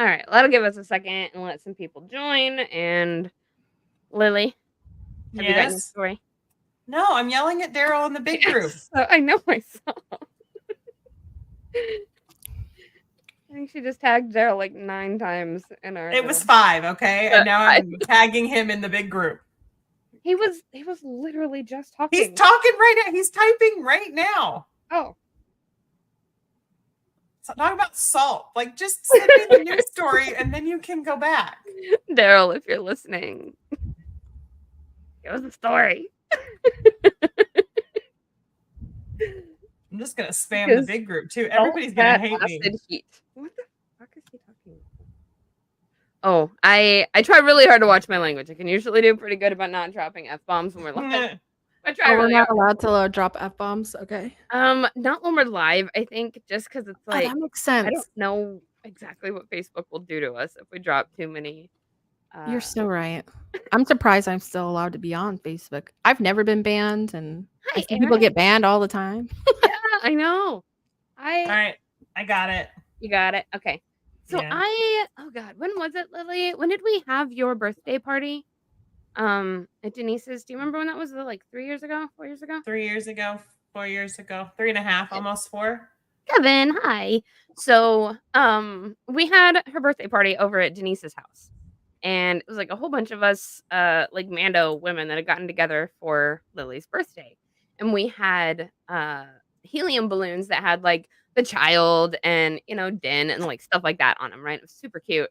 All right, that'll give us a second and let some people join. And Lily, have you got your Yes. story? No, I'm yelling at Daryl in the big group. So I know myself. I think she just tagged Daryl like 9 times in our. It was 5, okay, and now I'm tagging him in the big group. He was literally just talking. He's talking right now. He's typing right now. Oh. So talk about salt. Like, just send me the news story and then you can go back. Daryl, if you're listening, give us a story. I'm just gonna spam the big group too. Everybody's gonna hate me. Heat. What the fuck is he talking about? Oh, I try really hard to watch my language. I can usually do pretty good about not dropping F-bombs when we're live. I try really hard. We're not allowed to drop F-bombs, okay? Not when we're live, I think, just because it's like that makes sense. I don't know exactly what Facebook will do to us if we drop too many. You're so right. I'm surprised I'm still allowed to be on Facebook. I've never been banned, and I see people get banned all the time. Yeah, I know. All right, I got it. You got it? Okay. So oh God, when was it, Lily? When did we have your birthday party? At Denise's. Do you remember when that was? Like 3 years ago? 4 years ago? 3 years ago, 4 years ago, 3.5, almost 4. Kevin, hi. So, we had her birthday party over at Denise's house. And it was like a whole bunch of us, like Mando women that had gotten together for Lily's birthday. And we had helium balloons that had like the child and, Din and like stuff like that on them, right? It was super cute.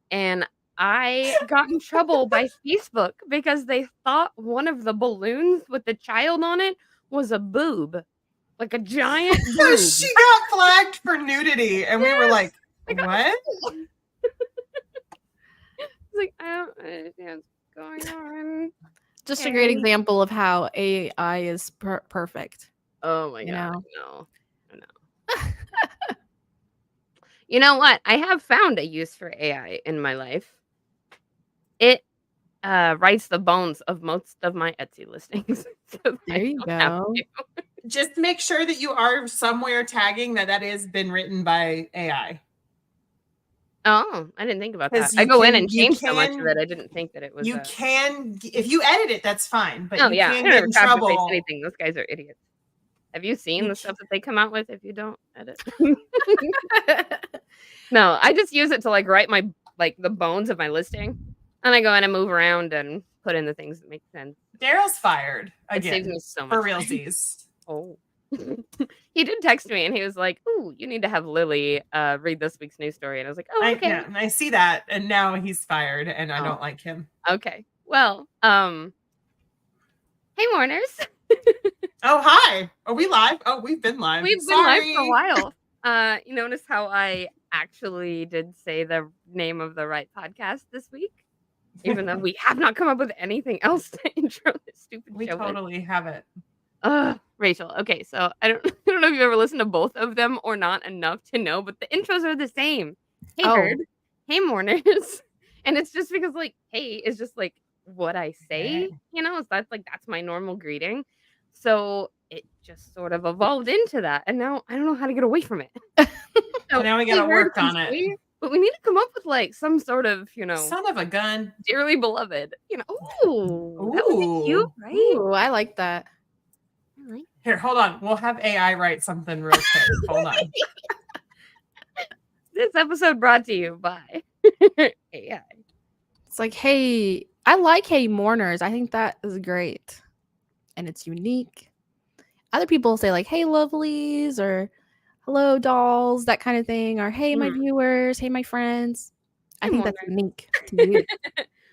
And I got in trouble by Facebook because they thought one of the balloons with the child on it was a boob. Like a giant boob. She got flagged for nudity, and we were like, what? Like, I don't understand what's going on. Just a great example of how AI is perfect. Oh my God. I know. You know what? I have found a use for AI in my life. It writes the bones of most of my Etsy listings. So there you go. Just make sure that you are somewhere tagging that has been written by AI. Oh, I didn't think about that. I go in and change so much of it. I didn't think that it was. You can, if you edit it, that's fine. But you I can get in trouble. Anything. Those guys are idiots. Have you seen the stuff that they come out with if you don't edit? No, I just use it to like write my the bones of my listing, and I go in and move around and put in the things that make sense. Daryl's fired again. It saves me so much for realsies. Oh. He did text me and he was like, "Ooh, you need to have Lily read this week's news story." And I was like, "Oh, okay." I see that, and now he's fired, and I don't like him. Okay. Well, hey, Mourners. Oh, hi. Are we live? Oh, we've been live. We've been live for a while. You notice how I actually did say the name of the right podcast this week, even though we have not come up with anything else to intro this stupid show. We totally have it. Rachel. Okay, so I don't know if you've ever listened to both of them or not enough to know, but the intros are the same. Hey, Herd. Hey, Mourners. And it's just because like, hey is just like what I say, so that's my normal greeting. So it just sort of evolved into that, and now I don't know how to get away from it. So now we gotta work on it. But we need to come up with like some sort of, son of a gun, dearly beloved. Ooh, that would be cute, right? Ooh, I like that. Here, hold on. We'll have AI write something real quick. Hold on. This episode brought to you by AI. It's like, hey, I like Hey Mourners. I think that is great. And it's unique. Other people say like, hey, lovelies, or hello, dolls, that kind of thing. Or hey, my viewers. Hey, my friends. I think that's unique to me.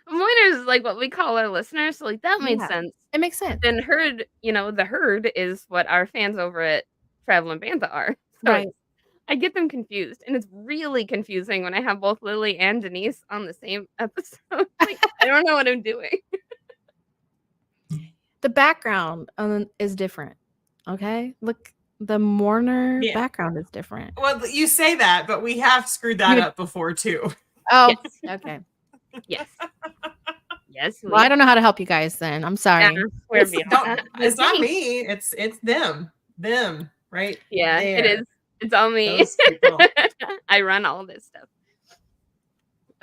Mourners is like what we call our listeners, so like that made sense. It makes sense. Then Herd, the Herd is what our fans over at Travel and Bantha are. So right. I get them confused, and it's really confusing when I have both Lily and Denise on the same episode. Like, I don't know what I'm doing. The background is different. Okay, look, the mourner background is different. Well, you say that, but we have screwed that up before too. Oh, yes. Okay. Yes. Yes. Well, I don't know how to help you guys then. I'm sorry. Yeah, it's not me. It's them. Them, right? Yeah, it is. It's all me. I run all this stuff.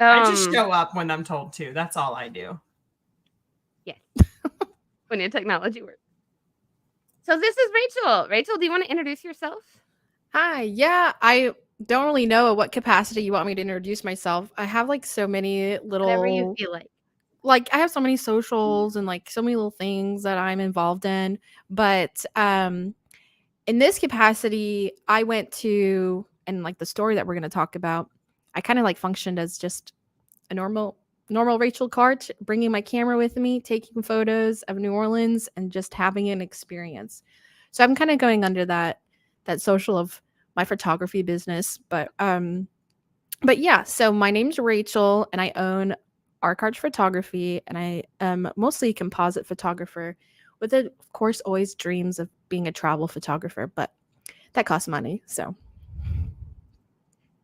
I just show up when I'm told to. That's all I do. Yes. When your technology works. So this is Rachel. Rachel, do you want to introduce yourself? Hi. Yeah, I don't really know what capacity you want me to introduce myself. I have like so many Whatever you little, feel like. like I have so many socials and like so many little things that I'm involved in. But in this capacity, I went to, and like the story that we're going to talk about, I kind of like functioned as just a normal Rachel Karch, bringing my camera with me, taking photos of New Orleans and just having an experience. So I'm kind of going under that social of my photography business, but yeah, so my name's Rachel and I own R Karch Photography, and I am mostly a composite photographer with, of course, always dreams of being a travel photographer, but that costs money. So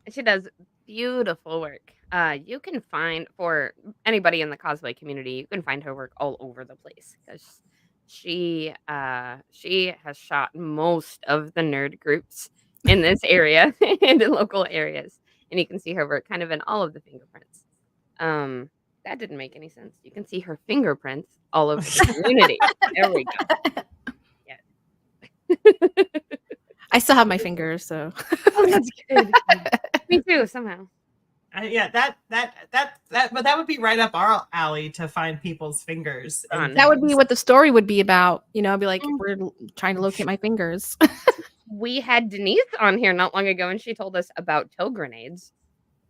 She does beautiful work. You can find, for anybody in the cosplay community, you can find her work all over the place because she has shot most of the nerd groups in this area and in local areas, and you can see her work kind of in all of the fingerprints. That didn't make any sense. You can see her fingerprints all over the community. There we go. Yeah. I still have my fingers, so Oh, that's good. Me too, somehow. Yeah, but that would be right up our alley to find people's fingers. That would be what the story would be about. You know, I'd be like, we're trying to locate my fingers. We had Denise on here not long ago, and she told us about toe grenades.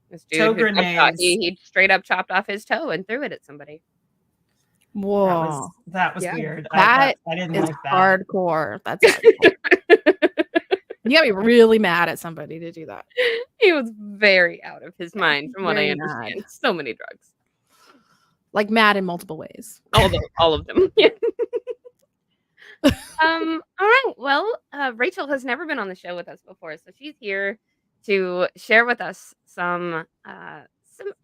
This dude toe grenades. He straight up chopped off his toe and threw it at somebody. Whoa, that was weird. I didn't is like that. Hardcore. That's hardcore. You gotta be really mad at somebody to do that. He was very out of his mind, from what I understand. Mad. So many drugs. Like mad in multiple ways. All of them. Yeah. All right. Well, Rachel has never been on the show with us before, so she's here to share with us some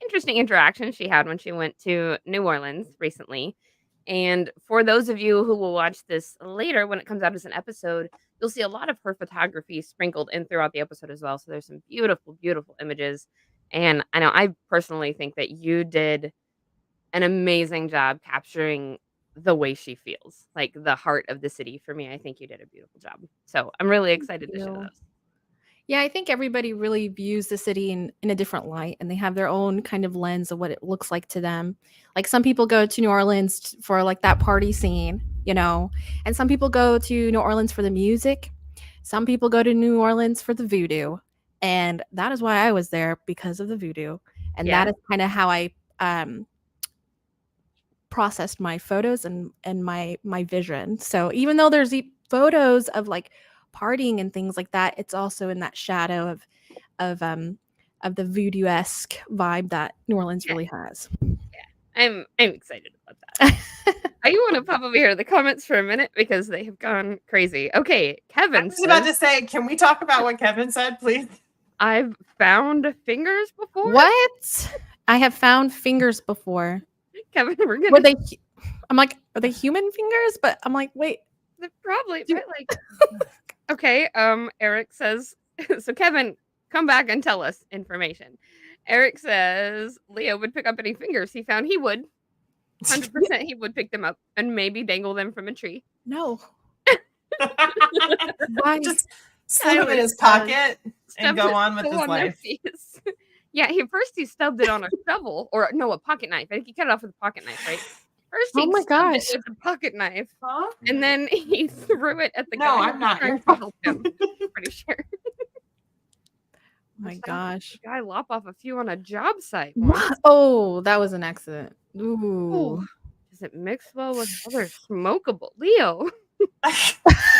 interesting interactions she had when she went to New Orleans recently. And for those of you who will watch this later when it comes out as an episode, you'll see a lot of her photography sprinkled in throughout the episode as well. So there's some beautiful, beautiful images. And I know I personally think that you did an amazing job capturing the way she feels, like the heart of the city. For me, I think you did a beautiful job. So I'm really excited to share those. Yeah, I think everybody really views the city in a different light, and they have their own kind of lens of what it looks like to them. Like some people go to New Orleans for like that party scene, you know, and some people go to New Orleans for the music. Some people go to New Orleans for the voodoo, and that is why I was there, because of the voodoo. And that is kind of how I processed my photos and my vision. So even though there's photos of like partying and things like that, it's also in that shadow of the voodoo-esque vibe that New Orleans really has. Yeah, I'm excited about that. I want to pop over here to the comments for a minute because they have gone crazy. Okay, Kevin. I was about to say, can we talk about what Kevin said, please? I've found fingers before. What? I have found fingers before. Kevin, we're gonna. Were they? I'm like, are they human fingers? But I'm like, wait. They're probably, but like. Okay. Eric says. So Kevin, come back and tell us information. Eric says Leo would pick up any fingers he found. He would. 100% he would pick them up and maybe dangle them from a tree. No. Just slip them in his pocket and go on with his life. Yeah, he stubbed it on a shovel, or no, a pocket knife. I think he cut it off with a pocket knife, right? First he stubbed it with a pocket knife, and then he threw it at the guy. No, I'm not. Trying to help him. Pretty sure. My gosh. The guy lop off a few on a job site. Oh, that was an accident. Ooh. Does it mix well with other smokable? Leo.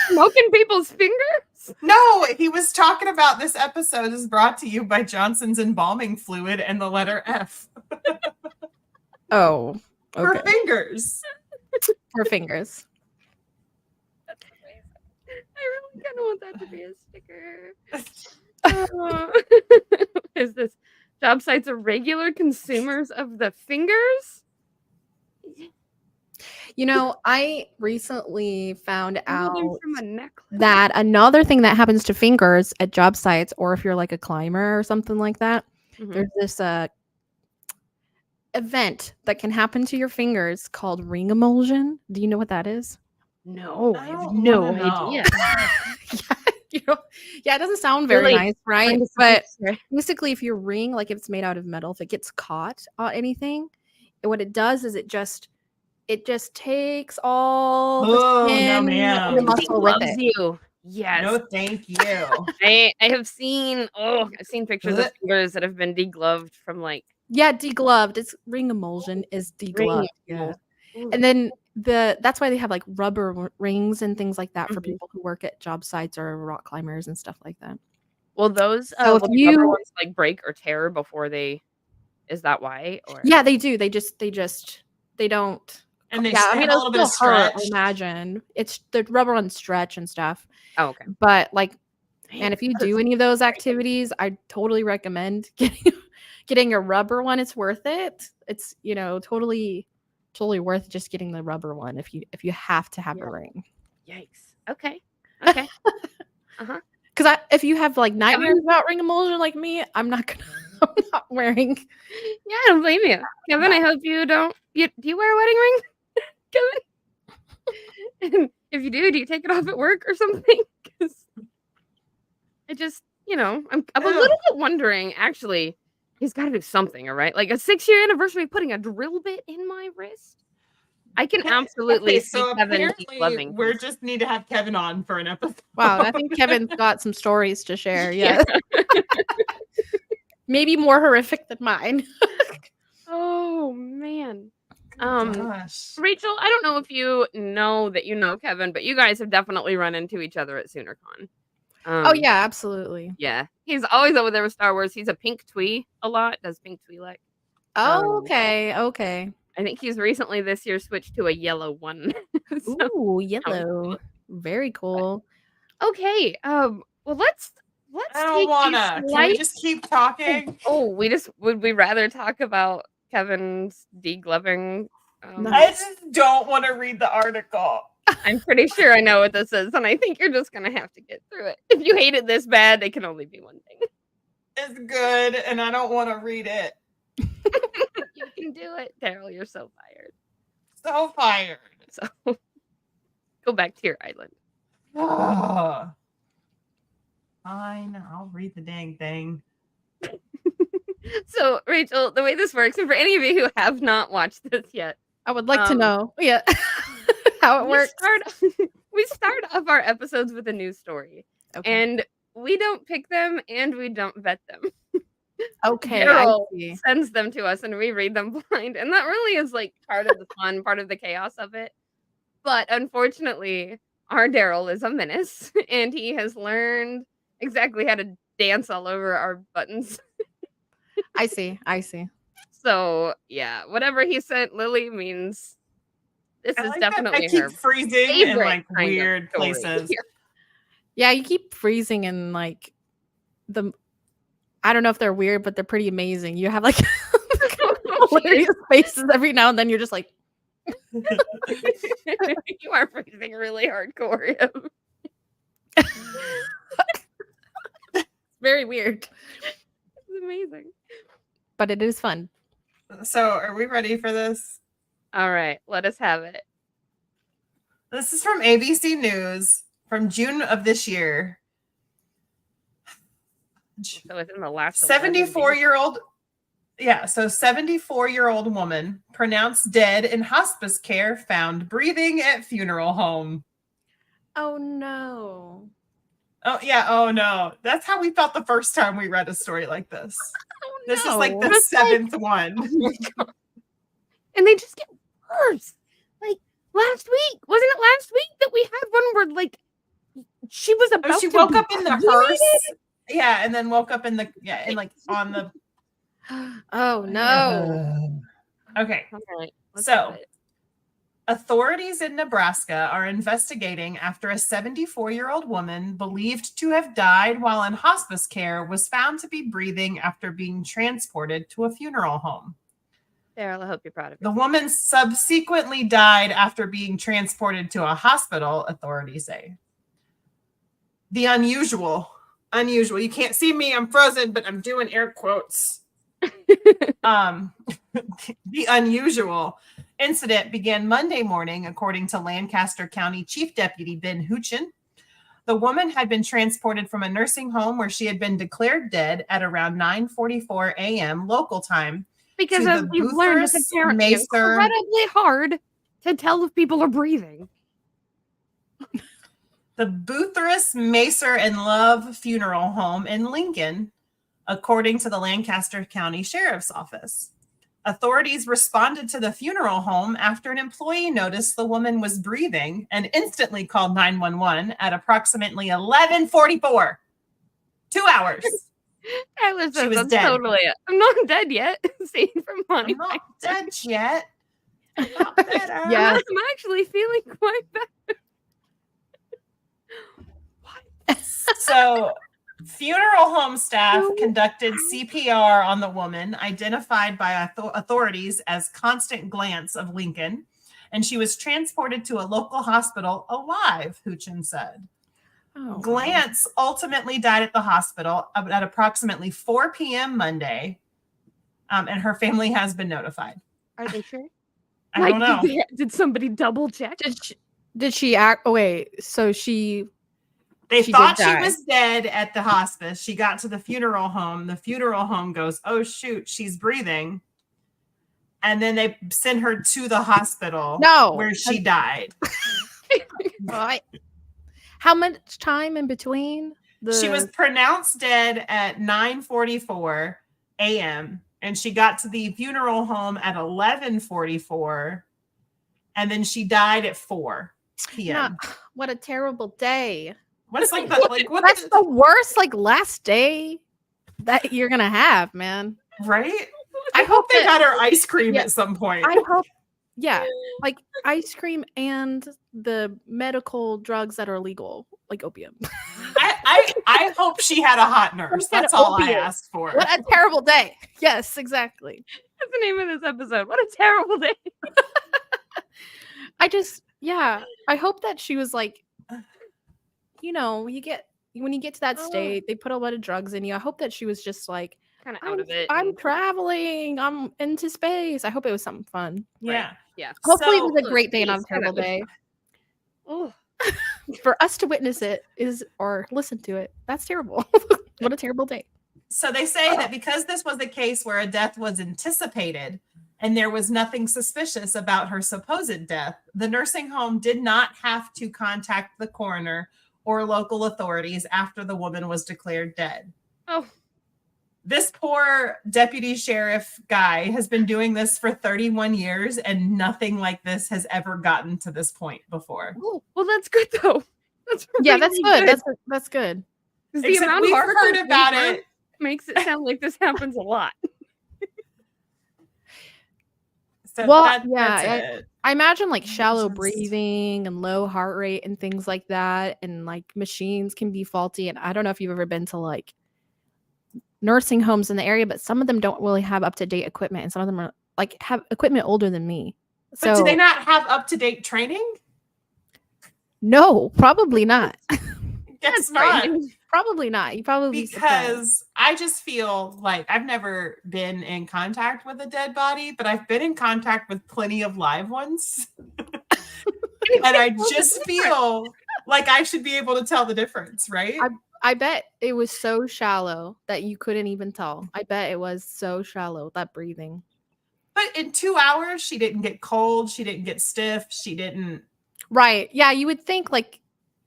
Smoking people's fingers? No, he was talking about this episode is brought to you by Johnson's embalming fluid and the letter F. Oh. Okay. For fingers. For fingers. That's amazing. I really kind of want that to be a sticker. Is this job sites are regular consumers of the fingers? You know, I recently found out from a necklace. that another thing that happens to fingers at job sites, or if you're like a climber or something like that, there's this event that can happen to your fingers called ring emulsion. Do you know what that is? No, I I have don't no wanna know. idea. Yeah, it doesn't sound very Really, nice, right? find us a But picture. basically, if your ring, like if it's made out of metal, if it gets caught on anything, what it does is it just takes all the Oh, no, skin and the ma'am. He muscle with loves it. you. Yes. No, thank you. I have seen I've seen pictures of fingers that have been degloved from like Yeah, degloved. It's ring emulsion is ring. degloved. Yeah. Ooh. And then that's why they have like rubber rings and things like that for Mhm. people who work at job sites or rock climbers and stuff like that. Will those So if will the rubber you ones like break or tear before they? Is that why? Or Yeah, they do. They don't. And they Yeah, I mean, have a it'll little bit of still hurt, I stretch. imagine. It's the rubber ones stretch and stuff. oh, okay. But like, Man, and if you that do hurts. any of those activities, I totally recommend getting a rubber one. It's worth it. It's totally worth just getting the rubber one if you have to have Yeah. a ring. Yikes. Okay. Okay. Because if you have like nightmares about ring emulsion like me, I'm not wearing. Yeah, I don't blame you, Kevin. I hope you don't. Do you wear a wedding ring, Kevin? If you do you take it off at work or something? Because I just, I'm a little bit wondering. Actually, he's got to do something, all right? Like a 6-year anniversary of putting a drill bit in my wrist. I can absolutely see so Kevin apparently loving. we just need to have Kevin on for an episode. Wow, I think Kevin's got some stories to share. Yes. Maybe more horrific than mine. Oh man. Gosh. Rachel, I don't know if you know that you know Kevin, but you guys have definitely run into each other at SoonerCon. Oh yeah, absolutely. Yeah. He's always over there with Star Wars. He's a pink twee a lot. Does pink Twi'lek. Oh, okay. I think he's recently this year switched to a yellow one. So, Ooh, yellow. Very cool. okay. Well let's I don't wanna. Can we just keep talking? would we rather talk about Kevin's degloving? I just don't want to read the article. I'm pretty sure I know what this is, and I think you're just gonna have to get through it. If you hate it this bad, it can only be one thing. It's good, and I don't want to read it. You can do it, Daryl. You're so fired. So fired. So go back to your island. Fine, I'll read the dang thing. So, Rachel, the way this works, and for any of you who have not watched this yet, I would like to know, how it works. We start off our episodes with a news story, and we don't pick them and we don't vet them. Okay, Daryl I see. sends them to us and we read them blind, and that really is like part of the fun, part of the chaos of it. But unfortunately, our Daryl is a menace, and he has learned exactly how to dance all over our buttons. I see. So yeah, whatever he sent Lily means this is definitely I keep her freezing in favorite like kind of weird story. places. Yeah, you keep freezing in like I don't know if they're weird, but they're pretty amazing. You have like hilarious faces every now and then. You're just like, You are freezing really hardcore. very weird, It's amazing. but it is fun. So, are we ready for this? All right, let us have it. This is from ABC News from June of this year. So within the last 74-year-old 74-year-old woman pronounced dead in hospice care, found breathing at funeral home. Oh no. Oh yeah, oh no. That's how we felt the first time we read a story like this. Oh, This no. is like the It's seventh one. Oh my God. And they just get worse. Like last week, wasn't it last week that we had one where like she was about She to woke be up in the cremated? hearse. Yeah, and then woke up in the and like on the Oh no. Okay. All right, let's So, have it. authorities in Nebraska are investigating after a 74-year-old woman believed to have died while in hospice care was found to be breathing after being transported to a funeral home. Daryl, I hope you're proud of The yourself. woman subsequently died after being transported to a hospital, authorities say. The unusual. You can't see me, I'm frozen, but I'm doing air quotes. The unusual incident began Monday morning, according to Lancaster County Chief Deputy Ben Huchin. The woman had been transported from a nursing home where she had been declared dead at around 9:44 a.m. local time. Because To as the we've learned, it's Boothurst apparently Macer- incredibly hard to tell if people are breathing. The Boothurst Macer and Love Funeral Home in Lincoln, according to the Lancaster County Sheriff's Office. Authorities responded to the funeral home after an employee noticed the woman was breathing and instantly called 911 at approximately 11:44. 2 hours. Tyler says was that's dead. totally it. I'm not dead yet. Scene from Monty I'm not Python. dead yet. I'm not better. Yeah. I'm actually feeling quite bad. So, funeral home staff conducted CPR on the woman, identified by authorities as Constant Glance of Lincoln, and she was transported to a local hospital alive, Huchin said. Oh, Glance ultimately died at the hospital at approximately 4 p.m. Monday, and her family has been notified. Are they sure? I don't know. Did somebody double check? Did she act? Oh, wait. So she They She thought did she die. was dead at the hospice. She got to the funeral home. The funeral home goes, oh, shoot, she's breathing. And then they send her to the hospital where she died. How much time in between? She was pronounced dead at 9:44 a.m. and she got to the funeral home at 11:44, and then she died at 4 p.m. What a terrible day. What's like that? Like what? That's the worst last day that you're gonna have, man. Right? I hope they got her ice cream at some point. I hope, yeah, like ice cream and the medical drugs that are legal, like opium. I hope she had a hot nurse. That's all I asked for. What a terrible day. Yes, exactly. That's the name of this episode. What a terrible day. I hope that she was like, when you get to that state, they put a lot of drugs in you. I hope that she was just like, kind of out of it. I'm traveling. I'm into space. I hope it was something fun. Yeah. Right. Yeah. Hopefully it was a great day, not a terrible day. Oh. For us to witness it or listen to it, that's terrible. What a terrible day. So they say that because this was a case where a death was anticipated and there was nothing suspicious about her supposed death, the nursing home did not have to contact the coroner or local authorities after the woman was declared dead. Oh. This poor deputy sheriff guy has been doing this for 31 years and nothing like this has ever gotten to this point before. Oh, well, that's good though. That's that's good. That's good. The amount we've of heard about it makes it sound like this happens a lot. So that's it. I imagine like shallow breathing and low heart rate and things like that, and like machines can be faulty. And I don't know if you've ever been to like nursing homes in the area, but some of them don't really have up-to-date equipment, and some of them are like have equipment older than me. But do they not have up-to-date training? No, probably not. Guess not. Probably not. You probably because I just feel like I've never been in contact with a dead body, but I've been in contact with plenty of live ones. And I just feel like I should be able to tell the difference, right? I bet it was so shallow that you couldn't even tell. I bet it was so shallow, that breathing. But in 2 hours, she didn't get cold. She didn't get stiff. She didn't. Right. Yeah. You would think like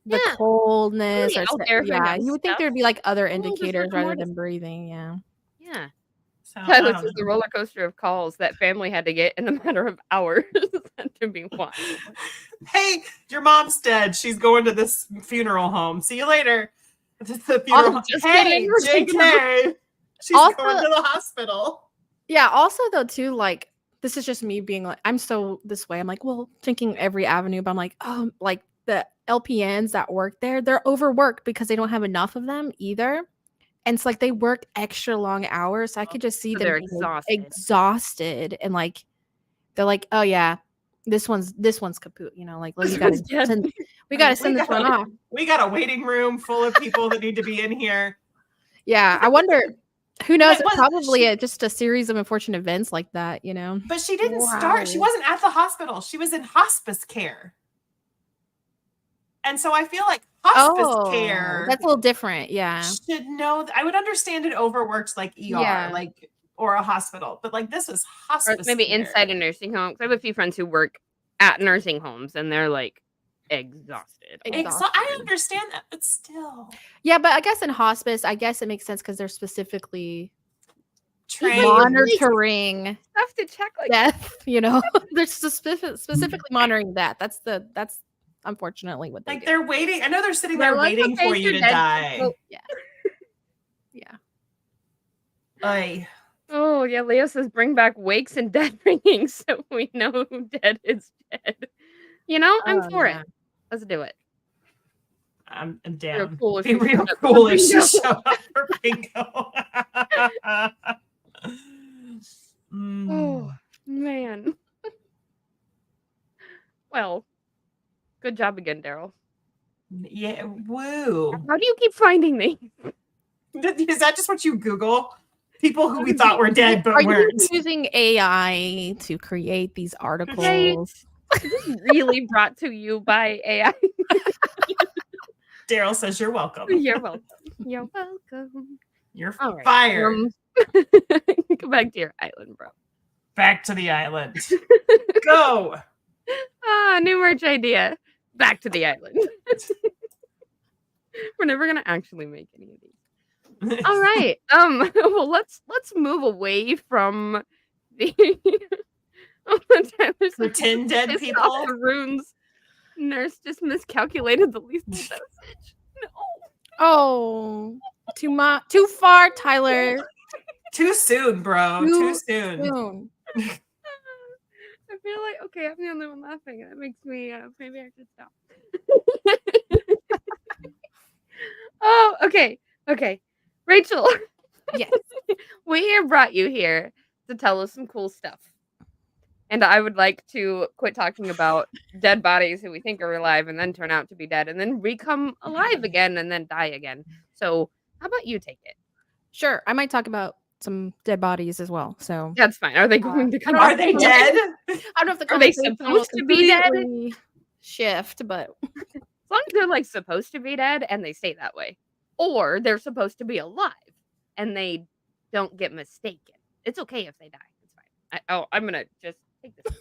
the coldness you would think there'd be like other indicators rather more than breathing. Yeah. Yeah. So This is the roller coaster of calls that family had to get in a matter of hours to be wild. Hey, your mom's dead. She's going to this funeral home. See you later. The funeral home. Hey, JK. She's Also, going to the hospital. Yeah. Also, though, too, like this is just me being like, I'm so this way. I'm like, well, thinking every avenue, but I'm like, oh, like the LPNs that work there, they're overworked because they don't have enough of them either. And it's like they work extra long hours. So I could just see them they're exhausted. And like they're like, oh yeah, this one's kaput, like we gotta send this one off. We got a waiting room full of people that need to be in here. Yeah. I wonder Who knows? But It's was probably she- just a series of unfortunate events like that, you know? But she didn't start. She wasn't at the hospital. She was in hospice care. And so I feel like hospice care That's a little different. Yeah. should know. I would understand it overworked like ER, like or a hospital, but like this is Or hospice maybe care. inside a nursing home. 'Cause I have a few friends who work at nursing homes, and they're, like, exhausted. I understand that, but still. Yeah, but I guess in hospice, I guess it makes sense because they're specifically Trained. monitoring Stuff to check, like, death, you know? They're specifically monitoring that. That's unfortunately what they Like do. they're waiting. I know they're sitting They're there like, waiting "Okay, for you you're to dead." die. Well, Yeah. Yeah. Ay. oh, yeah, Leo says, "Bring back wakes and dead ringing so we know who dead is dead." You know, I'm Oh, for yeah. it. Let's do it. I'm Real down. cool if Be you real showed up for cool if she bingo. showed up for bingo. Oh, man. Well, good job again, Daryl. Yeah, woo. How do you keep finding these? Is that just what you Google? People who we thought were dead but Are you weren't. using AI to create these articles? This is really brought to you by AI. Daryl says you're welcome. You're welcome. You're welcome. You're All right. fired. Go back to your island, bro. Back to the island. Go. New merch idea. Back to the island. We're never gonna actually make any of these. All right. Well, let's move away from the Pretend dead pissed people. off the runes. Nurse just miscalculated the lethal dosage. No. Oh, too far, Tyler. Too soon, bro. Too soon. Soon. I feel like okay, I'm the only one laughing. That makes me maybe I should stop. Oh, okay. Rachel. Yes. We brought you here to tell us some cool stuff. And I would like to quit talking about dead bodies who we think are alive and then turn out to be dead and then become alive again and then die again. So how about you take it? Sure. I might talk about some dead bodies as well. So That's fine. Are they going to come Are back? they dead? I don't know if the Are they conversation will supposed to be dead? completely shift, but As long as they're like supposed to be dead and they stay that way. Or they're supposed to be alive and they don't get mistaken. It's okay if they die. It's fine. I'm gonna just take this.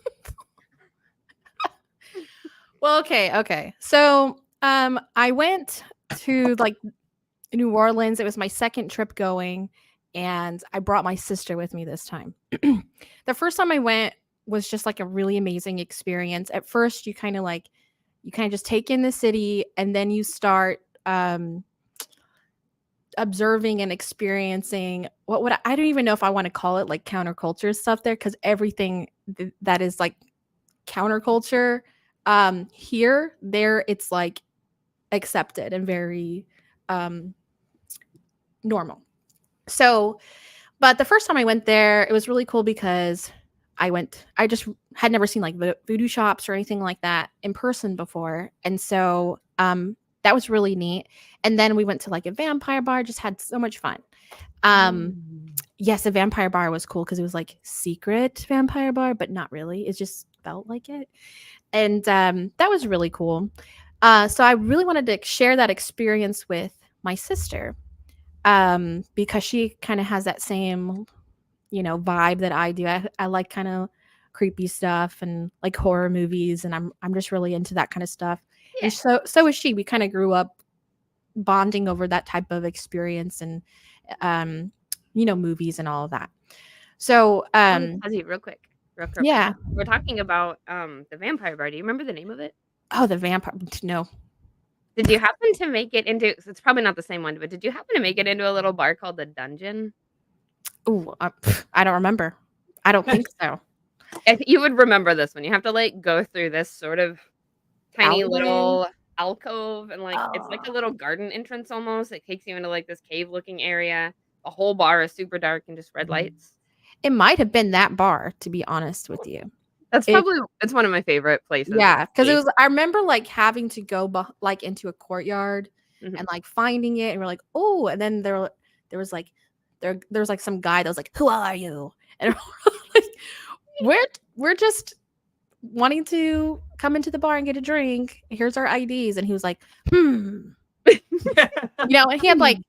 well, okay. So I went to like New Orleans. It was my second trip going, and I brought my sister with me this time. The first time I went was just like a really amazing experience. At first, you kind of just take in the city, and then you start observing and experiencing I don't even know if I want to call it like counterculture stuff there, because everything that is like counterculture there it's like accepted and very normal. So but the first time I went there, it was really cool because I just had never seen like voodoo shops or anything like that in person before, and so that was really neat. And then we went to like a vampire bar, just had so much fun. Yes, a vampire bar was cool because it was like secret vampire bar, but not really. It just felt like it. And that was really cool. So I really wanted to share that experience with my sister because she kind of has that same, vibe that I do. I like kind of creepy stuff and like horror movies, and I'm just really into that kind of stuff. Yeah. And so is she. We kind of grew up bonding over that type of experience and movies and all of that. So Fuzzy, real quick. yeah. We're talking about the vampire bar. Do you remember the name of it? Oh, the vampire. No. Did you happen to make it into? It's probably not the same one, but did you happen to make it into a little bar called the Dungeon? Oh, I don't remember. I don't think so. You would remember this one. You have to like go through this sort of tiny Alleyway? little alcove, and like it's like a little garden entrance almost. It takes you into like this cave looking area. The whole bar is super dark and just red lights. It might have been that bar, to be honest with you. That's probably it's one of my favorite places. Yeah, because it was. I remember like having to go like into a courtyard Mhm. and like finding it, and we're like, oh, and then there was there's like some guy that was like, "Who are you?" And like, we're just wanting to come into the bar and get a drink. Here's our IDs, and he was like, "Hmm." And he had like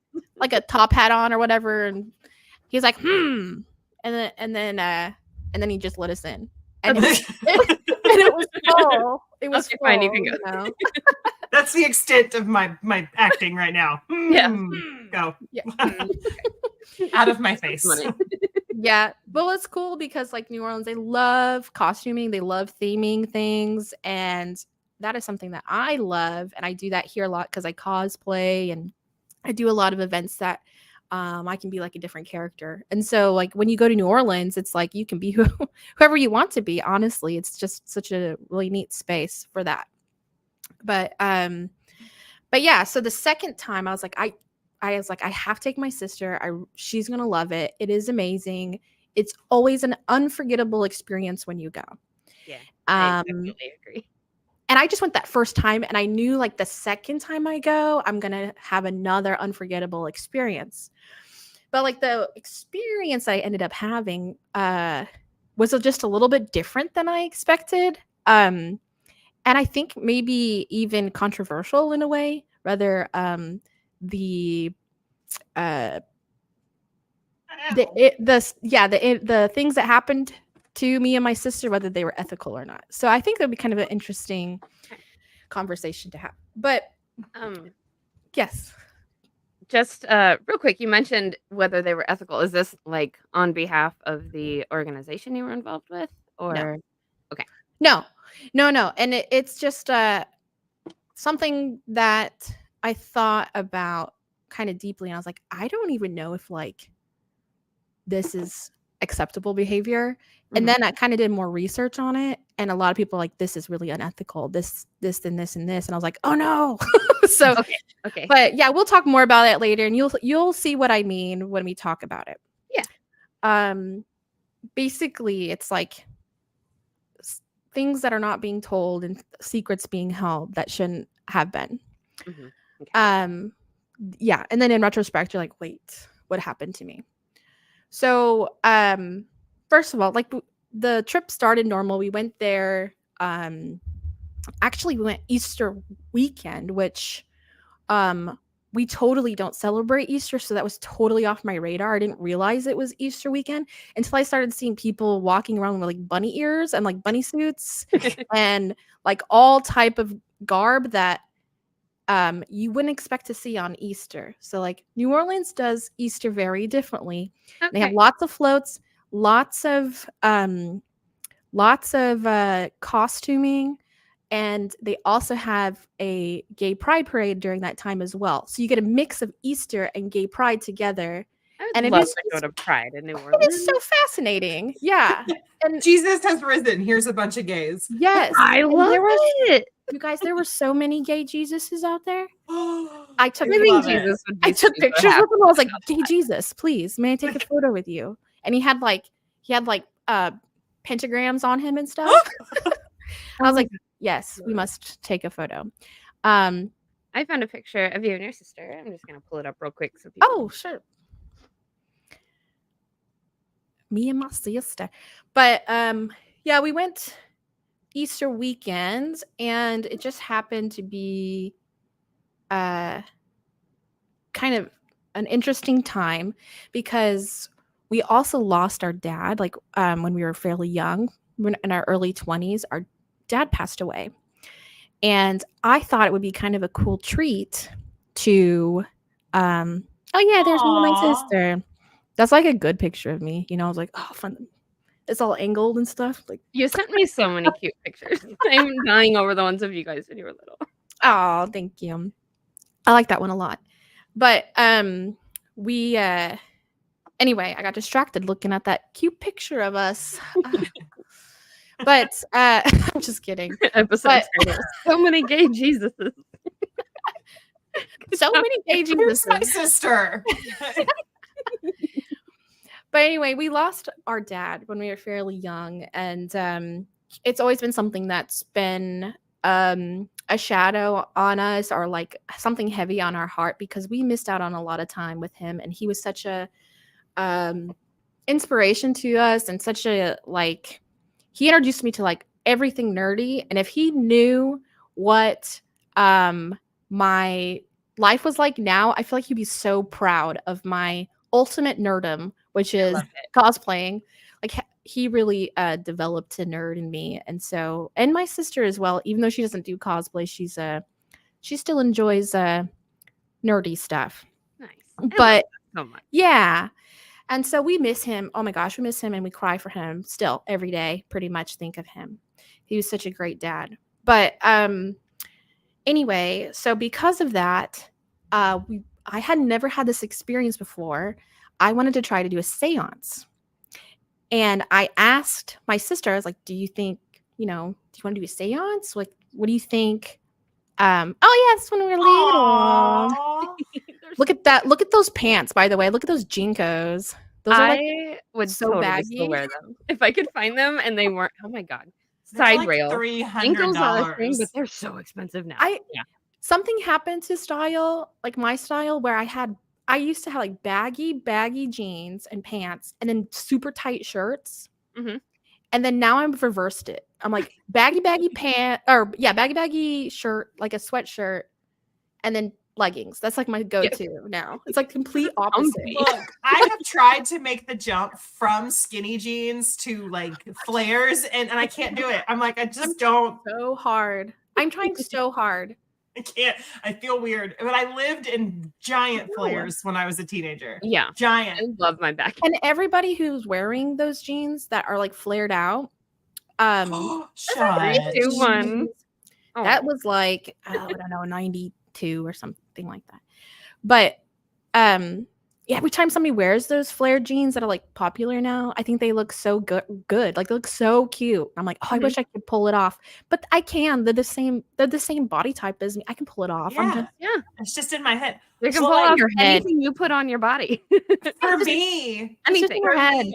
a top hat on or whatever, and he's like, "Hmm," and then he just let us in, and it was full. It was Okay, full. fine, you can go. That's the extent of my acting right now. Yeah. Go. Yeah. Out of my face. Money. Yeah. Well, it's cool because like New Orleans, they love costuming, they love theming things, and that is something that I love, and I do that here a lot because I cosplay and I do a lot of events that I can be like a different character. And so like when you go to New Orleans, it's like you can be whoever you want to be. Honestly, it's just such a really neat space for that. But yeah, so the second time I was like, I have to take my sister. She's gonna love it. It is amazing. It's always an unforgettable experience when you go. Yeah, I definitely agree. And I just went that first time, and I knew like the second time I go, I'm gonna have another unforgettable experience. But like the experience I ended up having was just a little bit different than I expected. And I think maybe even controversial in a way. Rather, the things that happened to me and my sister, whether they were ethical or not. So I think that'd be kind of an interesting conversation to have. But yes. Just real quick, you mentioned whether they were ethical. Is this like on behalf of the organization you were involved with, or No. Okay. No. And it's just something that I thought about kind of deeply, and I was like, I don't even know if like this is acceptable behavior. And then I kind of did more research on it, and a lot of people are like, this is really unethical, this and this and this, and I was like, oh no. So okay, but yeah, we'll talk more about it later, and you'll see what I mean when we talk about it. Yeah. Basically it's like things that are not being told and secrets being held that shouldn't have been. Okay. Yeah, and then in retrospect you're like, wait, what happened to me? So first of all, like the trip started normal. We went there actually we went Easter weekend, which we totally don't celebrate Easter, so that was totally off my radar. I didn't realize it was Easter weekend until I started seeing people walking around with like bunny ears and like bunny suits and like all type of garb that you wouldn't expect to see on Easter. So like New Orleans does Easter very differently. Okay. They have lots of floats, lots of costuming, and they also have a gay pride parade during that time as well. So you get a mix of Easter and gay pride together. I And would it love is to go to Pride in New Orleans. it is so fascinating. Yeah. And Jesus has risen. Here's a bunch of gays. yes. I and love there was, it. you guys, there were so many gay Jesuses out there. I took I think Jesus would be I took super pictures happy. with him. I was like, "Gay Jesus, please, may I take a photo with you?" And he had like pentagrams on him and stuff. I was like, "Yes, we must take a photo." I found a picture of you and your sister. I'm just gonna pull it up real quick so people. Oh, sure. Me and my sister. But yeah, we went Easter weekend, and it just happened to be kind of an interesting time because we also lost our dad like when we were fairly young, in our early 20s. Our dad passed away, and I thought it would be kind of a cool treat to oh yeah, there's me and my sister. That's like a good picture of me, I was like, oh fun, it's all angled and stuff. Like, You sent me so many cute pictures. I'm dying over the ones of you guys when you were little. oh, thank you. I like that one a lot. But we anyway, I got distracted looking at that cute picture of us. But I'm just kidding. Episode title. So many gay Jesuses. So many gay Where's my Jesuses. sister? But anyway, we lost our dad when we were fairly young, and it's always been something that's been a shadow on us, or like something heavy on our heart, because we missed out on a lot of time with him, and he was such a inspiration to us, and such a like he introduced me to like everything nerdy. And if he knew what my life was like now, I feel like he'd be so proud of my ultimate nerdum, which is cosplaying. Like he really developed a nerd in me. And so, and my sister as well, even though she doesn't do cosplay, she still enjoys nerdy stuff. Nice. But so much. Yeah. And so we miss him. Oh my gosh, we miss him, and we cry for him still every day, pretty much think of him. He was such a great dad. But anyway, so because of that, I had never had this experience before. I wanted to try to do a seance. And I asked my sister, I was like, do you think, do you want to do a seance? Like, what do you think? Oh yes, when we were little. Look at that. Look at those pants, by the way. Look at those Jinkos. Those are I would so totally baggy. still wear them if I could find them and they weren't. Oh my god. They're Side like rail. Jinkos are a thing, $300. but they're so expensive now. Something happened to style, like my style, where I used to have like baggy jeans and pants, and then super tight shirts. Mhm. And then now I've reversed it. I'm like baggy pant, or baggy shirt, like a sweatshirt, and then leggings. That's like my go-to now. It's like complete opposite. Look, I have tried to make the jump from skinny jeans to like flares, and I can't do it. I'm like, I just don't. So hard. I'm trying so hard. I can't. I feel weird. But I lived in giant flares when I was a teenager. Yeah. Giant. I love my back. And everybody who's wearing those jeans that are like flared out, Shut. One. That was like, I don't know, 92 or something like that. But every time somebody wears those flared jeans that are like popular now, I think they look so good. Like they look so cute. I'm like, I wish I could pull it off. But I can. They're the same body type as me. I can pull it off. Yeah. It's just in my head. You can pull off your head. Anything you put on your body. For me, anything. Your head.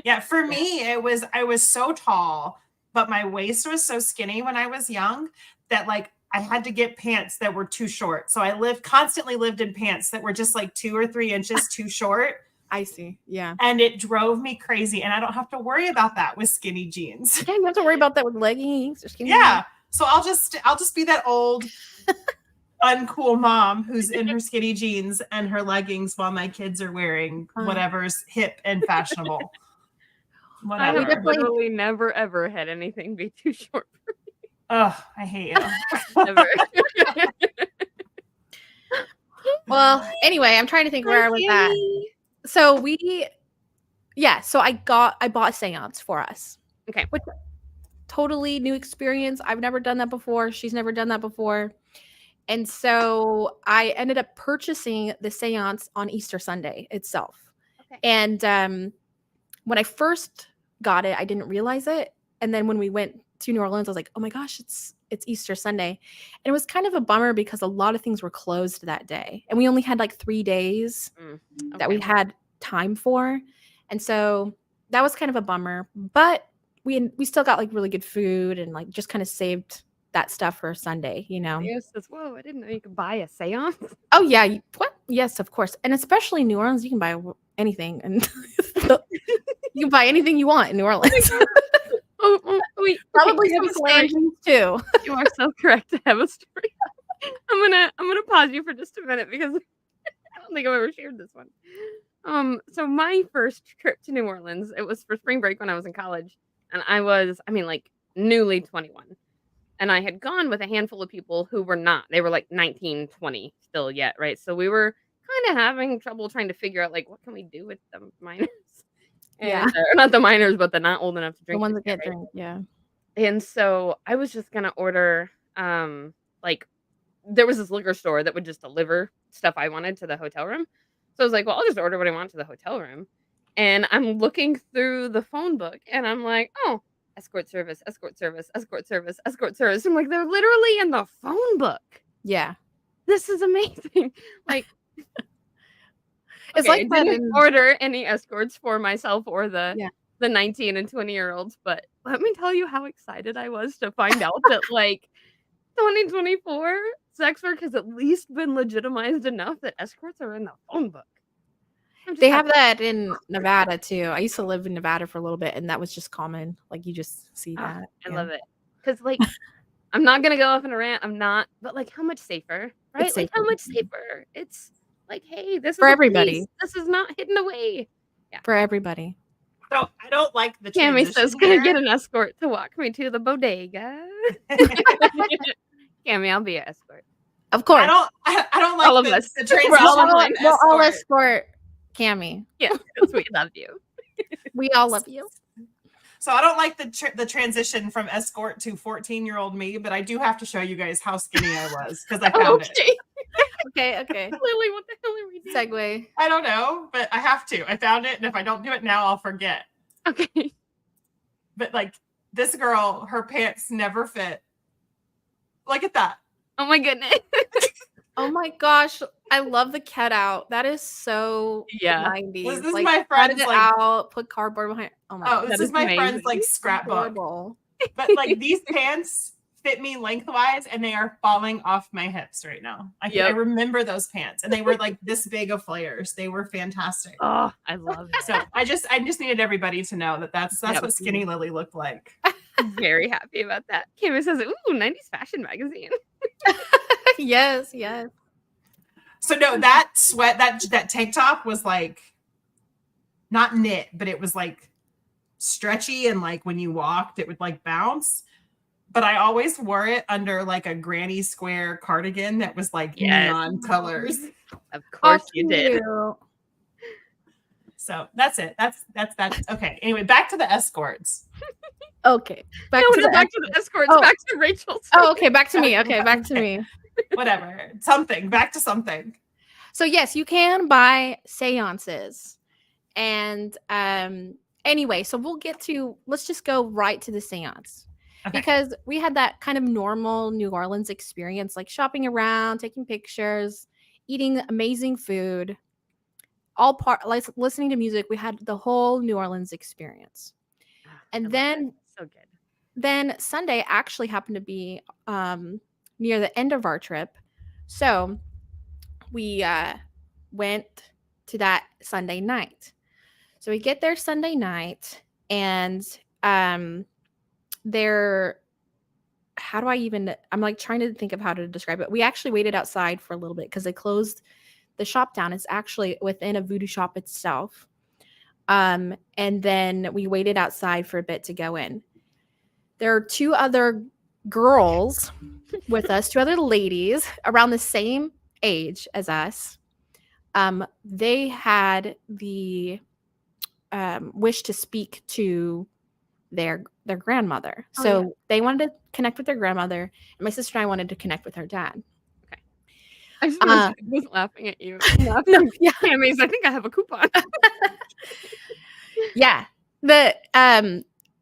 Yeah, for me, I was so tall, but my waist was so skinny when I was young that like I had to get pants that were too short. So I constantly lived in pants that were just like 2 or 3 inches too short. I see. Yeah. And it drove me crazy. And I don't have to worry about that with skinny jeans. Yeah, you don't have to worry about that with leggings or skinny jeans. So I'll just be that old uncool mom who's in her skinny jeans and her leggings while my kids are wearing whatever's hip and fashionable. Whatever. I literally never ever had anything be too short for me. Oh, I hate you. Never. Well, anyway, I'm trying to think where I was at. So so I bought a seance for us. Okay. Which totally new experience. I've never done that before. She's never done that before. And so I ended up purchasing the seance on Easter Sunday itself. Okay. And when I first got it, I didn't realize it. And then when we went to New Orleans, I was like, oh my gosh, it's Easter Sunday. And it was kind of a bummer because a lot of things were closed that day. And we only had like 3 days that we had time for. And so that was kind of a bummer. But we still got like really good food and like just kind of saved that stuff for Sunday, Yes, whoa, I didn't know you could buy a seance. Oh yeah, what? Yes, of course. And especially in New Orleans, you can buy anything, and you can buy anything you want in New Orleans. Wait, probably some lanterns too. You are so correct to have a story. I'm gonna pause you for just a minute because I don't think I've ever shared this one. So my first trip to New Orleans, it was for spring break when I was in college, and I was, newly 21. And I had gone with a handful of people who were not. They were like 19, 20 still yet, right? So we were kind of having trouble trying to figure out, like, what can we do with the minors? And, not the minors, but the not old enough to drink. The ones that can't drink, yeah. And so I was just going to order, there was this liquor store that would just deliver stuff I wanted to the hotel room. So I was like, well, I'll just order what I want to the hotel room. And I'm looking through the phone book, and I'm like, oh, escort service, escort service, escort service, escort service. I'm like, they're literally in the phone book. Yeah. This is amazing. Like, it's like I didn't order any escorts for myself or the 19 and 20-year-olds, but let me tell you how excited I was to find out that like 2024 sex work has at least been legitimized enough that escorts are in the phone book. They have that in Nevada too. I used to live in Nevada for a little bit, and that was just common. Like you just see that. I love it. Because, like, I'm not going to go off in a rant. I'm not. But, like, how much safer, right? It's Like, how safer much safer? It's like, hey, this is for a everybody. place. This is not hidden away. For everybody. So I don't like the Cammy transition says, "Gonna here. get an escort to walk me to the bodega." Cammy, I'll be your escort. Of course. I don't like All of the, us. the We're all transition on from We'll all escort. escort Cammy. Yeah, because we love you. We all love you. So I don't like the transition from escort to 14-year-old me, but I do have to show you guys how skinny I was because I found it. Okay. Lily, what the hell are we doing? Segue. I don't know, but I have to. I found it, and if I don't do it now, I'll forget. Okay. But like this girl, her pants never fit. Look at that. Oh my goodness. Oh my gosh. I love the cutout. That is so Yeah. 90s. This is like, my cut friend's it like out, put cardboard behind. Oh my oh, god. this That is is my amazing. friend's like scrapbook. Adorable. But like these pants fit me lengthwise and they are falling off my hips right now. I remember those pants and they were like this big of flares. They were fantastic. Oh, I love it. So I just needed everybody to know that that's what Skinny Lily looked like. I'm very happy about that. Cammy says, "Ooh, 90s fashion magazine." Yes. So no, that that tank top was like not knit, but it was like stretchy and like when you walked it would like bounce. But I always wore it under like a granny square cardigan that was like neon colors. Of course you did. So that's it. That's okay. Anyway, back to the escorts. Okay. Back to the escorts. Oh. Back to Rachel. Oh, okay. Back to me. Okay, back to me. Whatever. Something. Back to something. So yes, you can buy seances. And anyway, so let's just go right to the seance. Okay. Because we had that kind of normal New Orleans experience, like shopping around, taking pictures, eating amazing food, like listening to music. We had the whole New Orleans experience. And then so good. Then Sunday actually happened to be near the end of our trip. So we went to that Sunday night. So we get there Sunday night and I'm like trying to think of how to describe it. We actually waited outside for a little bit because they closed the shop down. It's actually within a voodoo shop itself. And then we waited outside for a bit to go in. There are two other girls with us, two other ladies around the same age as us. They had the wish to speak to their grandmother. So they wanted to connect with their grandmother, and my sister and I wanted to connect with her dad. Okay. I just was laughing at you. No, yeah. Cammy's, I think I have a coupon. Yeah.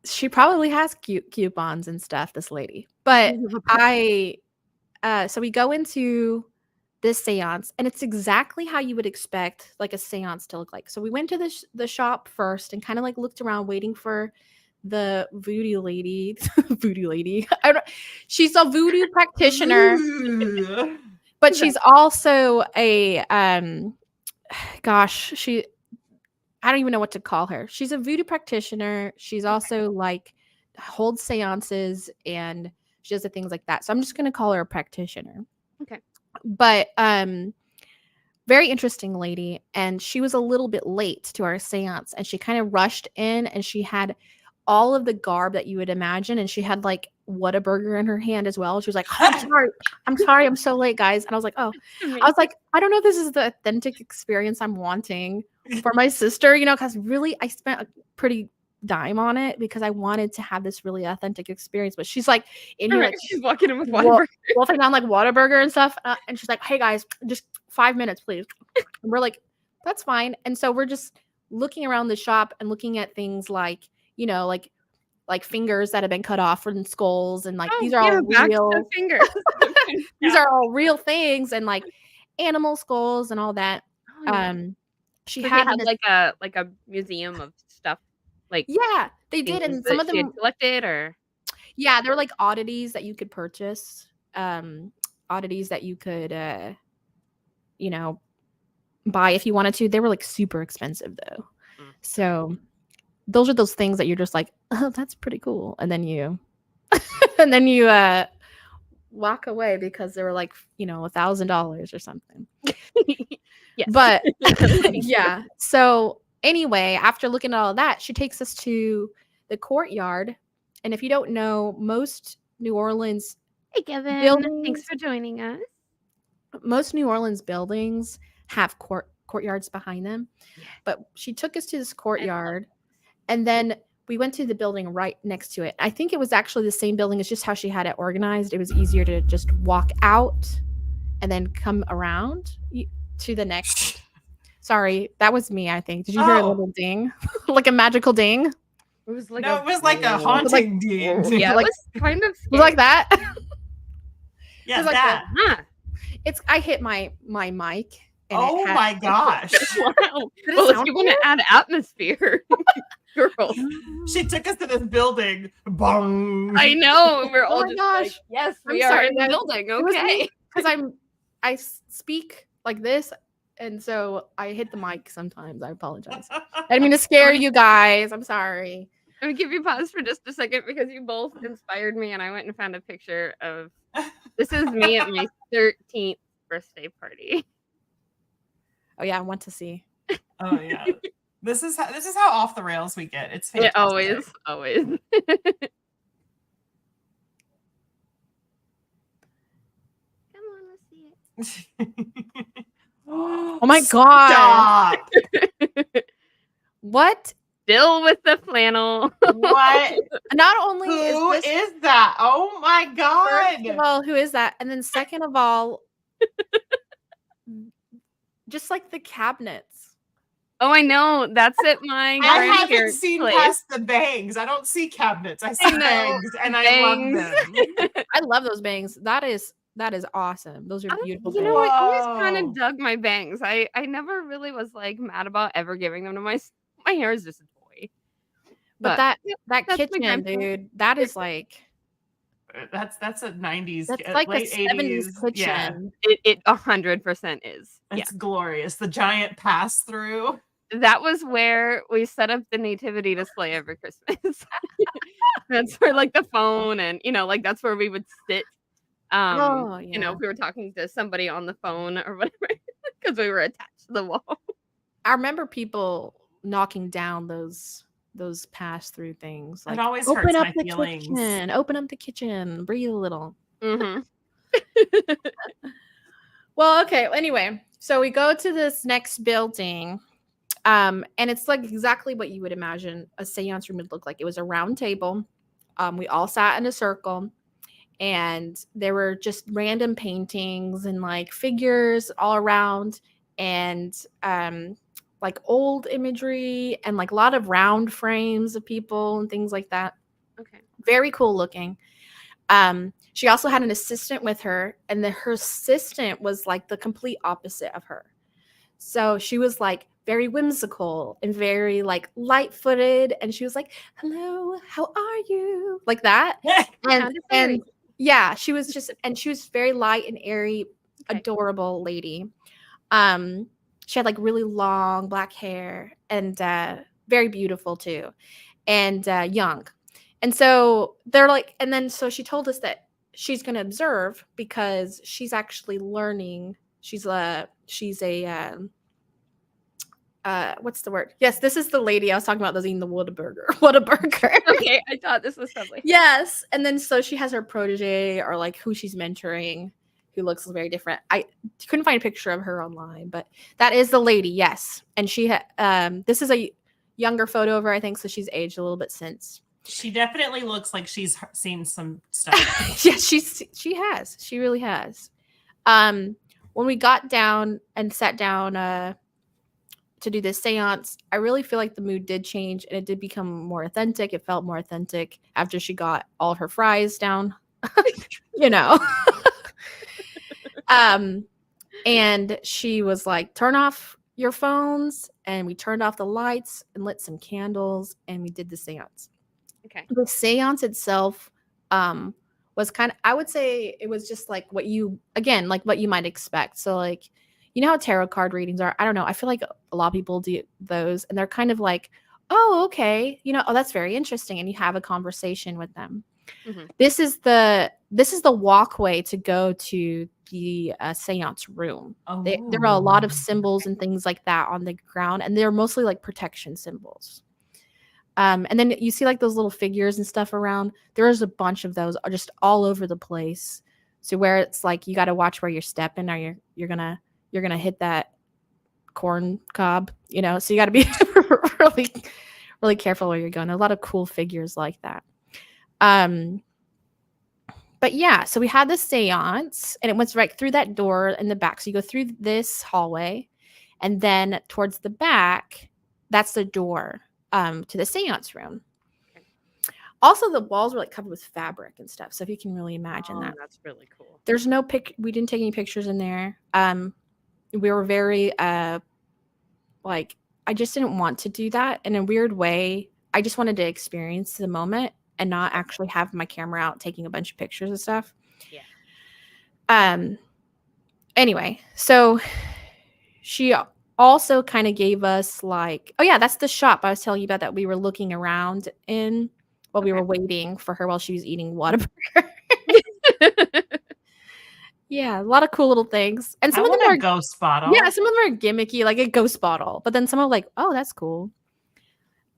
She probably has coupons and stuff, this lady. But so we go into this seance, and it's exactly how you would expect like a seance to look like. So we went to the shop first and kind of like looked around waiting for the voodoo lady. Voodoo lady. She's a voodoo practitioner, but she's also a I don't even know what to call her. She's a voodoo practitioner. She's also like holds seances and she does the things like that. So I'm just going to call her a practitioner. Okay. But very interesting lady. And she was a little bit late to our seance and she kind of rushed in and she had all of the garb that you would imagine. And she had like Whataburger in her hand as well. She was like, oh, I'm sorry. I'm so late, guys. And I was like, oh, I was like, I don't know if this is the authentic experience I'm wanting for my sister, because really I spent a pretty dime on it because I wanted to have this really authentic experience. But she's like in here, like she's walking in with Whataburger, wolfing down like Whataburger and stuff. And she's like, hey guys, just 5 minutes, please. And we're like, that's fine. And so we're just looking around the shop and looking at things like, like fingers that have been cut off from skulls and like these are all real fingers. These are all real things and like animal skulls and all that. She had like a museum of stuff. Like they did, and some of them collected or they're like oddities that you could purchase, oddities that you could buy if you wanted to. They were like super expensive though. Mm. So those are those things that you're just like, oh, that's pretty cool. And then you and then you walk away because they were like, $1,000 or something. Yes. But yeah. So anyway, after looking at all of that, she takes us to the courtyard. And if you don't know, most New Orleans Hey, Kevin. buildings, Thanks for joining us. have courtyards behind them. Yeah. But she took us to this courtyard, and then we went to the building right next to it. I think it was actually the same building. It's just how she had it organized. It was easier to just walk out and then come around to the next. Sorry, that was me, I think. Did you hear a little ding? Like a magical ding? It was like it was like a haunting ding. Yeah, like, it was kind of It was like that. Yeah, It was like that. I hit my mic. And Oh my gosh. Wow. Did it Well, if sound you want to add atmosphere, girl. She took us to this building. Bong. I know. And we're Oh all my just gosh. like, yes, I'm we are sorry, in the guys. building. It was Okay. because I speak like this, and so I hit the mic sometimes. I apologize. I didn't mean to scare you guys. I'm sorry. Let me give you pause for just a second because you both inspired me, and I went and found a picture of this is me at my 13th birthday party. Oh yeah, I want to see. Oh yeah. This is how off the rails we get. It's fantastic. It always. Come on, let's see it. Oh my god. Stop. What? Still with the flannel. What? Not only Who is this, is that? Oh my first of god. all, who is that? And then second of all, just like the cabinets. Oh, I know. That's at my I haven't grandparents' seen place. past the bangs. I don't see cabinets. I see know. bangs, and I love Bangs. them. I love those bangs. That is awesome. Those are beautiful You bangs. know, I always kind Whoa. of dug my bangs. I never really was like mad about ever giving them to my hair is just a toy. But that that's my kitchen, grandpa. dude, that is like That's a 90s, that's like late a 70s 80s. Yeah, kitchen. It 100% is. it's glorious. The giant pass through. That was where we set up the nativity display every Christmas. That's where like the phone and like that's where we would sit. Oh yeah. If we were talking to somebody on the phone or whatever, because we were attached to the wall. I remember people knocking down those pass through things. Like, It always open hurts up my the feelings. kitchen, open up the kitchen, breathe a little. Mm-hmm. Well, okay. Anyway, so we go to this next building, and it's like exactly what you would imagine a seance room would look like. It was a round table. We all sat in a circle, and there were just random paintings and like figures all around, and like old imagery and like a lot of round frames of people and things like that. Okay. Very cool looking. She also had an assistant with her, and her assistant was like the complete opposite of her. So she was like very whimsical and very like light-footed, and she was like, "Hello, how are you?" Like that. And yeah, she was very light and airy, adorable lady. She had like really long black hair and very beautiful too, and young. And so they're like, and then so she told us that she's going to observe because she's actually learning. She's a what's the word? Yes, this is the lady I was talking about. That's eating the Whataburger. Whataburger. Okay, I thought this was lovely. Yes, and then so she has her protege or like who she's mentoring, who looks very different. I couldn't find a picture of her online, but that is the lady. Yes, and she this is a younger photo of her, I think, so she's aged a little bit since. She definitely looks like she's seen some stuff. Yes, she has. She really has. When we got down and sat down to do this seance, I really feel like the mood did change and it did become more authentic. It felt more authentic after she got all of her fries down. And she was like, turn off your phones, and we turned off the lights and lit some candles, and we did the seance. Okay. The seance itself was kind of, I would say it was just like what you might expect. So like You know how tarot card readings are? I don't know. I feel like a lot of people do those and they're kind of like, oh, okay. Oh, that's very interesting. And you have a conversation with them. Mhm. This is the walkway to go to the seance room. There are a lot of symbols and things like that on the ground, and they're mostly like protection symbols. And then you see like those little figures and stuff around. There's a bunch of those just all over the place. So where it's like you got to watch where you're stepping, or you're gonna hit that corn cob. So you got to be really really careful where you're going. A lot of cool figures like that. But yeah, so we had the seance, and it went right through that door in the back. So you go through this hallway, and then towards the back, that's the door to the seance room. Okay. Also, the walls were like covered with fabric and stuff. So if you can really imagine that. That's really cool. There's no we didn't take any pictures in there. We were very like, I just didn't want to do that in a weird way. I just wanted to experience the moment and not actually have my camera out taking a bunch of pictures and stuff. Yeah. Anyway, so she also kind of gave us like, oh yeah, that's the shop I was telling you about that we were looking around in while we were waiting for her while she was eating Whataburger. Yeah, a lot of cool little things. And some of them are a ghost bottle. Yeah, some of them are gimmicky, like a ghost bottle. But then some are like, oh, that's cool.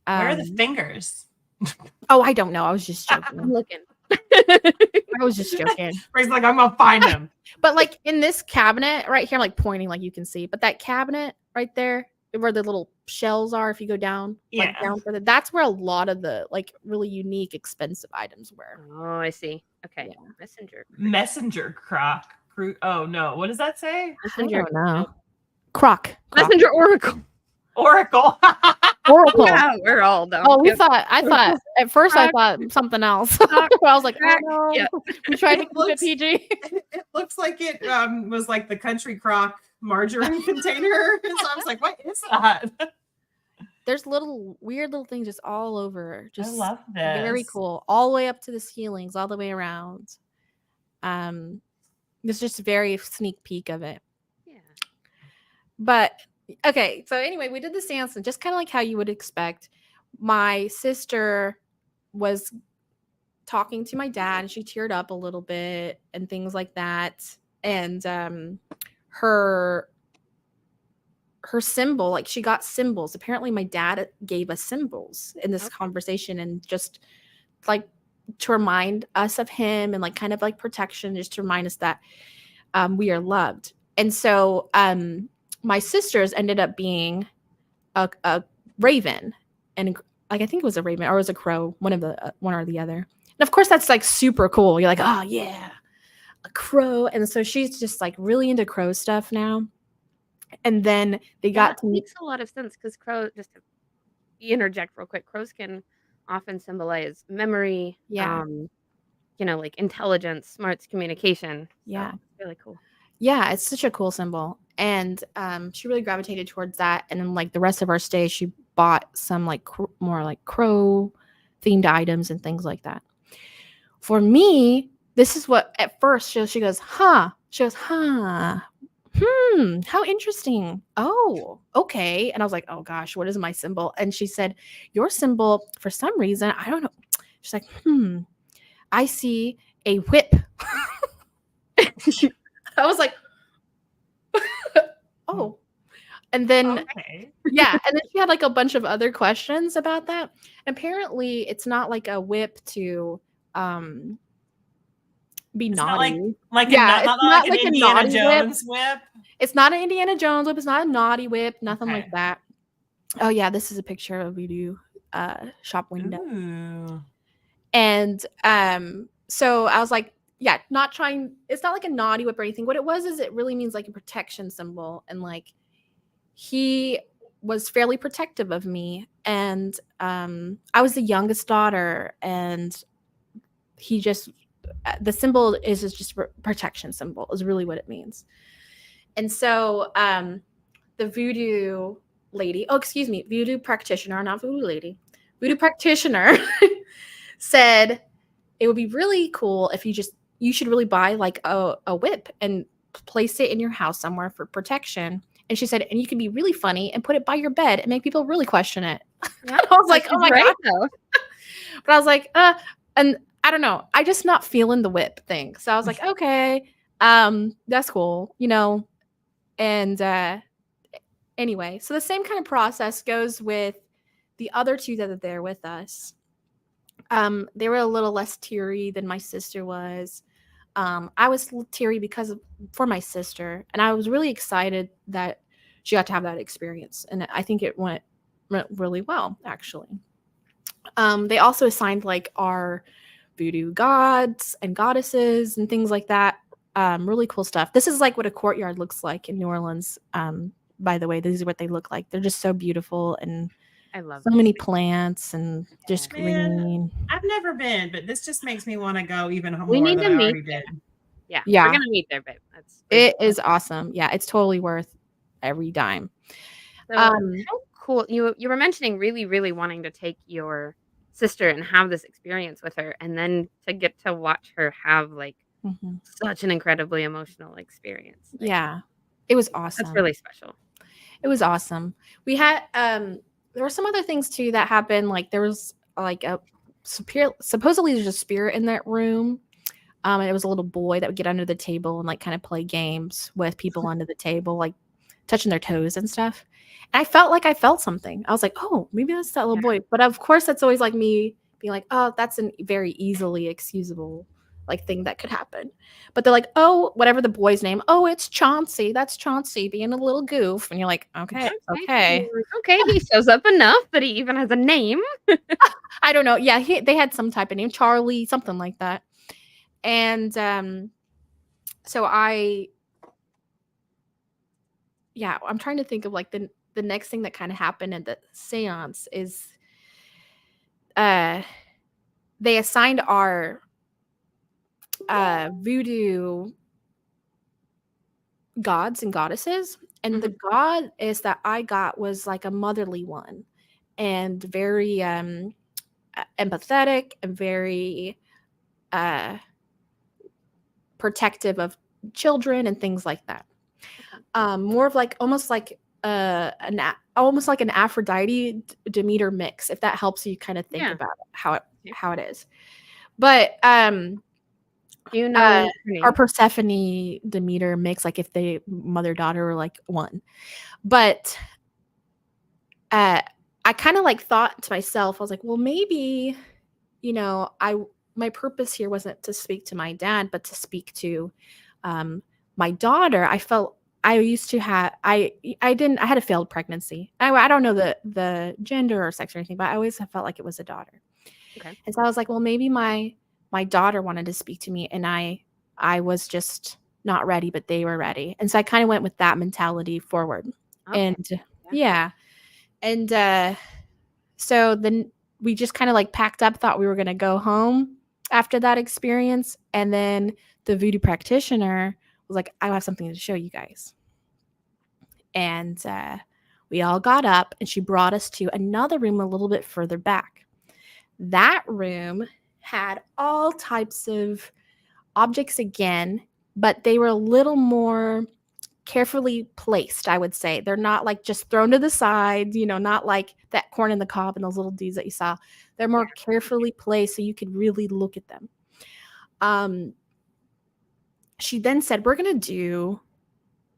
Where are the fingers? Oh, I don't know. I was just joking. I'm looking. I was just joking. Ray's like, I'm gonna find him. But like in this cabinet right here, I'm like pointing like you can see. But that cabinet right there, where the little shells are, if you go down, like down further, that's where a lot of the like really unique, expensive items were. Oh, I see. Okay. Yeah. Messenger croc. Oh no, what does that say? Messenger. I don't know. Croc. Messenger Oracle. Oracle. Oracle. Yeah, we're all done. Oh, I thought at first I thought something else. So I was like, oh no. Yeah. We tried to keep it PG. It looks like it was like the country crock margarine container. So I was like, what is that? There's weird little things just all over. Just I love this. Very cool. All the way up to the ceilings, all the way around. It's just a very sneak peek of it. Yeah. But okay, so anyway, we did the seance and just kind of like how you would expect. My sister was talking to my dad and she teared up a little bit and things like that. And her symbol, like she got symbols. Apparently my dad gave us symbols in this conversation, and just like to remind us of him and like kind of like protection, just to remind us that we are loved. And so my sisters ended up being a raven, and like I think it was a raven or it was a crow, one or the other. And of course that's like super cool. You're like, oh yeah, a crow. And so she's just like really into crow stuff now. And then they got to meet. Makes a lot of sense because crow, just to interject real quick, crows can often symbolize memory. Yeah. Like intelligence, smarts, communication. Yeah. So it's really cool. Yeah, it's such a cool symbol. And she really gravitated towards that. And then like the rest of our stay, she bought some like more like crow themed items and things like that. For me, this is what at first she goes, huh? She goes, huh? How interesting. Oh, okay. And I was like, oh gosh, what is my symbol? And she said, your symbol, for some reason, I don't know. She's like, I see a whip. I was like, oh. And then, yeah. And then she had like a bunch of other questions about that. Apparently, it's not like a whip to be it's naughty. Not like an Indiana Jones whip. It's not an Indiana Jones whip. It's not a naughty whip. Nothing like that. Oh yeah, this is a picture of Voodoo shop window. Ooh. And so I was like, yeah, it's not like a naughty whip or anything. What it was is it really means like a protection symbol, and like he was fairly protective of me, and I was the youngest daughter, and he just, the symbol is just protection symbol is really what it means. And so the voodoo lady, voodoo practitioner, not voodoo lady, voodoo practitioner said it would be really cool if you should really buy like a whip and place it in your house somewhere for protection. And she said, and you can be really funny and put it by your bed and make people really question it. Yeah, I was like, oh my God. though. But I was like, and I don't know. I just not feeling the whip thing. So I was like, okay, that's cool, you know. And anyway, so the same kind of process goes with the other two that are there with us. They were a little less teary than my sister was. I was teary for my sister, and I was really excited that she got to have that experience, and I think it went really well, actually. They also assigned like our voodoo gods and goddesses and things like that. Really cool stuff. This is like what a courtyard looks like in New Orleans. By the way, these are what they look like. They're just so beautiful, and I love so many plants and just green. I've never been, but this just makes me want to go even more We need than to I meet already there. did. Yeah, Yeah. we're gonna meet there, babe. It is awesome. Yeah, it's totally worth every dime. So how cool. You were mentioning really wanting to take your sister and have this experience with her, and then to get to watch her have like such an incredibly emotional experience. Like, yeah, it was awesome. That's really special. It was awesome. We had there were some other things too that happened. Like there was like supposedly there's a spirit in that room. And it was a little boy that would get under the table and like kind of play games with people under the table, like touching their toes and stuff. And I felt something. I was like, oh, maybe that's that little boy. But of course, that's always like me being like, oh, that's a very easily excusable like thing that could happen. But they're like, oh, whatever the boy's name. Oh, it's Chauncey. That's Chauncey being a little goof. And you're like, okay. Okay, he shows up enough that he even has a name. I don't know. Yeah, they had some type of name, Charlie, something like that. And so I'm trying to think of like the next thing that kind of happened at the seance is they assigned our voodoo gods and goddesses, and the goddess that I got was like a motherly one and very empathetic and very protective of children and things like that. More of like almost like an Aphrodite Demeter mix, if that helps you kind of think about how it is. But you know our Persephone Demeter mix, like if they mother daughter were like one. But I kind of like thought to myself, I was like, well, maybe, you know, my purpose here wasn't to speak to my dad, but to speak to my daughter. I felt I used to have I had a failed pregnancy. I don't know the gender or sex or anything, but I always felt like it was a daughter. Okay. And so I was like, well, maybe my daughter wanted to speak to me, and I was just not ready, but they were ready. And so I kind of went with that mentality forward. Okay. And and so then we just kind of like packed up, thought we were going to go home after that experience. And then the voodoo practitioner was like, I have something to show you guys. And we all got up, and she brought us to another room a little bit further back. That room had all types of objects again, but they were a little more carefully placed, I would say. They're not like just thrown to the side, you know, not like that corn in the cob and those little dudes that you saw. They're more carefully placed so you could really look at them. She then said, we're going to do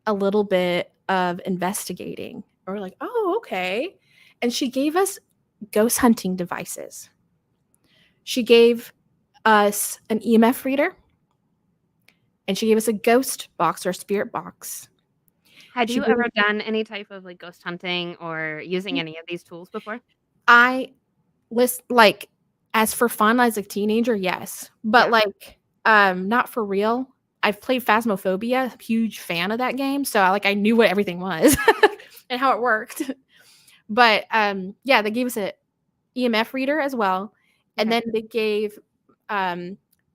a little bit of investigating. And we're like, oh, okay. And she gave us ghost hunting devices. She gave us an EMF reader, and she gave us a ghost box or a spirit box. Had you ever done any type of like ghost hunting or using any of these tools before? Like as for fun as a teenager, yes, but like not for real. I've played Phasmophobia, huge fan of that game, so I knew what everything was and how it worked. But they gave us an EMF reader as well, and then they gave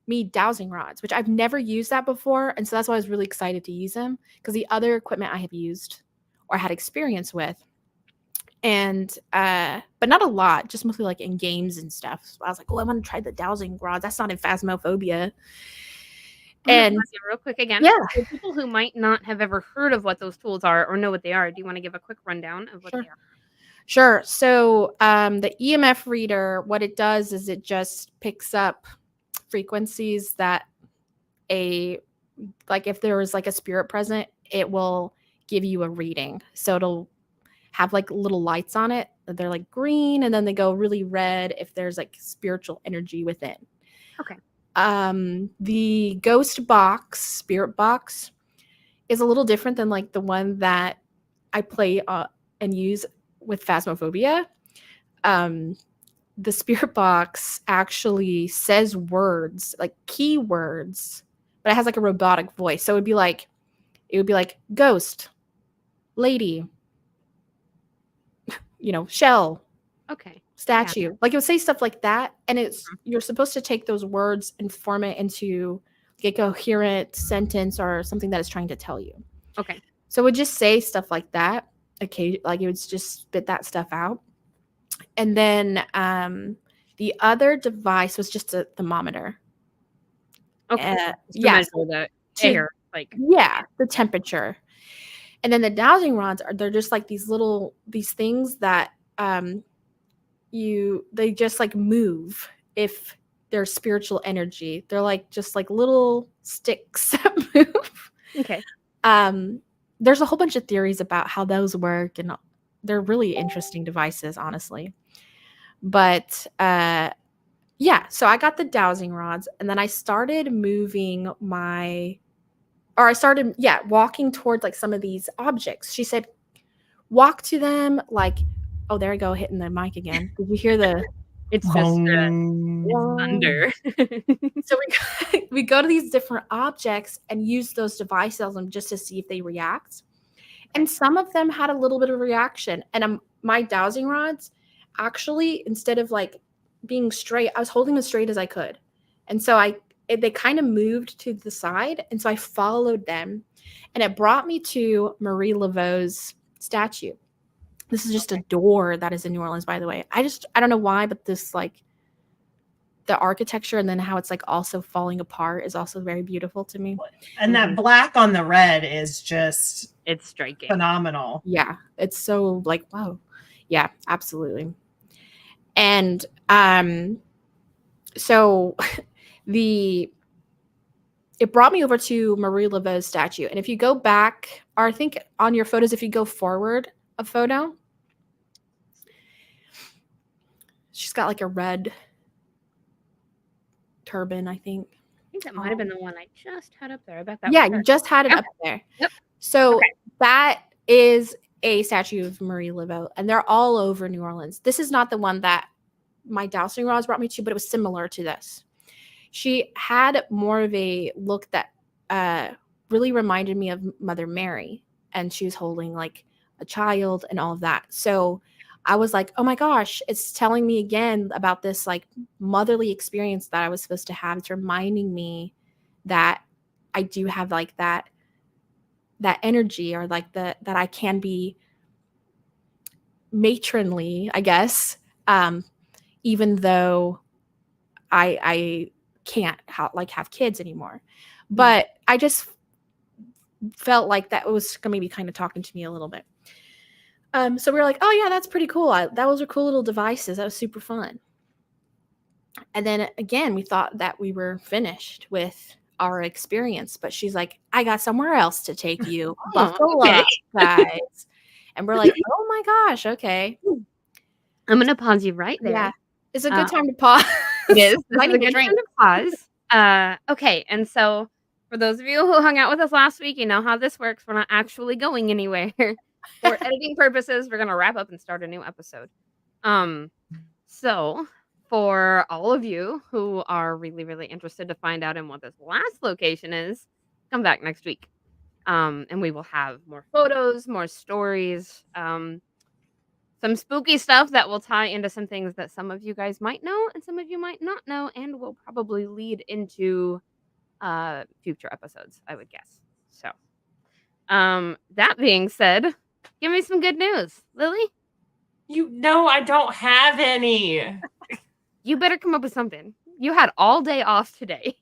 me dowsing rods, which I've never used that before, and so that's why I was really excited to use them, because the other equipment I have used or had experience with, and but not a lot, just mostly like in games and stuff. So I was like, oh, I want to try the dowsing rods. That's not in Phasmophobia. And pause you real quick again. yeah, For people who might not have ever heard of what those tools are or know what they are, do you want to give a quick rundown of what they are? Sure. So the EMF reader, what it does is it just picks up frequencies that like if there was like a spirit present, it will give you a reading. So it'll have like little lights on it. They're like green and then they go really red if there's like spiritual energy within. Okay. The ghost box, spirit box, is a little different than like the one that I play and use with Phasmophobia. The spirit box actually says words, like keywords, but it has like a robotic voice. So it would be like ghost, lady, shell, Okay. statue. Yeah. Like it would say stuff like that. And you're supposed to take those words and form it into a coherent sentence or something that it's trying to tell you. Okay. So it would just say stuff like that. Okay, like it would just spit that stuff out. And then the other device was just a thermometer. Okay. To measure the air, like the temperature. And then the dowsing rods they're just like these things that they just like move if there's spiritual energy. They're like just like little sticks that move. Okay. There's a whole bunch of theories about how those work, and they're really interesting devices, honestly. But so I got the dowsing rods, and then I started walking towards like some of these objects. She said, walk to them like, oh, there I go, hitting the mic again. Did you hear the? It's just thunder. So we go to these different objects and use those devices on them just to see if they react. And some of them had a little bit of reaction. And my dowsing rods, actually, instead of like being straight, I was holding them as straight as I could. And so they kind of moved to the side. And so I followed them. And it brought me to Marie Laveau's statue. This is just a door that is in New Orleans, by the way. I don't know why, but this like the architecture and then how it's like also falling apart is also very beautiful to me. And that black on the red is just, it's striking. Phenomenal. Yeah. It's so like, wow. Yeah, absolutely. And so it brought me over to Marie Laveau's statue. And if you go back, or I think on your photos, if you go forward a photo, she's got like a red turban, I think. I think that might have been the one I just had up there. I bet that. Yeah, you just had it up there. Yep. So that is a statue of Marie Laveau, and they're all over New Orleans. This is not the one that my dowsing rods brought me to, but it was similar to this. She had more of a look that really reminded me of Mother Mary, and she was holding like a child and all of that. So I was like, oh my gosh, it's telling me again about this like motherly experience that I was supposed to have. It's reminding me that I do have like that energy, or like that I can be matronly, I guess, even though I can't have kids anymore. But I just felt like that was going to be kind of talking to me a little bit. So we were like, oh yeah, that's pretty cool. Those are cool little devices. That was super fun. And then again, we thought that we were finished with our experience, but she's like, I got somewhere else to take you. Buckle up, guys. And we're like, oh my gosh, okay. I'm going to pause you right there. Yeah. It's a good time to pause. It is. I need a good time to pause. Okay, and so for those of you who hung out with us last week, you know how this works. We're not actually going anywhere. For editing purposes, we're going to wrap up and start a new episode. So for all of you who are really, really interested to find out in what this last location is, come back next week. And we will have more photos, more stories, some spooky stuff that will tie into some things that some of you guys might know and some of you might not know, and will probably lead into future episodes, I would guess. So that being said, give me some good news, Lily. No, I don't have any. You better come up with something. You had all day off today.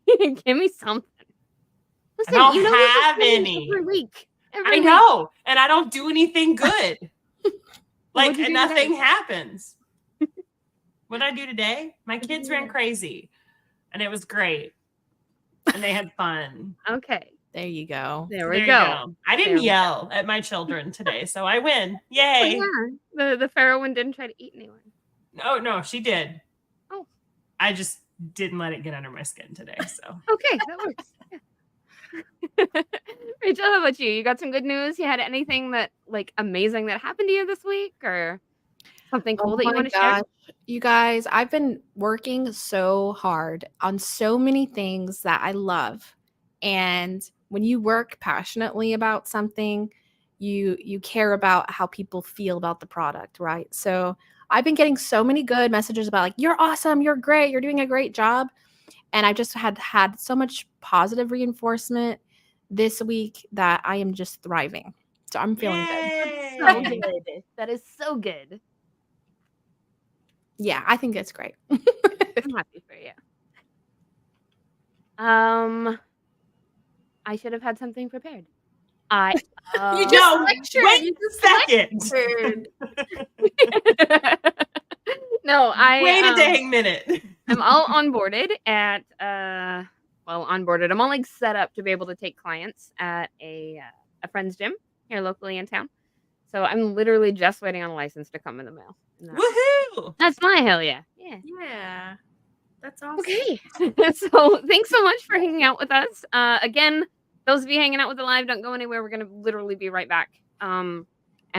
Give me something. Listen, don't you know have this is any. every week. I know, and I don't do anything good. Like, What'd you do nothing today? happens. What did I do today? My What'd you kids do ran today? crazy, and it was great, and they had fun. Okay. There you go. There There we you go. go. I didn't yell at my children today, so I win. Yay. Oh, yeah. The Pharaoh one didn't try to eat anyone. No, she did. Oh. I just didn't let it get under my skin today, so. Okay, that works. Yeah. Rachel, how about you? You got some good news? You had anything that, like, amazing that happened to you this week, or something cool that you want to share? You guys, I've been working so hard on so many things that I love. And when you work passionately about something, you care about how people feel about the product, right? So I've been getting so many good messages about like, you're awesome, you're great, you're doing a great job. And I just had so much positive reinforcement this week that I am just thriving. So I'm feeling good. So good. That is so good. Yeah, I think it's great. I'm happy for you. I should have had something prepared. You just No, lectured. wait You just second. lectured. No, Wait a dang minute. I'm all onboarded at onboarded. I'm all like set up to be able to take clients at a friend's gym here locally in town. So I'm literally just waiting on a license to come in the mail. Woohoo! That's my hell yeah. Yeah. Yeah. That's awesome. Okay. So thanks so much for hanging out with us. Again, those of you hanging out with the live, don't go anywhere. We're gonna literally be right back. And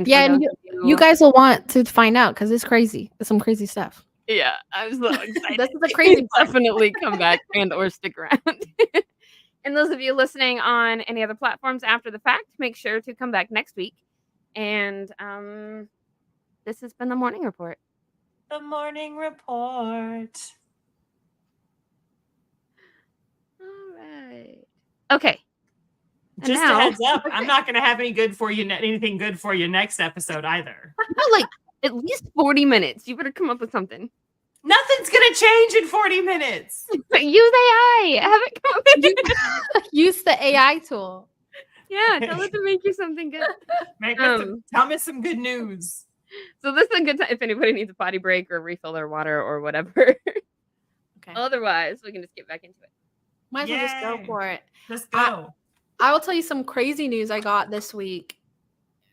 yeah, and you guys will want to find out because it's crazy. It's some crazy stuff. Yeah, I'm so excited. This is a crazy part. Definitely come back and or stick around. And those of you listening on any other platforms after the fact, make sure to come back next week. And this has been the Morning Report. The Morning Report. All right. Okay. And Just now, a heads up, I'm not going to have anything good for you next episode either. like at least 40 minutes. You better come up with something. Nothing's going to change in 40 minutes. But use AI. Have it come up with Use the AI tool. Yeah, tell it to make you something good. Tell me some good news. So this is a good time if anybody needs a potty break or refill their water or whatever. Okay. Otherwise, we can just get back into it. Might as well just go for it. Let's go. I will tell you some crazy news I got this week.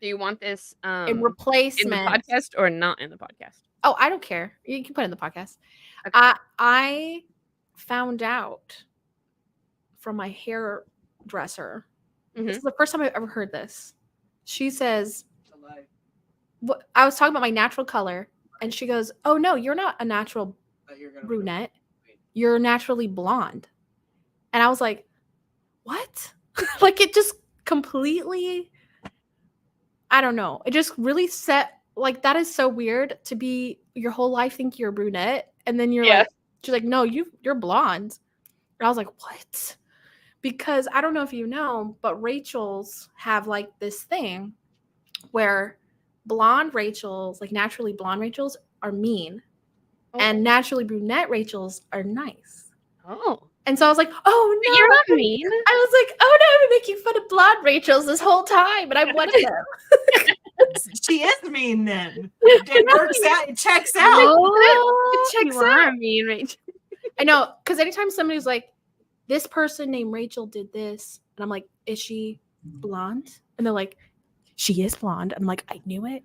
Do you want this in replacement in the podcast or not in the podcast? Oh, I don't care. You can put it in the podcast. Okay. I found out from my hairdresser. This is the first time I've ever heard this. She says, I was talking about my natural color, and she goes, "Oh no, you're not a natural brunette. You're naturally blonde." And I was like, "What?" Like it just completely, I don't know. It just really set, like, that is so weird to be your whole life think you're a brunette, and then you're like, she's like, "No, you're blonde." And I was like, "What?" Because I don't know if you know, but Rachels have like this thing where blonde Rachels, like naturally blonde Rachels, are mean, and naturally brunette Rachels are nice. Oh. And so I was like, "Oh no, you're not mean." I was like, "Oh no, I've been making fun of blonde Rachels this whole time, and I'm one of them." She is mean then. It works out. It checks out. Oh, it checks you out. Are mean, Rachel. I know, because anytime somebody's like, "This person named Rachel did this," and I'm like, "Is she blonde?" And they're like, "She is blonde." I'm like, "I knew it."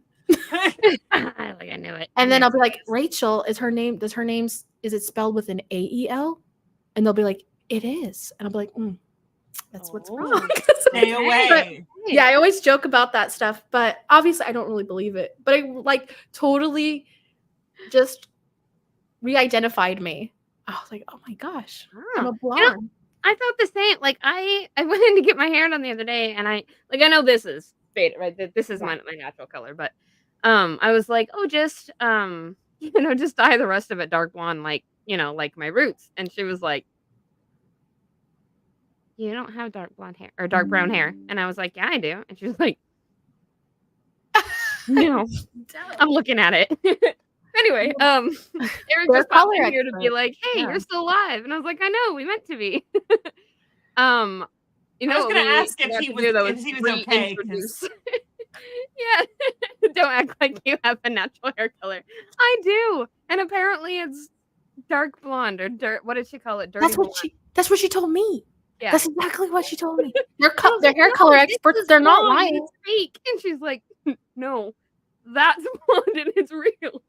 I knew it. And then I'll be like, "Rachel, is it spelled with an AEL?" And they'll be like, "It is." And I'll be like, "That's what's wrong." Stay away. But, yeah, I always joke about that stuff, but obviously I don't really believe it. But I like totally just re-identified me. I was like, "Oh my gosh, I'm a blonde." You know, I thought the same. Like I went in to get my hair done the other day, and I know this is fade, right? This is my natural color, but I was like, "Oh, just just dye the rest of it dark blonde, like like my roots." And she was like, "You don't have dark blonde hair or dark brown hair." And I was like, "Yeah, I do." And she was like, "No, I'm looking at it." Anyway, Eric just popped in here to be like, "Hey, you're still alive," and I was like, "I know, we meant to be." You I know was what gonna we ask forgot to do, though, if is he was okay. 'Cause reintroduce. Yeah. Don't act like you have a natual hair color. I do, and apparently it's dark blonde or what did she call it? Dirty blonde. That's what she told me. Yeah. That's exactly what she told me. I was They're like, hair "No, color this experts. is They're not blonde, lying. it's fake." And she's like, "No, that's blonde and it's real."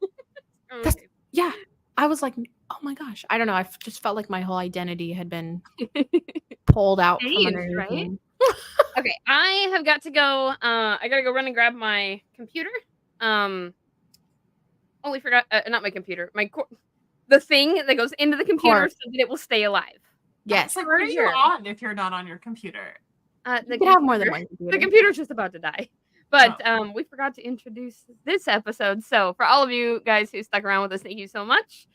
Okay. Yeah. I was like, oh my gosh. I don't know. I just felt like my whole identity had been pulled out from Changed, underneath right? me. Okay, I have got to go. I gotta go run and grab my computer. Oh, we forgot. Not my computer. The thing that goes into the computer Cord. so that it will stay alive. Yes. like, what are you on if you're not on your computer? You could have more than one The computer. computer's just about to die. But we forgot to introduce this episode. So for all of you guys who stuck around with us, thank you so much.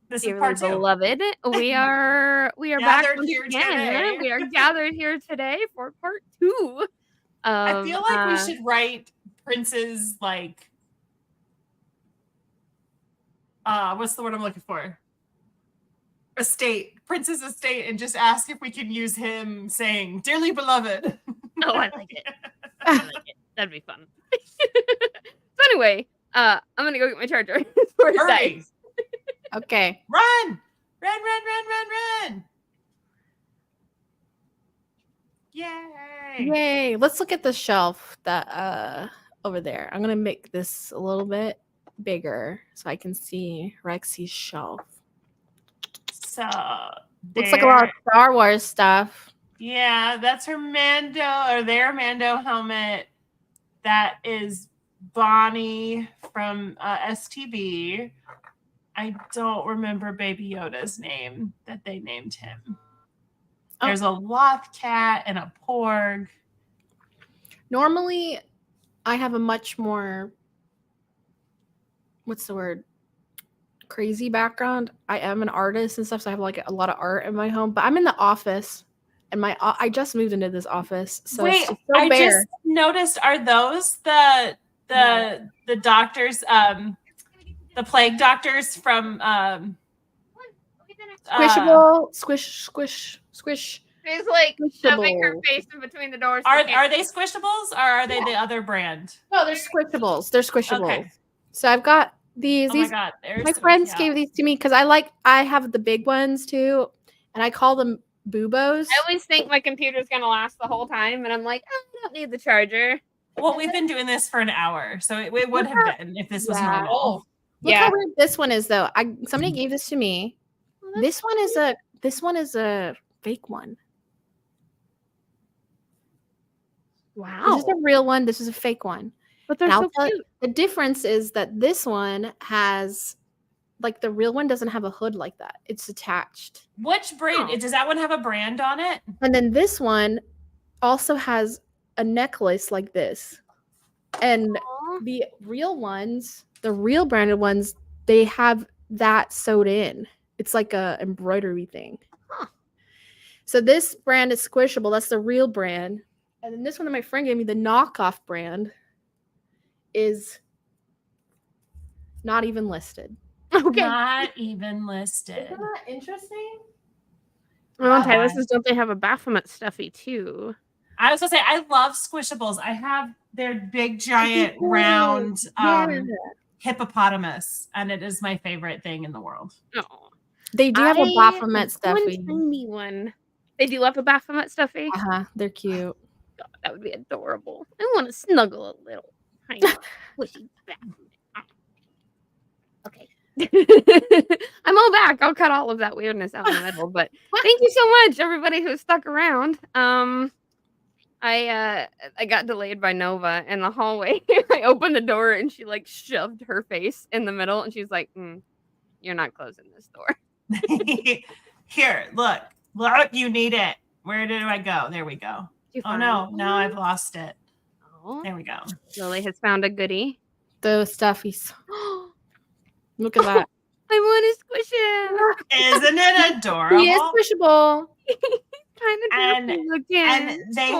This is Dearly part 2. beloved, we are back Gathered once here again. today. We are gathered here today for part 2. I feel like we should write Prince's like what's the word I'm looking for? Prince's estate, and just ask if we can use him saying "Dearly beloved." Oh, I like it. I like it. That'd be fun. So anyway, I'm gonna go get my charger before it Hurry! dies. Okay. Run! Run! Yay! Yay. Let's look at the shelf that over there. I'm gonna make this a little bit bigger so I can see Rexy's shelf. So Looks like a lot of Star Wars stuff. Yeah, that's her Mando, or their Mando helmet. That is Bonnie from STB. I don't remember Baby Yoda's name that they named him. Oh. There's a Loth cat and a Porg. Normally, I have a much more, what's the word? Crazy background. I am an artist and stuff, so I have like a lot of art in my home. But I'm in the office, and I just moved into this office, so Wait, it's just so I bare. just noticed. Are those the doctors? The plague doctors from Squishable, squish. She's like shoving her Squishable. face in between the doors. Are they Squishables, or are they the other brand? No, they're squishables. They're squishables. Okay. So I've got these. Oh These my god, they're my so friends cute. gave these to me because I have the big ones too, and I call them boobos. I always think my computer's gonna last the whole time, and I'm like, I don't need the charger. Well, we've been doing this for an hour, so it would have been if this was Yeah. normal. Look how weird this one is, though. Somebody gave this to me. Well, This one is a fake one. wow, This is a real one. This is a fake one. but they're And I'll so tell you, cute. the difference is that this one has, like, the real one doesn't have a hood like that. It's attached. Which brand? Oh. Does that one have a brand on it? And then this one also has a necklace like this. And Aw. the real ones, the real branded ones, they have that sewed in. It's like a embroidery thing. Huh. So this brand is Squishable. That's the real brand. And then this one that my friend gave me, the knockoff brand, is not even listed. Okay. Not even listed. Isn't that interesting? Oh, okay. Wow. This is, don't they have a Baphomet stuffy too? I was gonna say I love Squishables. I have their big giant do. round Yeah. hippopotamus, and it is my favorite thing in the world. Oh, They do have a Baphomet stuffy. One tiny one. They do love a Baphomet stuffy. They're cute. God, that would be adorable. I want to snuggle a little. Tiny, squishy Baphomet. Okay. I'm all back. I'll cut all of that weirdness out in the middle. But thank you so much, everybody who stuck around. I got delayed by Nova in the hallway. I opened the door and she like shoved her face in the middle and she's like, "You're not closing this door." Here, look, you need it. Where did I go? There we go. Did you Oh find no, it? now I've lost it. Oh, There we go. Lily has found a goodie. Those stuffies. Look at that. I want to squish him. Isn't it adorable? He is squishable. Kind of And- looking. And they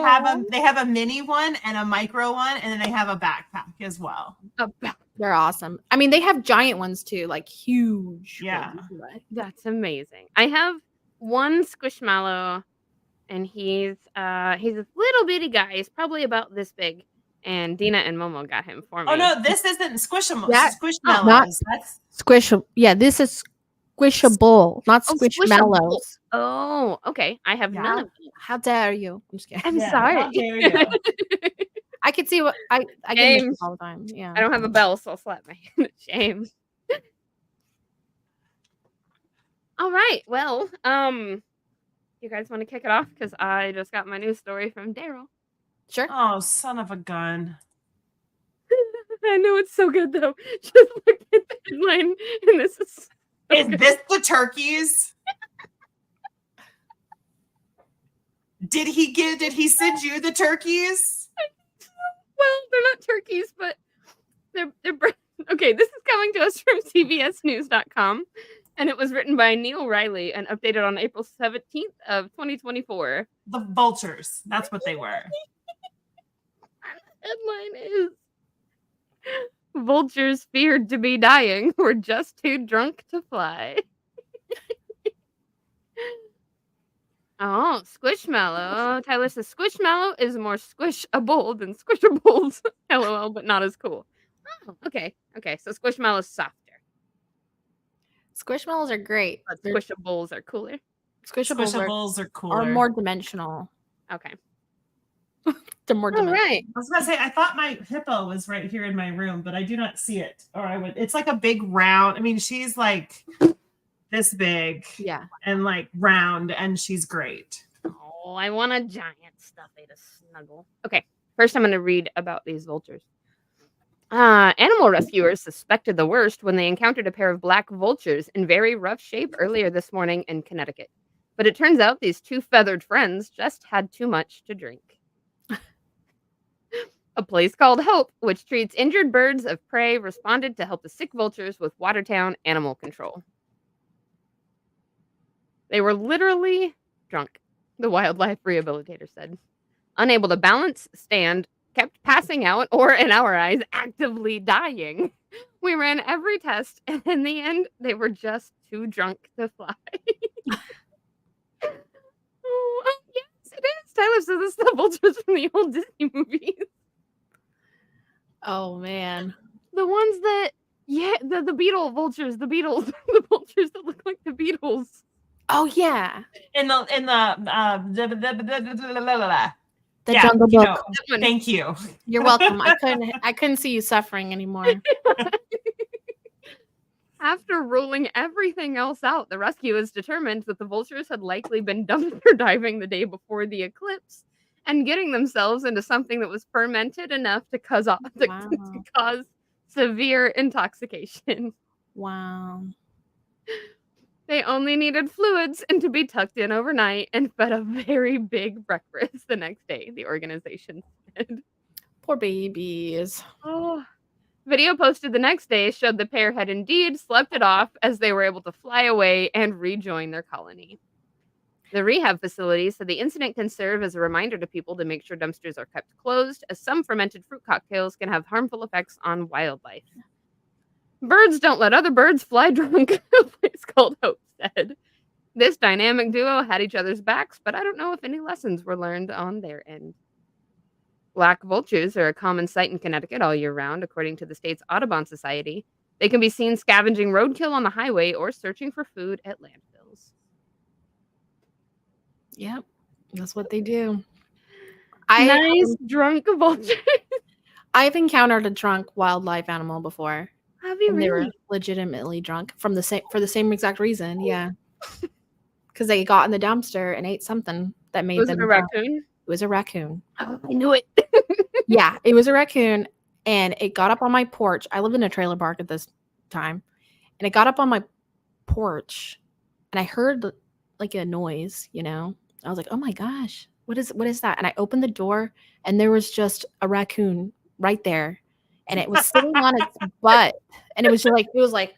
have a mini one and a micro one, and then they have a backpack as well. They're awesome. I mean, they have giant ones too, like huge. Yeah. ones. That's amazing. I have one squishmallow, and he's a little bitty guy. He's probably about this big. And Dina and Momo got him for me. Oh no, this isn't Squishmallows. Yeah. Squishmallows. Not- That's Yeah, this is squishable, not Squishable. squishmallows. Oh, okay. I have none Yeah. of them. How dare you? I'm just kidding. I'm Yeah, sorry. how dare you? I can see what I get Shame. this all the time. Yeah. I don't have a bell, so I'll slap my hand. Shame. All right. Well, you guys want to kick it off? Because I just got my news story from Daryl. Sure. Oh, son of a gun. I know it's so good though. Just look at the headline, and this is so Is good. this the turkeys? Did he send you the turkeys? Well, they're not turkeys, but they're okay. This is coming to us from CBSNews.com, and it was written by Neil Riley and updated on April 17th of 2024. The vultures. That's what they were. Headline is vultures feared to be dying were just too drunk to fly. Oh, Squishmallow. Tyler says Squishmallow is more squishable than Squishables. LOL, but not as cool. Oh, okay. Okay, so Squishmallow's softer, Squishmallows are great. but Squishables are cooler. Squishables Squishables are cooler. are more dimensional. Okay. They're more All dimensional. right. I was gonna say I thought my hippo was right here in my room, but I do not see it. Or I would. It's like a big round. I mean, she's like this big Yeah. and like round, and she's great. Oh, I want a giant stuffy to snuggle. Okay, first I'm going to read about these vultures. Animal rescuers suspected the worst when they encountered a pair of black vultures in very rough shape earlier this morning in Connecticut. But it turns out these two feathered friends just had too much to drink. A place called Hope, which treats injured birds of prey, responded to help the sick vultures with Watertown Animal Control. They were literally drunk, the wildlife rehabilitator said. Unable to balance, stand, kept passing out, or in our eyes, actively dying. We ran every test, and in the end, they were just too drunk to fly. Oh, yes, it is. Tyler says this is the vultures from the old Disney movies. Oh man. The ones that, the beetle vultures, the beetles, the vultures that look like the Beatles. Oh yeah. In the The yeah, Jungle you Book. know, thank you. You're welcome. I couldn't see you suffering anymore. After ruling everything else out, the rescuers determined that the vultures had likely been dumpster diving the day before the eclipse and getting themselves into something that was fermented enough to cause severe intoxication. Wow. They only needed fluids and to be tucked in overnight and fed a very big breakfast the next day, the organization said. Poor babies. Oh. Video posted the next day showed the pair had indeed slept it off as they were able to fly away and rejoin their colony. The rehab facility said the incident can serve as a reminder to people to make sure dumpsters are kept closed, as some fermented fruit cocktails can have harmful effects on wildlife. Birds don't let other birds fly drunk, a place called Hope said. This dynamic duo had each other's backs, but I don't know if any lessons were learned on their end. Black vultures are a common sight in Connecticut all year round, according to the state's Audubon Society. They can be seen scavenging roadkill on the highway or searching for food at landfills. Yep. That's what they do. Nice drunk vultures. I've encountered a drunk wildlife animal before. Have you And they were really? legitimately drunk for the same exact reason. Yeah. Because they got in the dumpster and ate something that made Was them it a drunk. raccoon? It was a raccoon. Oh, I knew it. Yeah, it was a raccoon, and it got up on my porch. I lived in a trailer park at this time, and it got up on my porch, and I heard like a noise. I was like, "Oh my gosh, what is that?" And I opened the door, and there was just a raccoon right there, and it was sitting on its butt, and it was like.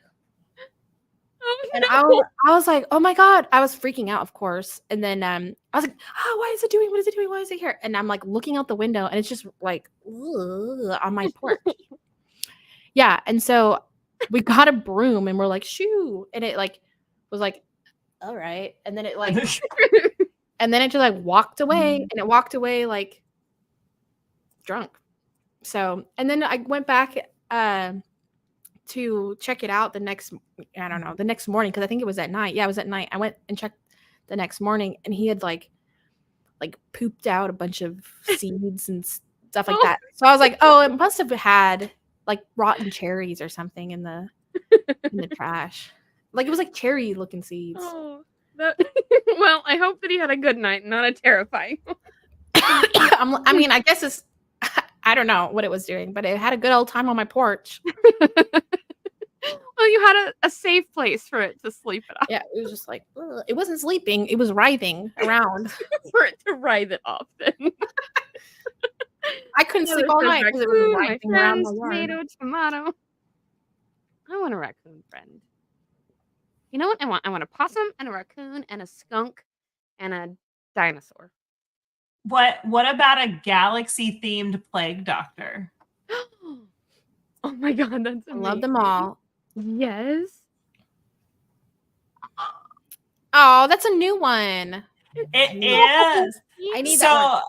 Oh, And no. I was like, oh my God. I was freaking out, of course. And then I was like, oh, why is it doing? What is it doing? Why is it here? And I'm like looking out the window and it's just like on my porch. Yeah. And so we got a broom and we're like, shoo. And it like was like all right. And then it like, and then it just like walked away, and it walked away like drunk. So, and then I went back to check it out the next morning, because I think it was at night. Yeah, it was at night. I went and checked the next morning, and he had like pooped out a bunch of seeds and stuff like that. So I was like, oh, it must have had like rotten cherries or something in the trash. Like it was like cherry looking seeds. Oh, well, I hope that he had a good night, not a terrifying. I mean, I guess it's, I don't know what it was doing, but it had a good old time on my porch. Well, you had a safe place for it to sleep it off. Yeah, it was just like, ugh. It wasn't sleeping, it was writhing around. For it to writhe it off then. I couldn't sleep all night because it was writhing around my yard. Tomato. I want a raccoon friend. You know what I want? I want a possum and a raccoon and a skunk and a dinosaur. What about a galaxy themed plague doctor? Oh my god, that's amazing. I love them all. Yes. Oh, that's a new one. It is. I need that one.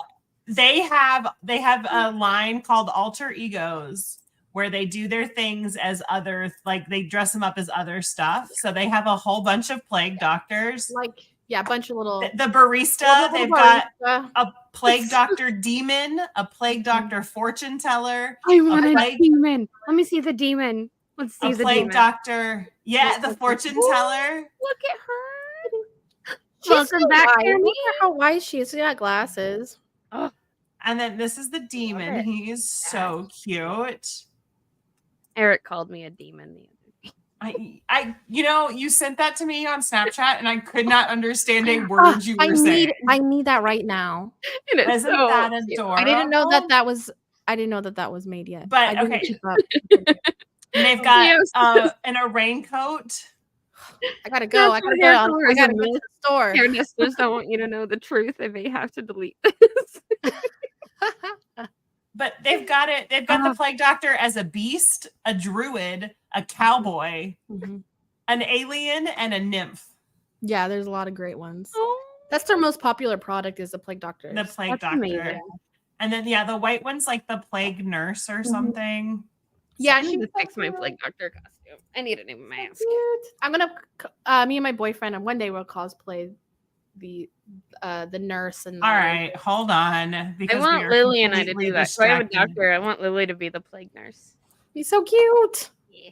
They have a line called Alter Egos, where they do their things as other, like they dress them up as other stuff. So they have a whole bunch of plague doctors. Like, yeah, a bunch of little. The barista, they've got a plague doctor demon, a plague doctor fortune teller. I want a demon. Let me see the demon. Let's see the demon. A plague doctor. Yeah, the fortune teller. Look at her. Welcome back, Cammy. Look at how wise she is. She got glasses. Oh. And then this is the demon. He's so cute. Eric called me a demon the other day. You sent that to me on Snapchat, and I could not understand a word you were saying. I need that right now. Isn't that adorable? I didn't know that was made yet. But okay. And they've got in a raincoat. I gotta go. I gotta go to the store. Hair nesters don't want you to know the truth. They may have to delete this. But they've got it. They've got the plague doctor as a beast, a druid, a cowboy, an alien, and a nymph. Yeah, there's a lot of great ones. Oh. That's their most popular product is the plague doctor. The plague doctor. Amazing. And then the white one's like the plague nurse or something. Yeah, I need to fix my plague doctor costume. I need a new mask. I'm gonna me and my boyfriend, and one day we'll cosplay the nurse. And all right, hold on. Because I want Lily and I to do that. So I have a doctor. I want Lily to be the plague nurse. He's so cute. Yeah.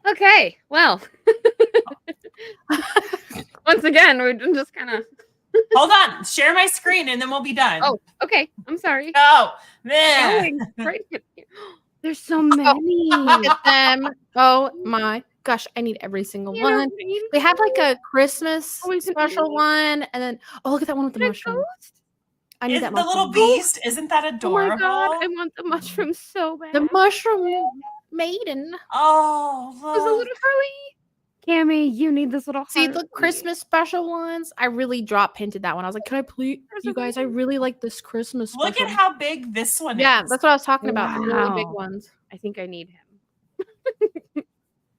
Okay, well. Once again, we're just kind of. Hold on. Share my screen and then we'll be done. Oh, okay. I'm sorry. Oh, man. There's so many. Get them. Oh my gosh. I need every single one. They had like a Christmas special one. And then, look at that one with the mushroom. I need that the little beast. Isn't that adorable? Oh my God. I want the mushroom so bad. The mushroom maiden. Oh, there's a little Harley. Cammy, you need this little. See the Christmas special ones. I really drop hinted that one. I was like, "Can I please, you guys? I really like this Christmas." Look at how big this one is. Yeah, that's what I was talking about. The really big ones. I think I need him.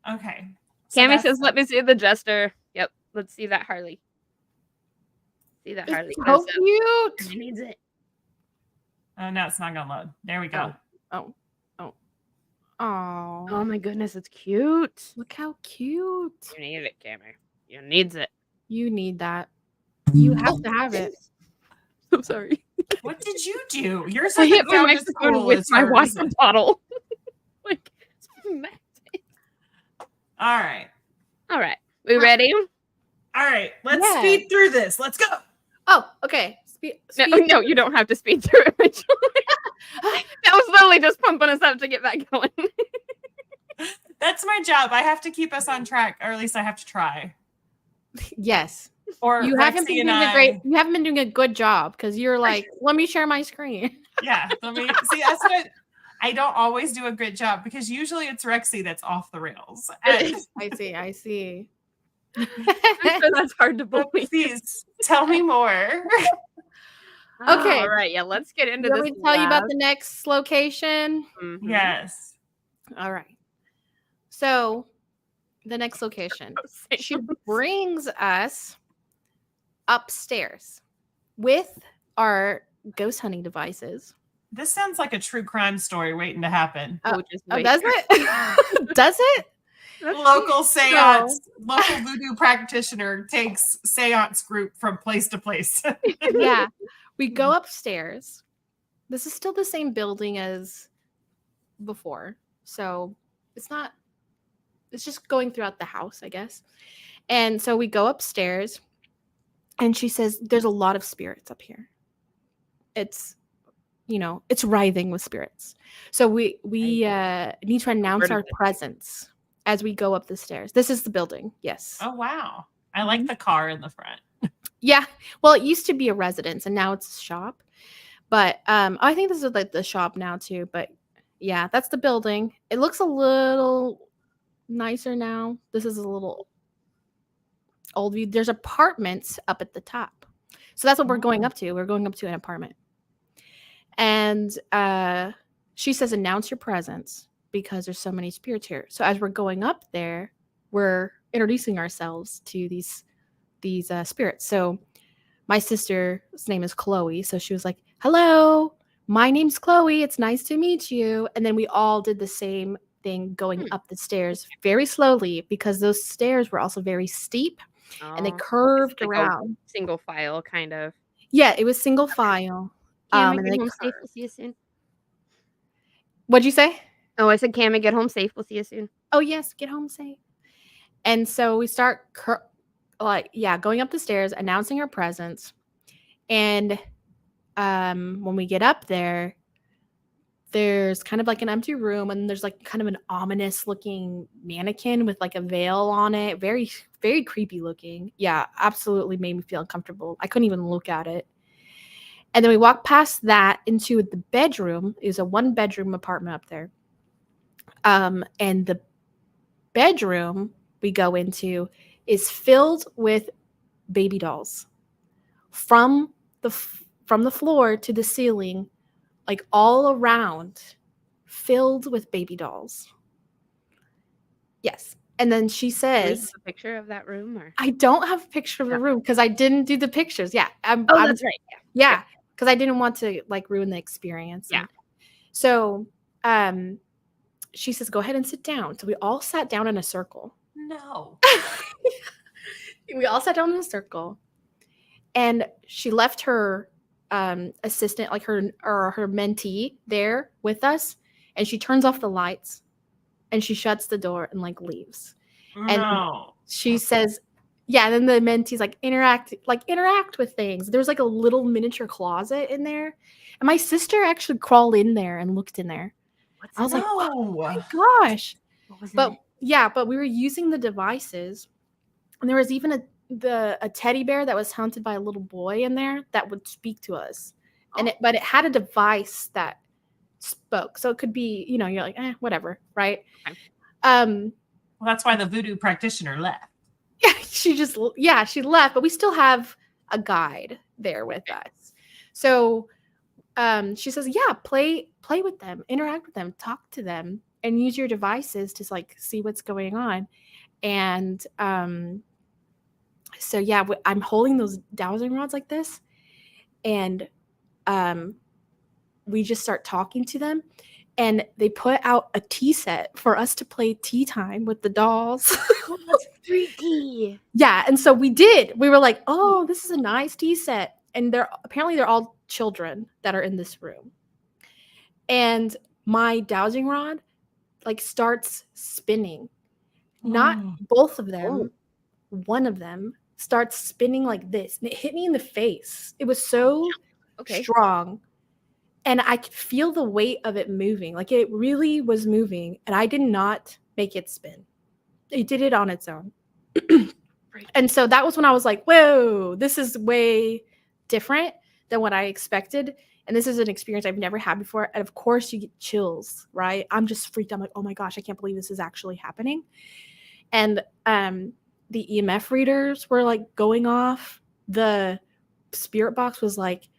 Okay. Cammy says, "Let me see the jester." Yep, let's see that Harley. See that Harley. So cute. He needs it. Oh no, it's not gonna load. There we go. Oh my goodness, it's cute. Look how cute. You need it, Cammy. You needs it. You need that. You have to have it. I'm sorry. What did you do? You're I hit my microphone with my water bottle. Like, all right. We ready? All right. Let's speed through this. Let's go. Oh, okay. No, you don't have to speed through it, Rachel. That was literally just pumping us up to get back going. That's my job. I have to keep us on track, or at least I have to try. Yes. Or you haven't been doing a good job because you're like, let me share my screen. Yeah. Let me see. That's what I don't always do a good job because usually it's Rexy that's off the rails. I see. I'm sure that's hard to believe. Please tell me more. Okay. All right. Yeah. Let's get into this. Let me tell you about the next location. Yes. All right. So the next location. Same. She brings us upstairs with our ghost hunting devices. This sounds like a true crime story waiting to happen. Oh, just wait. Does it? Does it? Local seance, local voodoo practitioner takes seance group from place to place. Yeah. We go upstairs. This is still the same building as before. So it's just going throughout the house, I guess. And so we go upstairs and she says, there's a lot of spirits up here. It's, it's writhing with spirits. So we need to announce our presence as we go up the stairs. This is the building. Yes. Oh, wow. I like the car in the front. Yeah. Well, it used to be a residence and now it's a shop. But I think this is like the shop now too. But yeah, that's the building. It looks a little nicer now. This is a little old view. There's apartments up at the top. So that's what we're going up to. We're going up to an apartment. And she says, announce your presence because there's so many spirits here. So as we're going up there, we're introducing ourselves to these spirits. So my sister's name is Chloe. So she was like, hello, my name's Chloe. It's nice to meet you. And then we all did the same thing going up the stairs very slowly because those stairs were also very steep and they curved like around. Single file kind of. Yeah, it was single file. Cam, get home safe. We'll see you soon. What'd you say? Oh, I said, Cam, get home safe. We'll see you soon. Oh, yes, get home safe. And so we start going up the stairs, announcing our presence. And when we get up there, there's kind of like an empty room and there's like kind of an ominous looking mannequin with like a veil on it. Very, very creepy looking. Yeah, absolutely made me feel uncomfortable. I couldn't even look at it. And then we walk past that into the bedroom. It was a 1-bedroom apartment up there. And the bedroom we go into is filled with baby dolls from the floor to the ceiling, like all around, filled with baby dolls. Yes. And then she says, a picture of that room, or I don't have a picture of the room because I didn't do the pictures. Yeah. That's right. Yeah. Because I didn't want to like ruin the experience. Yeah. And so she says, go ahead and sit down. So we all sat down in a circle. No. We all sat down in a circle. And she left her assistant, like her mentee there with us. And she turns off the lights and she shuts the door and like leaves. And she says, yeah, then the mentee's like interact with things. There's like a little miniature closet in there. And my sister actually crawled in there and looked in there. I was like, oh my gosh. But we were using the devices. And there was even a teddy bear that was haunted by a little boy in there that would speak to us. But it had a device that spoke. So it could be, you're like, whatever, right? Okay. Well, that's why the voodoo practitioner left. Yeah, she left, but we still have a guide there with us. So she says, yeah, play with them, interact with them, talk to them, and use your devices to like see what's going on. And so yeah, I'm holding those dowsing rods like this, and we just start talking to them. And they put out a tea set for us to play tea time with the dolls. Oh, that's freaky. Yeah, and so we did. We were like, oh, this is a nice tea set. And they're all children that are in this room. And my dowsing rod like starts spinning. Not both of them. One of them starts spinning like this. And it hit me in the face. It was so strong. And I could feel the weight of it moving. Like it really was moving. And I did not make it spin. It did it on its own. And so that was when I was like, whoa, this is way different than what I expected. And this is an experience I've never had before. And of course you get chills, right? I'm just freaked. I'm like, oh my gosh, I can't believe this is actually happening. And the EMF readers were like going off. The spirit box was like,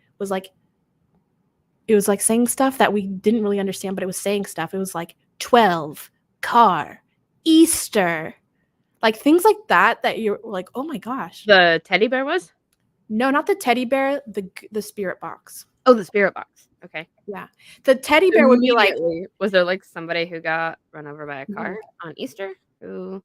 it was like saying stuff that we didn't really understand, but it was saying stuff. It was like 12, car, Easter. Like things like that you're like, oh my gosh. The teddy bear was? No, not the teddy bear, the spirit box. Oh, the spirit box. Okay. Yeah. The teddy bear would be like, Immediately, was there, like, somebody who got run over by a car no, on Easter? Who,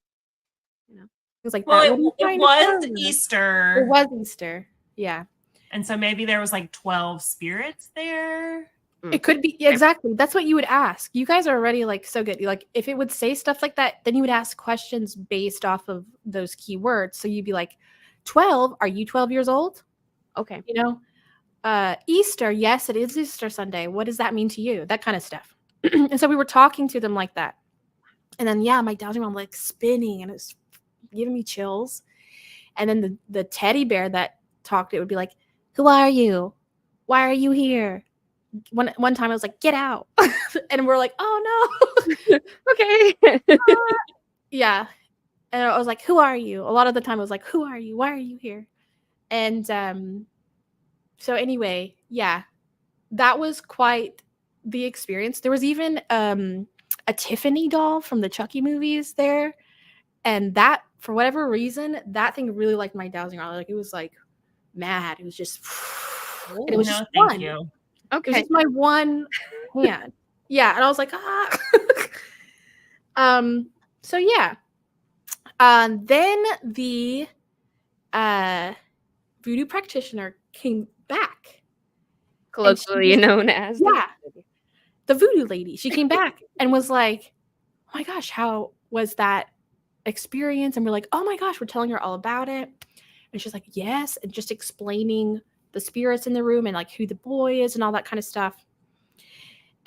you know? it was like Well, that. What are you it trying to was tell me? It Easter. was Easter. Yeah. And so maybe there was like 12 spirits there. It could be exactly. That's what you would ask. You guys are already like so good. Like if it would say stuff like that, then you would ask questions based off of those keywords. So you'd be like, 12, are you 12 years old? Okay. You know, Easter, yes, it is Easter Sunday. What does that mean to you? That kind of stuff. And so we were talking to them like that. And then yeah, my dowsing rod like spinning and it's giving me chills. And then the teddy bear that talked, it would be like, who are you? Why are you here? One time I was like, get out. And we're like, oh no. Okay. Yeah. And I was like, who are you? A lot of the time I was like, who are you? Why are you here? And so anyway, yeah, that was quite the experience. There was even a Tiffany doll from the Chucky movies there. And that, for whatever reason, that thing really liked my dowsing rod. Like it was like mad. It was just and it was just thank one. you. It was Okay. just my one hand. Yeah. And I was like, ah. So yeah. Then the voodoo practitioner came back. Colloquially known as Yeah. The voodoo lady. She came back and was like, oh my gosh, how was that experience? And we're like, oh my gosh, we're telling her all about it. And she's like, yes. And just explaining the spirits in the room and like who the boy is and all that kind of stuff.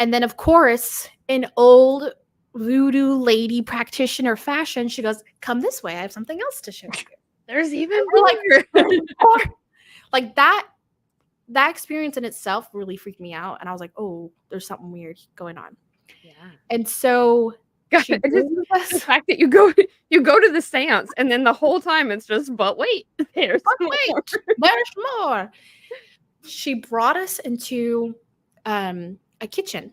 And then, of course, in old voodoo lady practitioner fashion, she goes, come this way. I have something else to show you. There's even more. Like that experience in itself really freaked me out. And I was like, oh, there's something weird going on. Yeah. And so God, the fact that you go to the seance and then the whole time it's just, but wait, there's more. She brought us into a kitchen.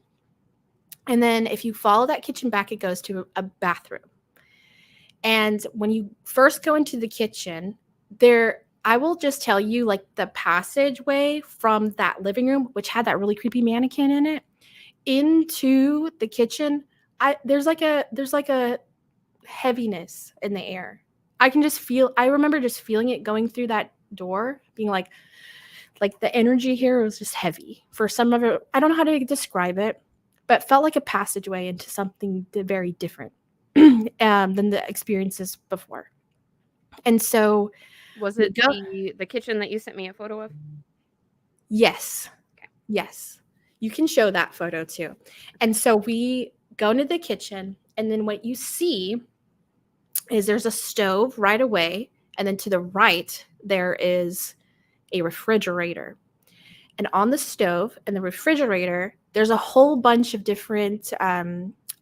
And then if you follow that kitchen back, it goes to a bathroom. And when you first go into the kitchen, I will just tell you, like the passageway from that living room, which had that really creepy mannequin in it, into the kitchen, there's like a heaviness in the air. I remember just feeling it going through that door, being like the energy here was just heavy. For some of it, I don't know how to describe it, but felt like a passageway into something very different than the experiences before. And so, was it the kitchen that you sent me a photo of? Yes. Okay. Yes. You can show that photo too. And so we go into the kitchen, and then what you see is there's a stove right away, and then to the right there is a refrigerator. And on the stove and the refrigerator, there's a whole bunch of different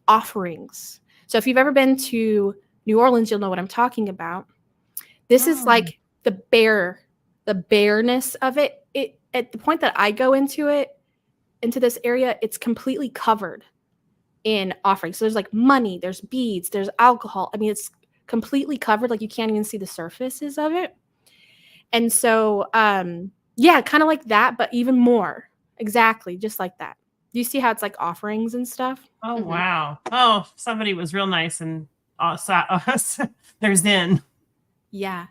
offerings. So if you've ever been to New Orleans, you'll know what I'm talking about. This is like the bareness of it. At the point that I go into this area, it's completely covered in offerings. So there's like money, there's beads, there's alcohol. I mean, it's completely covered. Like you can't even see the surfaces of it. And so, yeah, kind of like that, but even more. Exactly, just like that. Do you see how it's like offerings and stuff? Oh, wow. Oh, somebody was real nice and there's in. Yeah.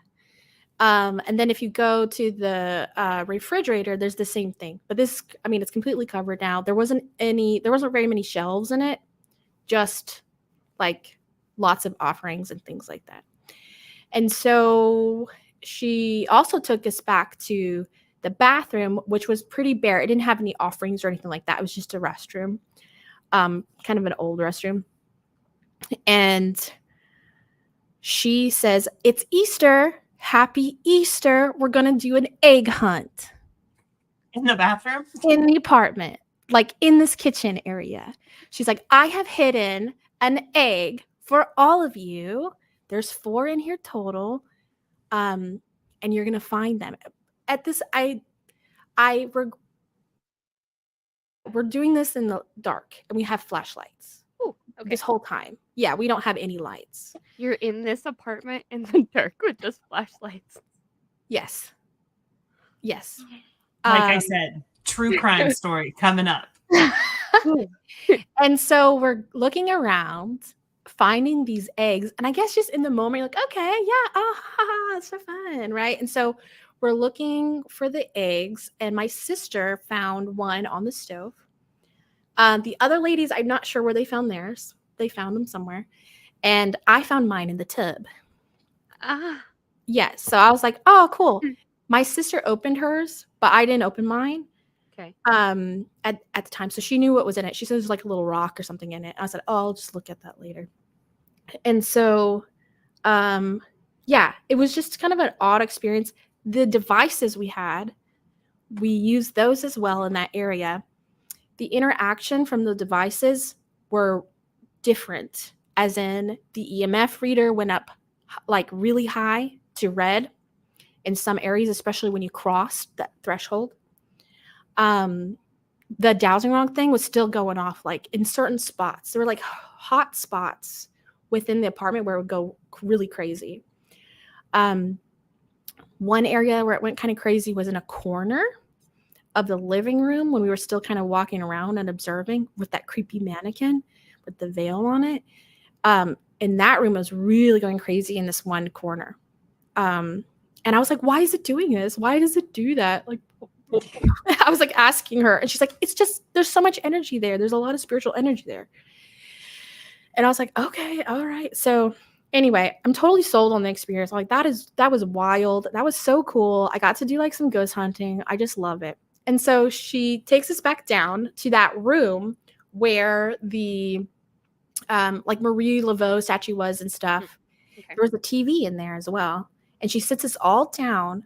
And then if you go to the refrigerator, there's the same thing. But this, I mean, it's completely covered now. There wasn't very many shelves in it, just like lots of offerings and things like that. And so she also took us back to the bathroom, which was pretty bare. It didn't have any offerings or anything like that. It was just a restroom, kind of an old restroom. And she says, it's Easter. Happy Easter. We're going to do an egg hunt. In the bathroom? In the apartment, like in this kitchen area. She's like, I have hidden an egg for all of you. There's 4 in here total. And you're going to find them. At this, we're doing this in the dark, and we have flashlights. Ooh, Okay. this whole time. Yeah, we don't have any lights. You're in this apartment in the dark with just flashlights. Yes. Yes. Like I said, true crime story coming up. And so we're looking around, finding these eggs. And I guess just in the moment, you're like, okay, yeah, it's so fun, right? And so we're looking for the eggs, and my sister found one on the stove. The other ladies, I'm not sure where they found theirs. They found them somewhere. And I found mine in the tub. Yeah. So I was like, oh, cool. My sister opened hers, but I didn't open mine. Okay. At the time. So she knew what was in it. She said there's like a little rock or something in it. I said, oh, I'll just look at that later. And so, yeah, it was just kind of an odd experience. The devices we had, we used those as well in that area. The interaction from the devices were different, as in the EMF reader went up like really high to red in some areas, especially when you crossed that threshold. The dowsing rod thing was still going off like in certain spots. There were like hot spots within the apartment where it would go really crazy. One area where it went kind of crazy was in a corner of the living room when we were still kind of walking around and observing with that creepy mannequin with the veil on it. And that room was really going crazy in this one corner. And I was like, why is it doing this? Why does it do that? Like, I was like asking her, and she's like, it's just, there's so much energy there. There's a lot of spiritual energy there. And I was like, okay, all right. So anyway, I'm totally sold on the experience. Like that was wild. That was so cool. I got to do like some ghost hunting. I just love it. And so she takes us back down to that room where the like Marie Laveau statue was and stuff. Okay. There was a TV in there as well. And she sits us all down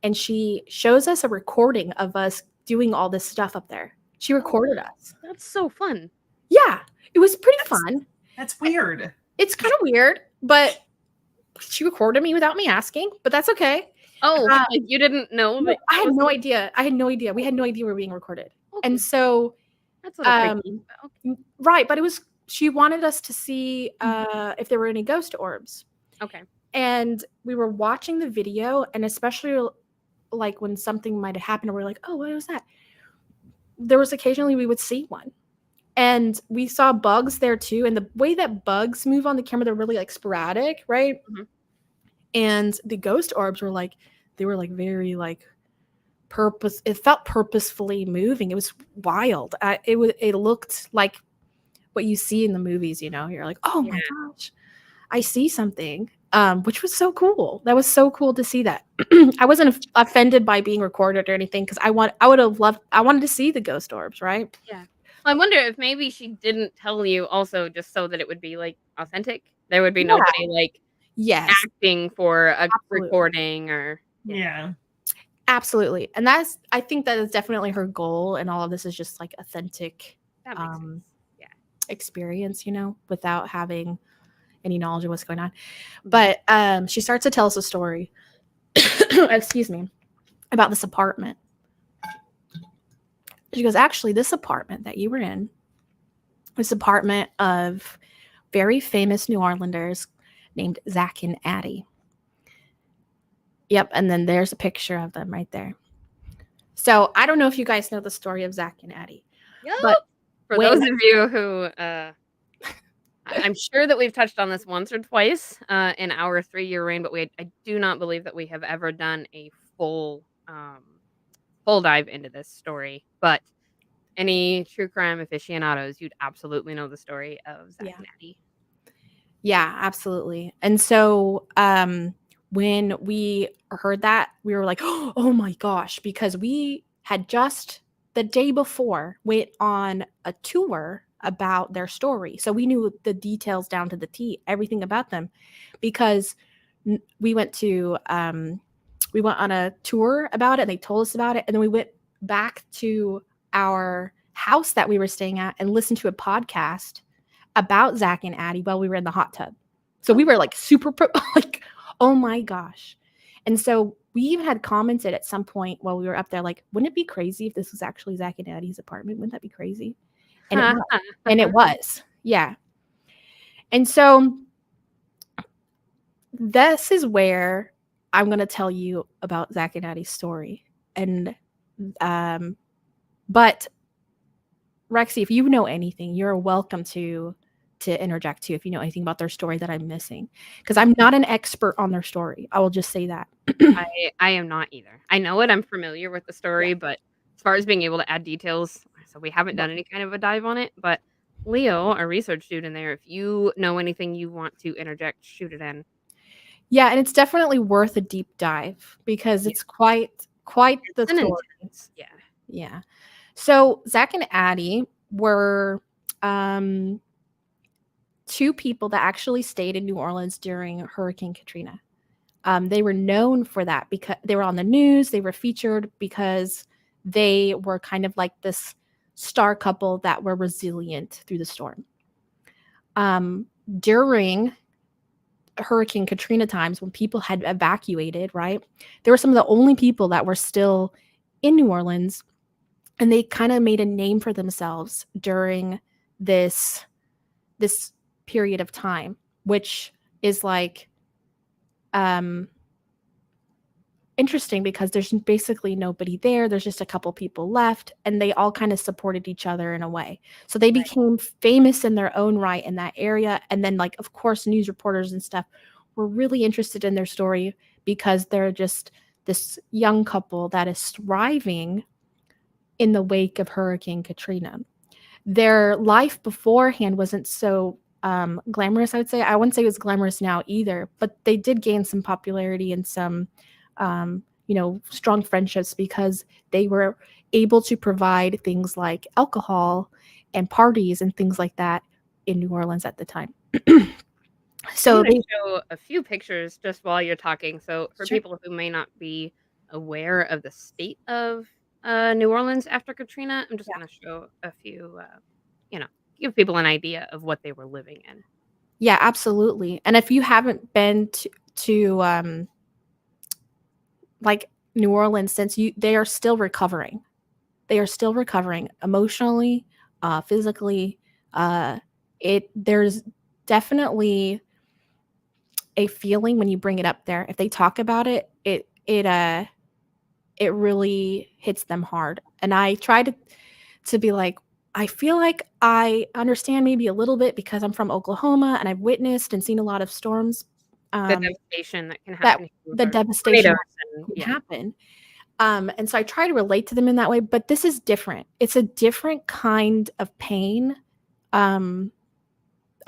and she shows us a recording of us doing all this stuff up there. She recorded us. That's so fun. Yeah, it was pretty fun. That's weird. It's kind of weird, but she recorded me without me asking, but that's okay. Oh, like you didn't know? No, I had no idea. We had no idea we were being recorded. Okay. And so that's a little freaky. Okay. Right, but she wanted us to see if there were any ghost orbs. Okay. And we were watching the video, and especially like when something might have happened and we're like, oh, what was that? There was occasionally we would see one. And we saw bugs there too. And the way that bugs move on the camera, they're really like sporadic, right? Mm-hmm. And the ghost orbs were like, they were like very like it felt purposefully moving. It was wild. It looked like what you see in the movies, you know, you're like, oh my gosh, I see something. Which was so cool. That was so cool to see that. I wasn't offended by being recorded or anything because I wanted to see the ghost orbs, right? Yeah. Well, I wonder if maybe she didn't tell you also just so that it would be like authentic. There would be nobody like acting for a recording or Absolutely. And I think that is definitely her goal, and all of this is just like authentic experience, you know, without having any knowledge of what's going on. But she starts to tell us a story excuse me, about this apartment. She goes, actually, this apartment that you were in, this apartment of very famous New Orleanders named Zach and Addie. Yep, and then there's a picture of them right there. So I don't know if you guys know the story of Zach and Addie. Yep. But for those of you who I'm sure that we've touched on this once or twice in our 3-year reign, but I do not believe that we have ever done a full dive into this story. But any true crime aficionados, you'd absolutely know the story of Zach and Addie. Yeah, absolutely. And so when we heard that, we were like, oh my gosh, because we had just the day before went on a tour about their story. So we knew the details down to the T, everything about them, because we went on a tour about it and they told us about it. And then we went back to our house that we were staying at and listened to a podcast about Zach and Addie while we were in the hot tub. So we were like super like, oh my gosh. And so we even had commented at some point while we were up there, like, wouldn't it be crazy if this was actually Zach and Addie's apartment? Wouldn't that be crazy? And it was. Yeah. And so this is where I'm going to tell you about Zach and Addie's story. And, but Rexy, if you know anything, you're welcome to interject too if you know anything about their story that I'm missing, because I'm not an expert on their story. I will just say that. I am not either. I know it. I'm familiar with the story, but as far as being able to add details, so we haven't done any kind of a dive on it. But Leo, our research student there, if you know anything you want to interject, shoot it in. Yeah, and it's definitely worth a deep dive because it's quite the It's an story. intense, yeah. Yeah. So Zach and Addie were two people that actually stayed in New Orleans during Hurricane Katrina. They were known for that because they were on the news. They were featured because they were kind of like this star couple that were resilient through the storm. During Hurricane Katrina times, when people had evacuated, right, they were some of the only people that were still in New Orleans, and they kind of made a name for themselves during this period of time, which is like interesting because there's basically nobody there. There's just a couple people left, and they all kind of supported each other in a way. So they became famous in their own right in that area. And then, like, of course, news reporters and stuff were really interested in their story because they're just this young couple that is thriving in the wake of Hurricane Katrina. Their life beforehand wasn't so glamorous, I would say. I wouldn't say it was glamorous now either, but they did gain some popularity and some strong friendships because they were able to provide things like alcohol and parties and things like that in New Orleans at the time. So I'm gonna show a few pictures just while you're talking. So for people who may not be aware of the state of New Orleans after Katrina, I'm just gonna show a few, give people an idea of what they were living in. Yeah, absolutely. And if you haven't been to like New Orleans, they are still recovering. They are still recovering emotionally, physically. There's definitely a feeling when you bring it up there. If they talk about it, it really hits them hard. And I try to be like, I feel like I understand maybe a little bit because I'm from Oklahoma and I've witnessed and seen a lot of storms. The devastation that can happen. The devastation and, can happen. And so I try to relate to them in that way, but this is different. It's a different kind of pain, I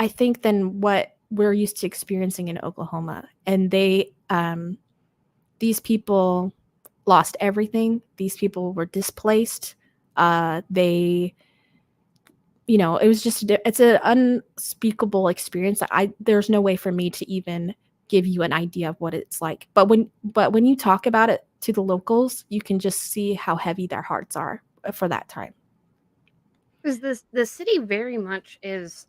think, than what we're used to experiencing in Oklahoma. And these people lost everything. These people were displaced. It was just, it's an unspeakable experience that there's no way for me to even give you an idea of what it's like. But when you talk about it to the locals, you can just see how heavy their hearts are for that time. Because the city very much is,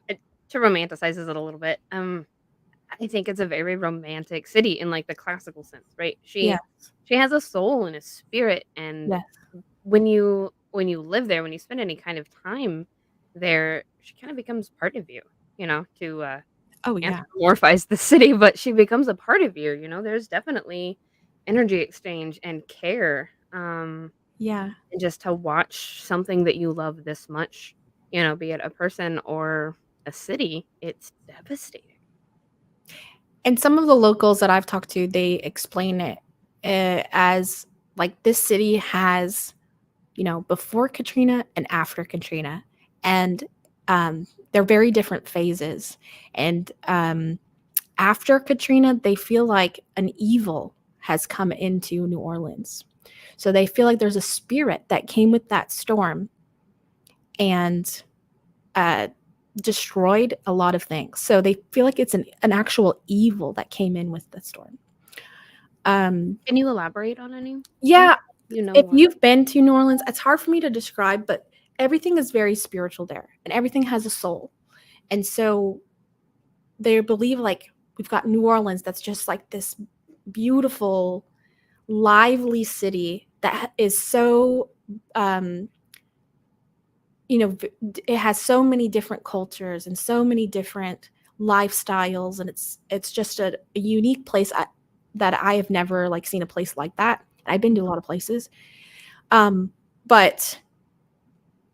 to romanticize it a little bit, I think it's a very romantic city in, like, the classical sense, right? She has a soul and a spirit, and when you live there, when you spend any kind of time there, she kinda becomes part of you, to anthropomorphize the city, but she becomes a part of you, there's definitely energy exchange and care, and just to watch something that you love this much, be it a person or a city, it's devastating. And some of the locals that I've talked to, they explain it as like this city has, before Katrina and after Katrina, and they're very different phases. And after Katrina, they feel like an evil has come into New Orleans. So they feel like there's a spirit that came with that storm and destroyed a lot of things. So they feel like it's an actual evil that came in with the storm. Can you elaborate on any? Yeah. If more? You've been to New Orleans, it's hard for me to describe, but everything is very spiritual there and everything has a soul. And so they believe like we've got New Orleans that's just like this beautiful, lively city that is so it has so many different cultures and so many different lifestyles, and it's just a unique place that I have never like seen a place like that. I've been to a lot of places, but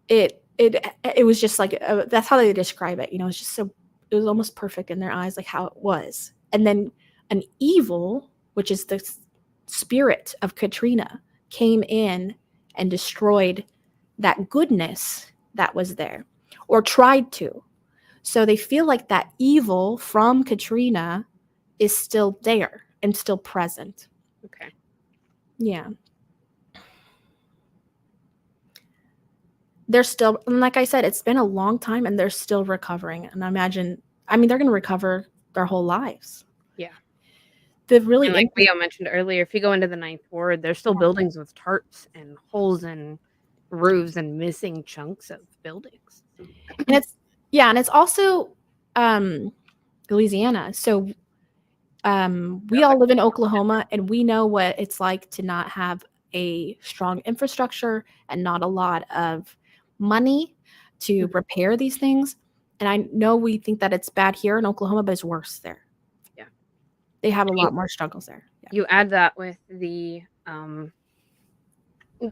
it was just like that's how they describe it. It's just so, it was almost perfect in their eyes, like how it was. And then an evil, which is the spirit of Katrina, came in and destroyed that goodness that was there, or tried to. So they feel like that evil from Katrina is still there and still present. Okay. Yeah. They're still, and like I said, it's been a long time and they're still recovering. And I mean, they're going to recover their whole lives. Yeah. The really, And like Leo mentioned earlier, if you go into the Ninth Ward, there's still buildings with tarps and holes in roofs and missing chunks of buildings. and it's also Louisiana. So we all live in Oklahoma, and we know what it's like to not have a strong infrastructure and not a lot of money to repair these things. And I know we think that it's bad here in Oklahoma, but it's worse there. Yeah. They have a lot more struggles there. Yeah. You add that with the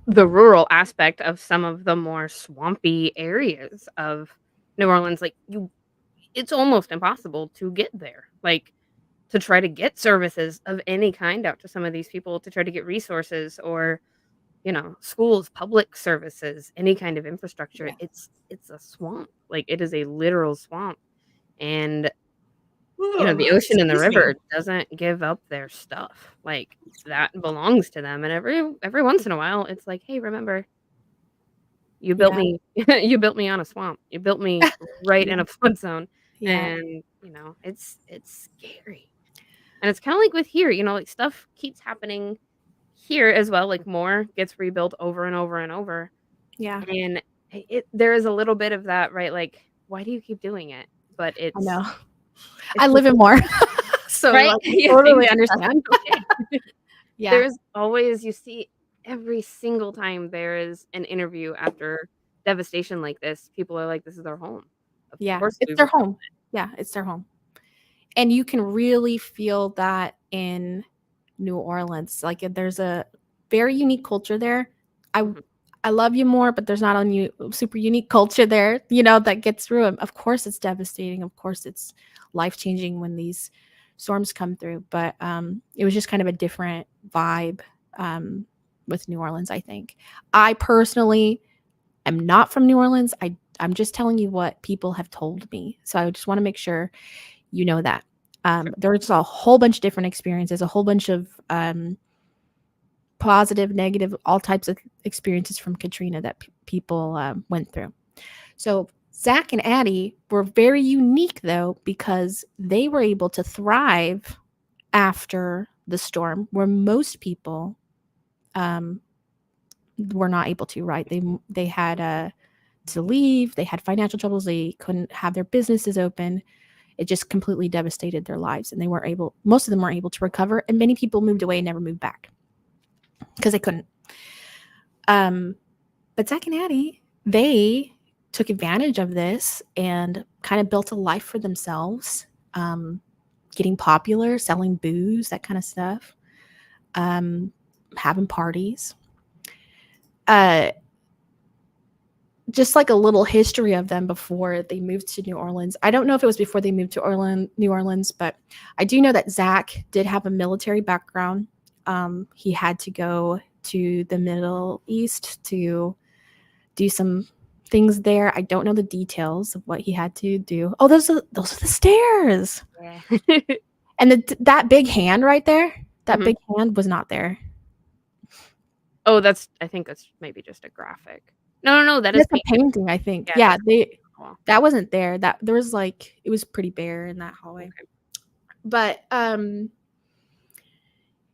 rural aspect of some of the more swampy areas of New Orleans, like it's almost impossible to get there. Like to try to get services of any kind out to some of these people, to try to get resources or schools, public services, any kind of infrastructure. Yeah. It's a swamp. Like it is a literal swamp. And the ocean and the river doesn't give up their stuff. Like that belongs to them. And every once in a while it's like, hey, remember, you built me you built me on a swamp. You built me right in a flood zone. Yeah. And it's scary. And it's kind of like with here, like stuff keeps happening here as well. Like more gets rebuilt over and over and over. Yeah. And there is a little bit of that, right? Like, why do you keep doing it? But I know. I live in more. So right? I totally understand. Okay. Yeah. There's always, you see every single time there is an interview after devastation like this, people are like, this is our home. Of course it's their home. Yeah, it's their home. And you can really feel that in New Orleans. Like there's a very unique culture there. I love you more, but there's not a super unique culture there, that gets through it. Of course it's devastating. Of course it's life-changing when these storms come through. But it was just kind of a different vibe with New Orleans, I think. I personally am not from New Orleans. I'm just telling you what people have told me. So I just want to make sure you know that. There's a whole bunch of different experiences, a whole bunch of positive, negative, all types of experiences from Katrina that people went through. So Zach and Addie were very unique, though, because they were able to thrive after the storm, where most people were not able to, right? They had to leave. They had financial troubles. They couldn't have their businesses open. It just completely devastated their lives, and most of them weren't able to recover, and many people moved away and never moved back because they couldn't. But Zach and Addie, they took advantage of this and kind of built a life for themselves, getting popular, selling booze, that kind of stuff, having parties. Just like a little history of them before they moved to New Orleans. I don't know if it was before they moved to New Orleans, but I do know that Zach did have a military background. He had to go to the Middle East to do some things there. I don't know the details of what he had to do. Oh, those are the stairs. Yeah. And that big hand right there, that big hand was not there. Oh, I think that's maybe just a graphic. No, that is a painting, I think. Yeah, that wasn't there. That there was it was pretty bare in that hallway. Okay. But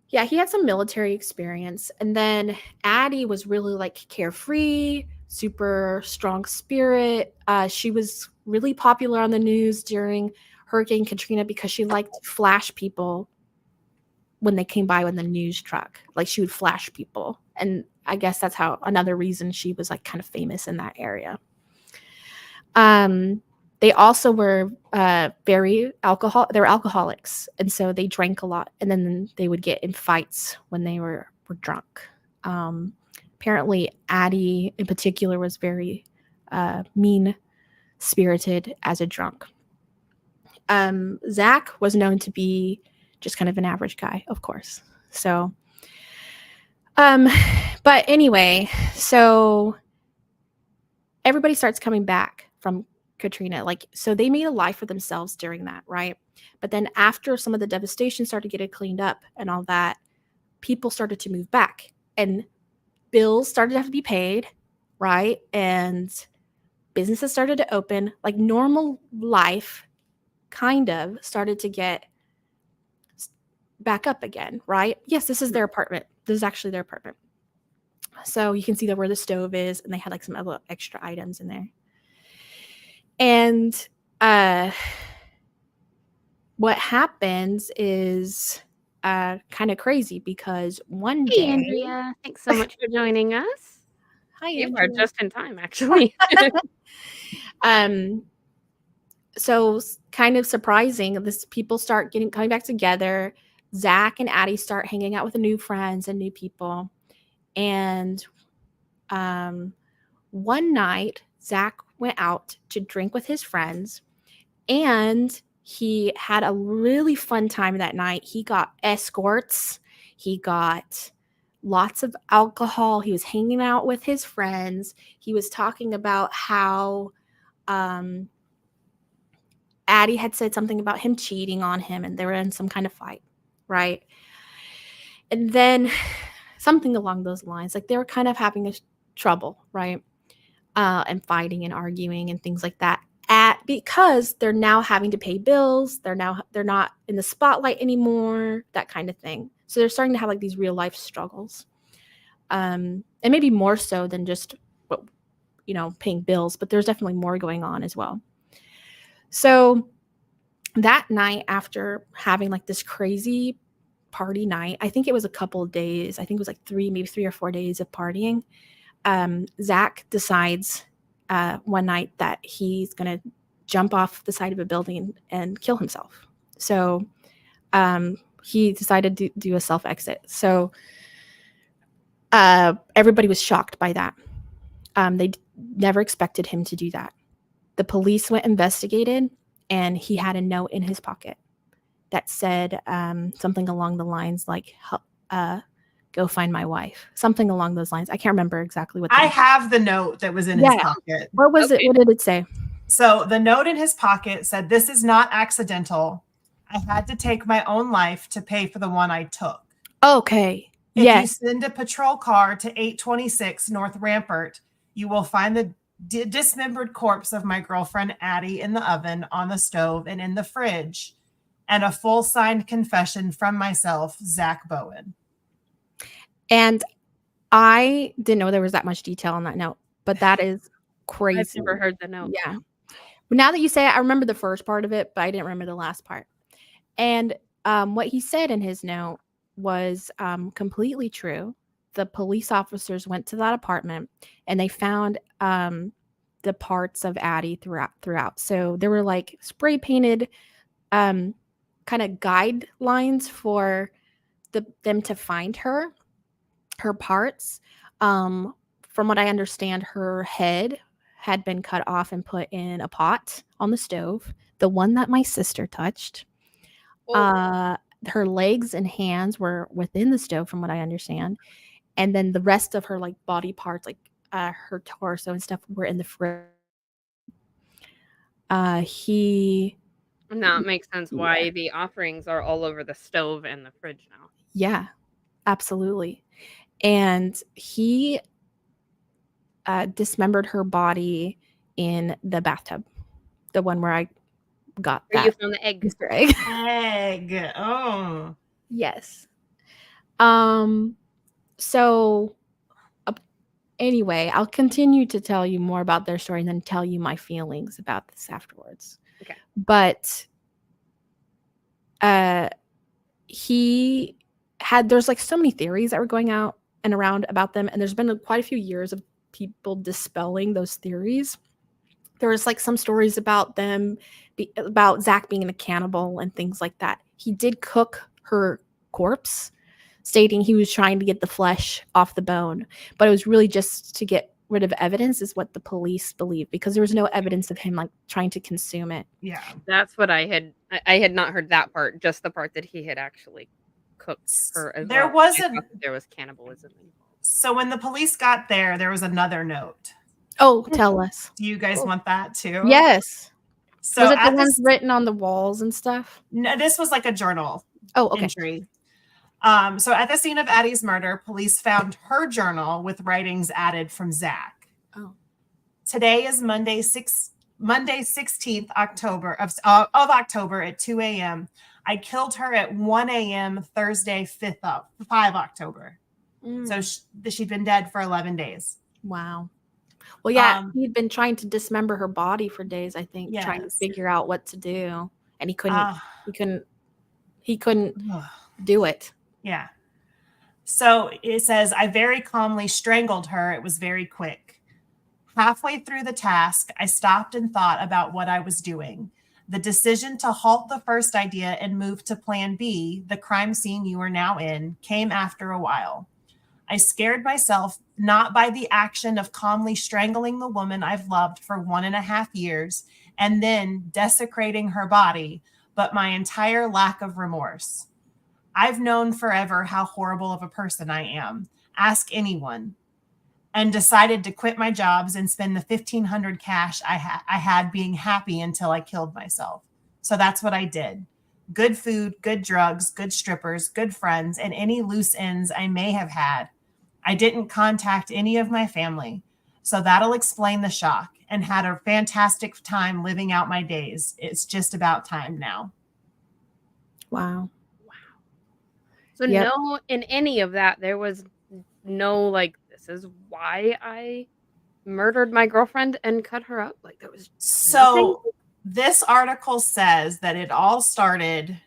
yeah, he had some military experience, and then Addie was really carefree, super strong spirit. She was really popular on the news during Hurricane Katrina because she liked to flash people when they came by with the news truck. She would flash people, and I guess that's another reason she was kind of famous in that area. They also were they were alcoholics, and so they drank a lot, and then they would get in fights when they were drunk. Apparently, Addie in particular was very mean spirited as a drunk. Zach was known to be just kind of an average guy, of course. So, but anyway, so everybody starts coming back from Katrina. Like, so they made a life for themselves during that, right? But then after some of the devastation started getting cleaned up and all that, people started to move back and bills started to have to be paid, right? And businesses started to open. Like, normal life kind of started to get back up again, right? Yes, this is their apartment. This is actually their apartment. So you can see where the stove is, and they had like some other extra items in there. And what happens is kind of crazy, because one Hey, day, Andrea. Thanks so much for joining us. hi, You are Andrea. just in time, actually. So kind of surprising, this people start coming back together. Zach and Addie start hanging out with new friends and new people. And one night, Zach went out to drink with his friends, and he had a really fun time that night. He got escorts. He got lots of alcohol. He was hanging out with his friends. He was talking about how Addie had said something about him cheating on him, and they were in some kind of fight, right? And then something along those lines, like they were kind of having trouble, right? And fighting and arguing and things like that. Because they're now having to pay bills, they're not in the spotlight anymore, that kind of thing. So they're starting to have like these real life struggles, and maybe more so than just paying bills, but there's definitely more going on as well. So that night, after having like this crazy party night, I think it was a couple of days, I think it was like maybe 3 or 4 days of partying, Zach decides one night that he's going to jump off the side of a building and kill himself. So he decided to do a self-exit. So everybody was shocked by that. They never expected him to do that. The police went investigated, and he had a note in his pocket that said something along the lines like, go find my wife, something along those lines. I can't remember exactly what. I have the note that was in his pocket. What was it? What did it say? So the note in his pocket said, "This is not accidental. I had to take my own life to pay for the one I took. Okay. If you send a patrol car to 826 North Rampart, you will find the dismembered corpse of my girlfriend Addie in the oven, on the stove, and in the fridge, and a full signed confession from myself, Zach Bowen." And I didn't know there was that much detail on that note, but that is crazy. I've never heard the note. Yeah. But now that you say it, I remember the first part of it, but I didn't remember the last part. And what he said in his note was completely true. The police officers went to that apartment, and they found the parts of Addie throughout. So there were like spray painted kind of guidelines for them to find her parts. From what I understand, her head had been cut off and put in a pot on the stove, the one that my sister touched. Her legs and hands were within the stove, from what I understand, and then the rest of her like body parts, like her torso and stuff, were in the fridge. And that makes sense why the offerings are all over the stove and the fridge now. Yeah, absolutely. And he dismembered her body in the bathtub, the one where I got that. You found the egg. Easter egg. Egg. Oh. Yes. So anyway, I'll continue to tell you more about their story and then tell you my feelings about this afterwards. Okay. But there's like so many theories that were going out and around about them, and there's been quite a few years of people dispelling those theories. there was like some stories about about Zach being a cannibal and things like that. He did cook her corpse, stating he was trying to get the flesh off the bone, but it was really just to get rid of evidence, is what the police believe, because there was no evidence of him like trying to consume it. Yeah. That's what I had not heard that part, just the part that he had actually cooked her as There well. was I thought that there was cannibalism involved. So when the police got there was another note. Oh, tell us. Do you guys want that too? Yes. So was it the at ones this, written on the walls and stuff? no, this was like a journal Oh, okay. entry. So at the scene of Addie's murder, police found her journal with writings added from Zach. Oh. Today is Monday 16th October of October at 2 a.m. I killed her at 1 a.m. Thursday 5 October. So she'd been dead for 11 days. Wow. Well, yeah, he'd been trying to dismember her body for days, I think, trying to figure out what to do, and he couldn't do it. Yeah. So it says, I very calmly strangled her. It was very quick. Halfway through the task, I stopped and thought about what I was doing. The decision to halt the first idea and move to plan B, the crime scene you are now in, came after a while. I scared myself not by the action of calmly strangling the woman I've loved for 1.5 years and then desecrating her body, but my entire lack of remorse. I've known forever how horrible of a person I am. Ask anyone. And decided to quit my jobs and spend the $1,500 cash I had being happy until I killed myself. So that's what I did. Good food, good drugs, good strippers, good friends, and any loose ends I may have had. I didn't contact any of my family. So that'll explain the shock, and had a fantastic time living out my days. It's just about time now. Wow. So no, in any of that, there was no like, this is why I murdered my girlfriend and cut her up. Like, there was so this article says that it all started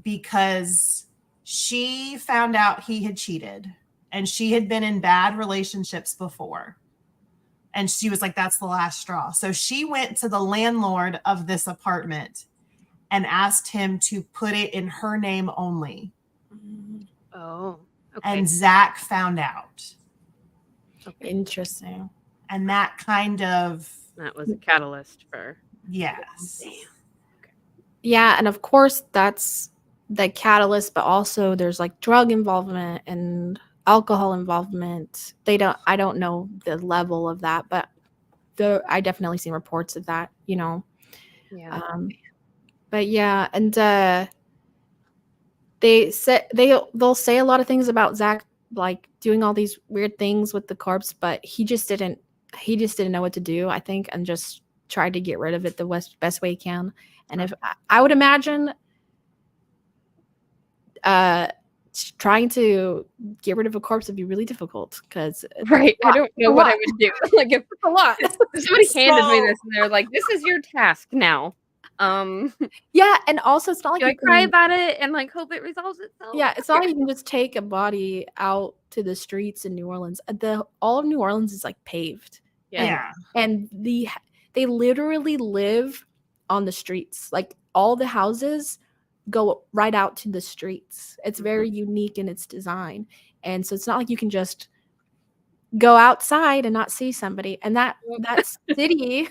because she found out he had cheated and she had been in bad relationships before. And she was like, that's the last straw. So she went to the landlord of this apartment and asked him to put it in her name only. Oh, okay. And Zach found out. Okay. Interesting. And that was a catalyst for. Yes. Damn. Okay. Yeah. And of course, that's the catalyst, but also there's like drug involvement and alcohol involvement. I don't know the level of that, but I definitely seen reports of that, you know. Yeah. But yeah, and they'll say a lot of things about Zach, like doing all these weird things with the corpse, but he just didn't know what to do, I think, and just tried to get rid of it the best way he can. And if I would imagine trying to get rid of a corpse would be really difficult, because right, I don't know what I would do. Like, if a lot. Somebody handed me this and they're like, this is your task now. Yeah, and also it's not like I cry about it and like hope it resolves itself. Yeah, it's not like you can just take a body out to the streets in New Orleans. All of New Orleans is like paved. Yeah. And they literally live on the streets. Like, all the houses go right out to the streets. It's very unique in its design. And so it's not like you can just go outside and not see somebody. And that city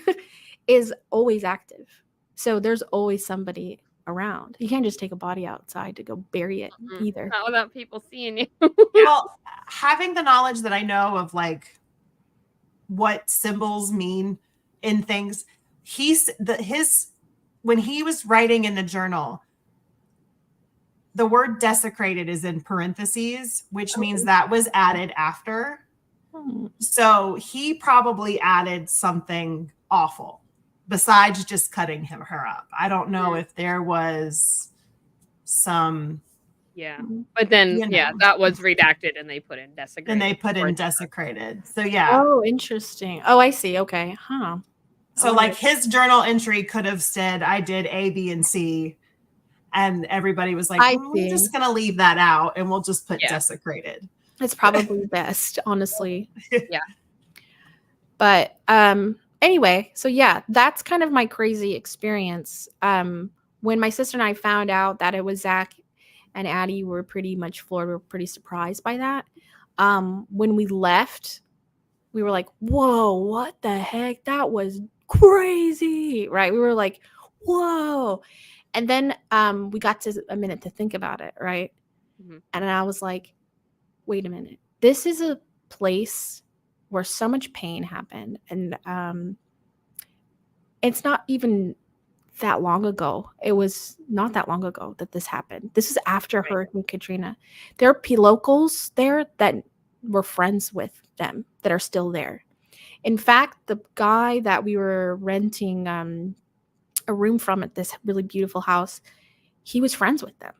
is always active. So there's always somebody around. You can't just take a body outside to go bury it either. Not without people seeing you. Well, having the knowledge that I know of like what symbols mean in things, when he was writing in the journal, the word desecrated is in parentheses, which means that was added after. So he probably added something awful besides just cutting her up. I don't know if there was some. Yeah. But then, that was redacted and they put in desecrated. And they put in desecrated. So, yeah. Oh, interesting. Oh, I see. Okay. Huh. So, like, his journal entry could have said, I did A, B, and C. And everybody was like, we're just going to leave that out and we'll just put desecrated. It's probably best, honestly. Yeah. But anyway, so yeah, that's kind of my crazy experience. When my sister and I found out that it was Zach and Addie, were pretty much floored. We were pretty surprised by that. When we left, we were like, whoa, what the heck? That was crazy, right? We were like, whoa. And then we got to a minute to think about it, right? Mhm. And I was like, wait a minute. This is a place where so much pain happened. And it's not even that long ago. It was not that long ago that this happened. This is after Right. Hurricane Katrina. There are locals there that were friends with them that are still there. In fact, the guy that we were renting a room from at this really beautiful house, he was friends with them.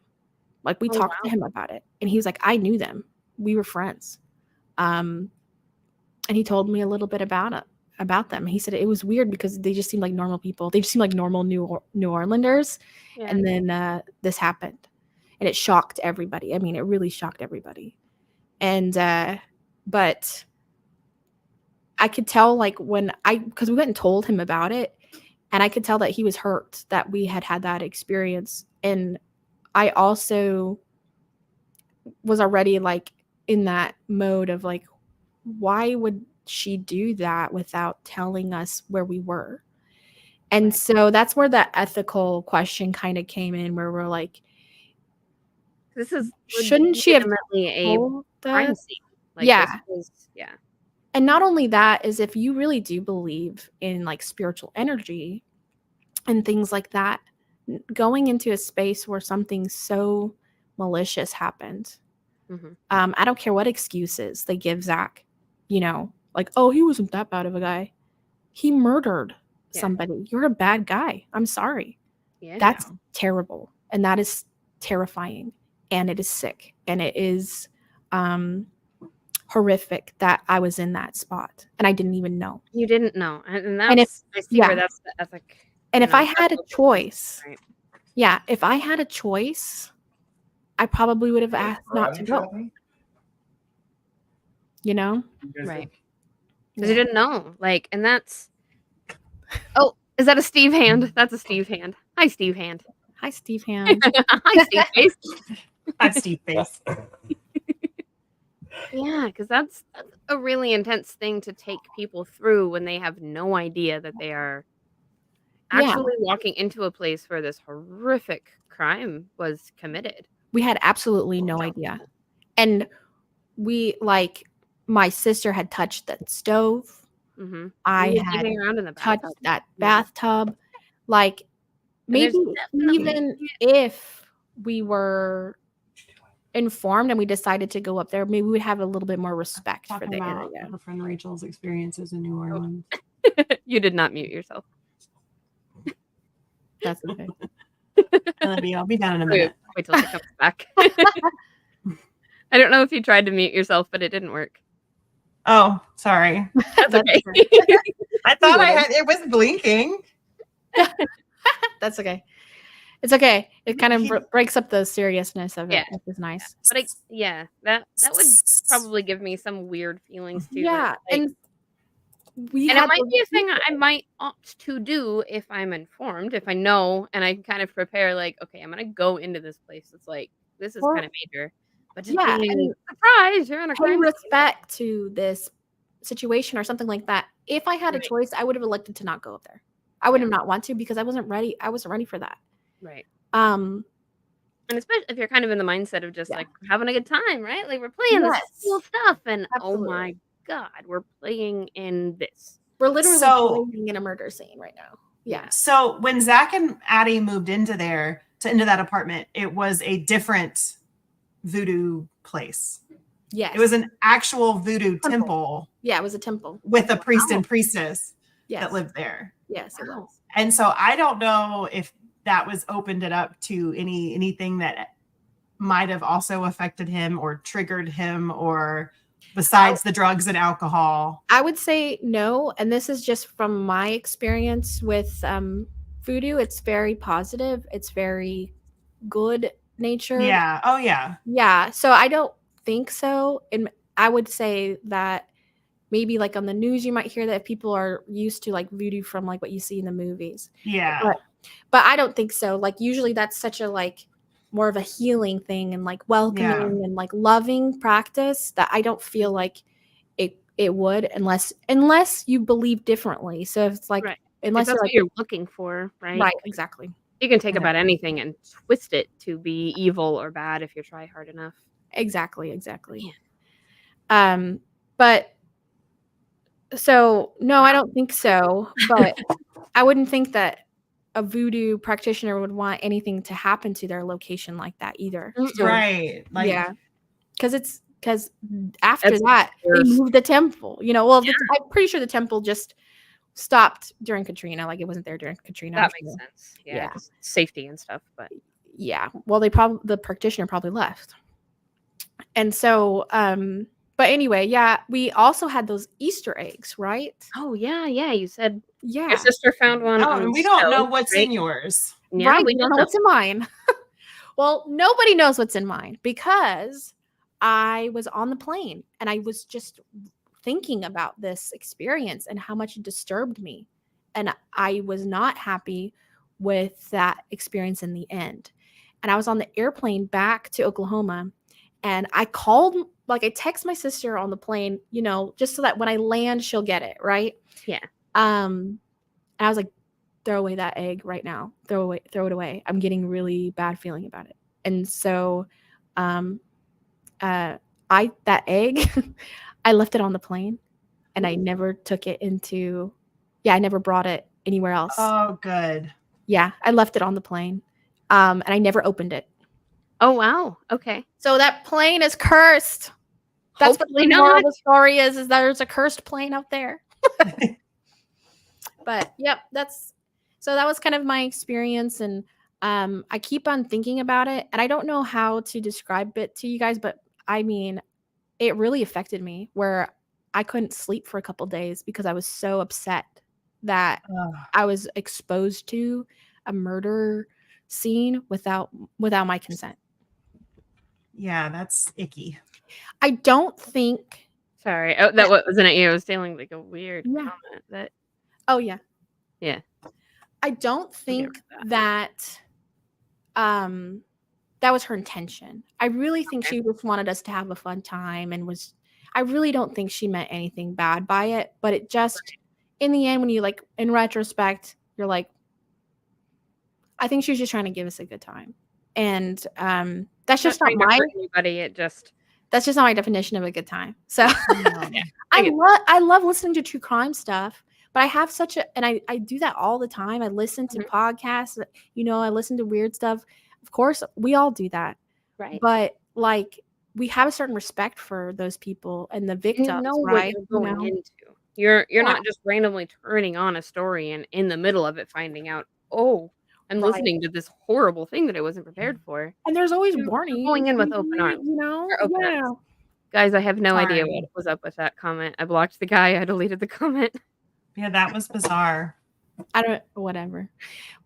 Like we Oh, talked to wow. him about it, and he was like, I knew them. We were friends. And he told me a little bit about them. He said it was weird because they just seemed like normal people. They just seemed like normal New Orleanders. Yeah. And then this happened, and it shocked everybody. I mean, it really shocked everybody. And but I could tell, like, because we went and told him about it, and I could tell that he was hurt that we had that experience. And I also was already like in that mode of like, why would she do that without telling us where we were? And Right. so that's where that ethical question kind of came in, where we're like, This is shouldn't she have legitimately a told crime us? scene. Like, Yeah. this was, yeah. And not only that, is if you really do believe in like spiritual energy and things like that, going into a space where something so malicious happened, Mhm. I don't care what excuses they give Zach, like, oh, he wasn't that bad of a guy. He murdered Yeah. somebody. You're a bad guy. I'm sorry. Yeah. That's terrible. And that is terrifying. And it is sick. And it is horrific that I was in that spot and I didn't even know. You didn't know. And And if, I see where that's the ethic. and if I had a ethical choice, right? yeah, if I had a choice, I probably would have asked not to go. Right. Because you didn't know. Like, and that's. Oh, is that a Steve hand? That's a Steve hand. Hi, Steve hand. Hi, Steve Hand. Hi, Steve face. Hi, Steve face. Yeah, because that's a really intense thing to take people through when they have no idea that they are Yeah. actually walking into a place where this horrific crime was committed. We had absolutely no idea. And my sister had touched that stove. Mm-hmm. I had around in the touched bathtub. that bathtub. Like, there's maybe definitely- even if we were informed and we decided to go up there, maybe we would have a little bit more respect for Talking the about area. her friend Rachel's experiences in New Orleans. You did not mute yourself. That's okay. I'll be down in a minute. Wait till she comes back. I don't know if you tried to mute yourself, but it didn't work. Oh, sorry. That's okay. I thought it was blinking. That's okay. It's okay. It kind of breaks up the seriousness of it, which is nice. But that would probably give me some weird feelings too. Yeah, like, and it might be a thing I might opt to do if I'm informed, if I know, and I can kind of prepare. Like, okay, I'm gonna go into this place. It's like this is kind of major, but just being surprised you're on a crime. Respect to this situation or something like that. If I had a choice, I would have elected to not go up there. I would have not want to because I wasn't ready. I wasn't ready for that. Right. And especially if you're kind of in the mindset of just like having a good time, right? Like we're playing this cool stuff, and oh my god, we're playing in this. We're literally playing in a murder scene right now. Yeah. So when Zach and Addie moved into that apartment, it was a different voodoo place. Yes. It was an actual voodoo temple. Yeah, it was a temple with a priest and priestess that lived there. Yes, it was. And so I don't know if that was opened it up to anything that might have also affected him or triggered him, or besides the drugs and alcohol. I would say no. And this is just from my experience with voodoo. It's very positive. It's very good natured. Yeah. Oh, yeah. Yeah. So I don't think so. And I would say that maybe like on the news you might hear that if people are used to like voodoo from like what you see in the movies. Yeah. But I don't think so. Like usually that's such a like more of a healing thing and like welcoming and like loving practice that I don't feel like it would unless you believe differently. So if it's like Right. If unless that's you're what like you're looking for, right? right, exactly. You can take Yeah. about anything and twist it to be evil or bad if you try hard enough. Exactly. Yeah. But so no, I don't think so. But I wouldn't think that a voodoo practitioner would want anything to happen to their location like that either. So Right. Like, yeah, because after That's that they worse. moved the temple. You know, well, I'm pretty sure the temple just stopped during Katrina. Like it wasn't there during Katrina. That I'm makes sure. sense. Yeah, Yeah. 'cause safety and stuff, but Yeah. Well, the practitioner probably left. And so, but anyway, yeah, we also had those Easter eggs, right? oh, yeah, you said your Yeah. sister found one oh, on and the we don't know stove, what's right? in yours. Yeah, Right. we We don't did know what's in mine. Well, nobody knows what's in mine because I was on the plane and I was just thinking about this experience and how much it disturbed me. And I was not happy with that experience in the end. And I was on the airplane back to Oklahoma and I text my sister on the plane, you know, just so that when I land, she'll get it. Right. Yeah. And I was like, throw away that egg right now. Throw it away. I'm getting really bad feeling about it. And so, that egg, I left it on the plane and I never took it I never brought it anywhere else. Oh, good. Yeah. I left it on the plane. And I never opened it. Oh, wow. Okay. So that plane is cursed. That's Hopefully what the moral not. of the story is that there's a cursed plane out there. But yep, so that was kind of my experience. And I keep on thinking about it. And I don't know how to describe it to you guys, but I mean, it really affected me where I couldn't sleep for a couple days because I was so upset that Ugh. I was exposed to a murder scene without my consent. Yeah, that's icky. I don't think. Sorry. Oh, that wasn't it. You. I was feeling like a weird Yeah. comment. That. Oh yeah. Yeah. I don't think that that was her intention. I really think she just wanted us to have a fun time and I really don't think she meant anything bad by it, but it just in the end when you like in retrospect, you're like I think she was just trying to give us a good time. And that's just not anybody. That's just not my definition of a good time. So Yeah, I love listening to true crime stuff, but I have and I do that all the time. I listen to podcasts, you know, I listen to weird stuff. Of course, we all do that. right. But like we have a certain respect for those people and the victims, You know right? what you're going into. You're not just randomly turning on a story and in the middle of it finding out, oh, I'm listening to this horrible thing that I wasn't prepared for. And there's always You're warnings. going in with open arms. You know? Open arms. Guys, I have no idea what was up with that comment. I blocked the guy. I deleted the comment. Yeah, that was bizarre. Whatever.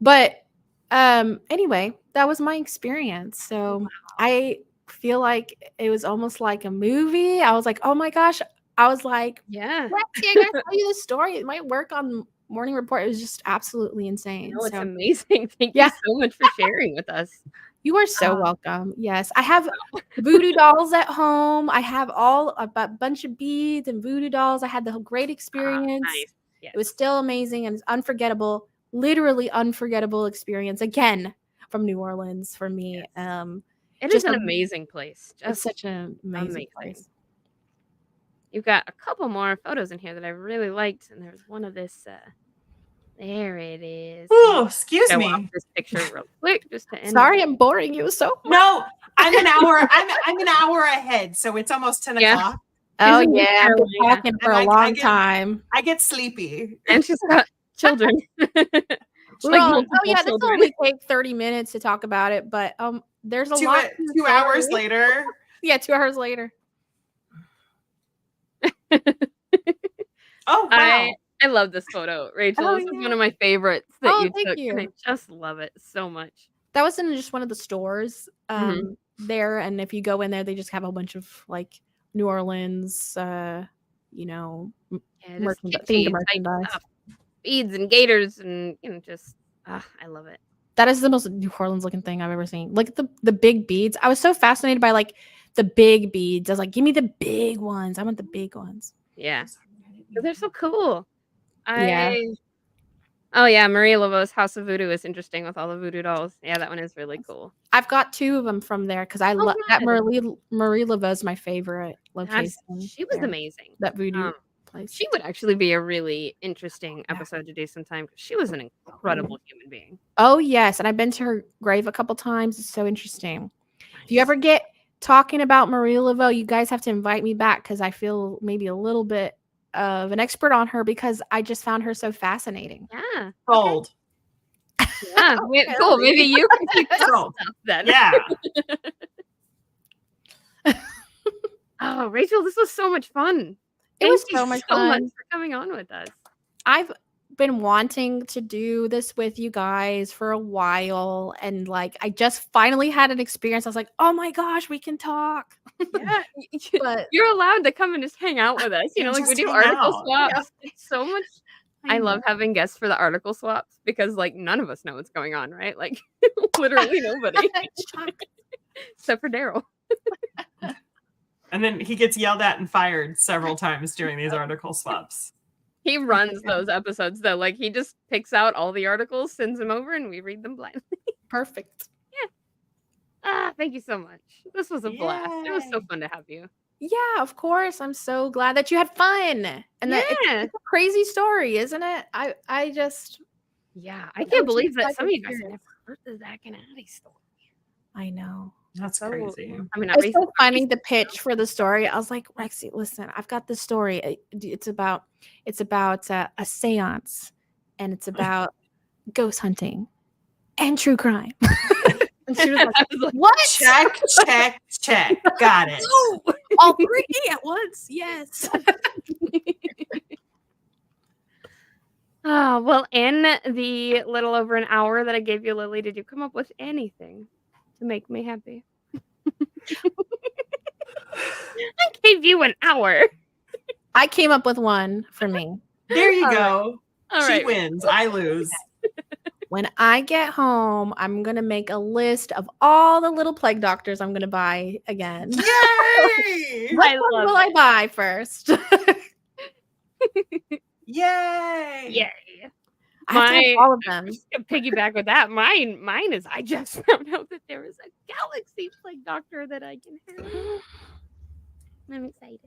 But anyway, that was my experience. So I feel like it was almost like a movie. I was like, oh my gosh. I was like, yeah. Lexi, I gotta tell you this story. It might work on Morning Report. It was just absolutely insane. No, it's amazing. Thank you so much for sharing with us. You are so welcome. Yes, I have voodoo dolls at home. I have a bunch of beads and voodoo dolls. I had the great experience. Nice. Yes. It was still amazing and it's unforgettable, literally unforgettable experience again from New Orleans for me. Yes. It is an amazing place. It's such an amazing place. You've got a couple more photos in here that I really liked, and there's one of this. There it is. Oh, excuse me. This picture real quick, just to end. Sorry, I'm boring you so much. No, I'm an hour. I'm an hour ahead, so it's almost 10 o'clock. Oh yeah, I've been talking for a long time. I get sleepy, and she's got children. Oh yeah, this will only take 30 minutes to talk about it, but there's a lot. 2 hours later. Yeah, 2 hours later. Oh wow. I love this photo, Rachel. This is one of my favorites that you took. You. And I just love it so much. That was in just one of the stores there, and if you go in there, they just have a bunch of like New Orleans you know, Yeah, just themed kitschy type merchandise. stuff. Beads and gators and, just, I love it. That is the most New Orleans looking thing I've ever seen. Like the big beads. I was so fascinated by like the big beads. I was like, give me the big ones. I want the big ones. Yeah. 'Cause they're so cool. Yeah. Oh, yeah, Marie Laveau's House of Voodoo is interesting with all the voodoo dolls. Yeah, that one is really cool. I've got 2 of them from there because I love that good. Marie Laveau's my favorite location. She was there. amazing. That voodoo place. She would actually be a really interesting episode to do sometime because she was an incredible human being. Oh, yes, and I've been to her grave a couple times. It's so interesting. If you ever get talking about Marie Laveau, you guys have to invite me back because I feel maybe a little bit of an expert on her because I just found her so fascinating. Yeah. Sold. Yeah. Cool. Maybe you can keep this Sold. stuff then. Yeah. Oh, Rachel, this was so much fun. It was Thank so you much so much fun. for coming on with us. I've been wanting to do this with you guys for a while, and like I just finally had an experience. I was like, oh my gosh, we can talk. Yeah. But You're allowed to come and just hang out with us. You know, like we Just do hang article out. swaps. Yeah. It's so much. I love having guests for the article swaps because like none of us know what's going on, right? Like literally nobody. Except for Daryl. And then he gets yelled at and fired several times during these article swaps. He runs those episodes though. Like he just picks out all the articles, sends them over, and we read them blindly. Perfect. Thank you so much. This was a blast. It was so Yay. fun to have you. Yeah, of course. I'm so glad that you had fun. And that it's a crazy story, isn't it? I just Yeah, I can't believe that like some of you guys experience. never heard the Zach and Addie story. I know. That's So, crazy. I mean, not It's so racist, funny racist, the pitch for the story. I was like, Rexy, listen, I've got this story. It's about a seance, and it's about ghost hunting and true crime. And she was like, I was like, what? Check, check, check. Got it. Oh, all 3 at once. Yes. oh, well, in the little over an hour that I gave you, Lily, did you come up with anything to make me happy? I gave you an hour. I came up with one for me. There you All go. All She right. wins. I lose. When I get home, I'm going to make a list of all the little plague doctors I'm going to buy again. Yay! What I one love will I buy first? Yay! Yay. I have to have all of them. Just to piggyback with that, mine is I just found out that there is a galaxy plague doctor that I can have. I'm excited.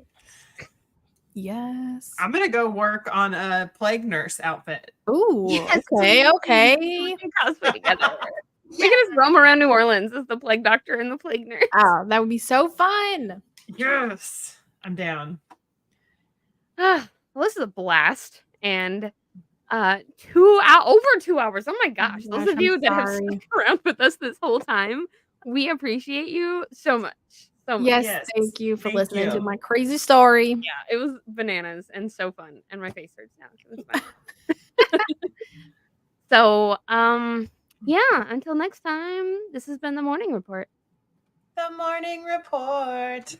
Yes. I'm gonna go work on a plague nurse outfit. Ooh, Yes, okay, please. okay. We can cosplay together. We can just roam around New Orleans as the plague doctor and the plague nurse. Oh, that would be so fun. Yes, I'm down. Well, this is a blast. And over 2 hours. Oh my gosh. Oh my Those gosh, of you I'm that have sorry. stuck around with us this whole time, we appreciate you so much. So much. Yes, Yes, thank you for thank listening to you. my crazy story. Yeah, it was bananas and so fun. And my face hurts now. It was fun. So, yeah, until next time, this has been the Morning Report. The morning report.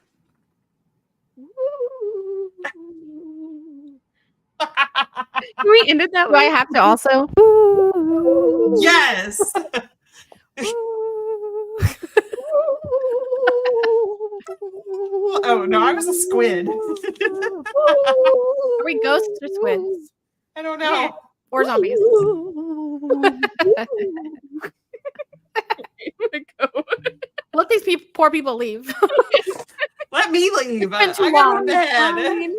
Can we end it that Do I way? have to also? Yes. Oh no, I was a squid. Are we ghosts or squids? I don't know. Or zombies? Let these poor people leave. Let me leave. been too I got long. to bed. Fine.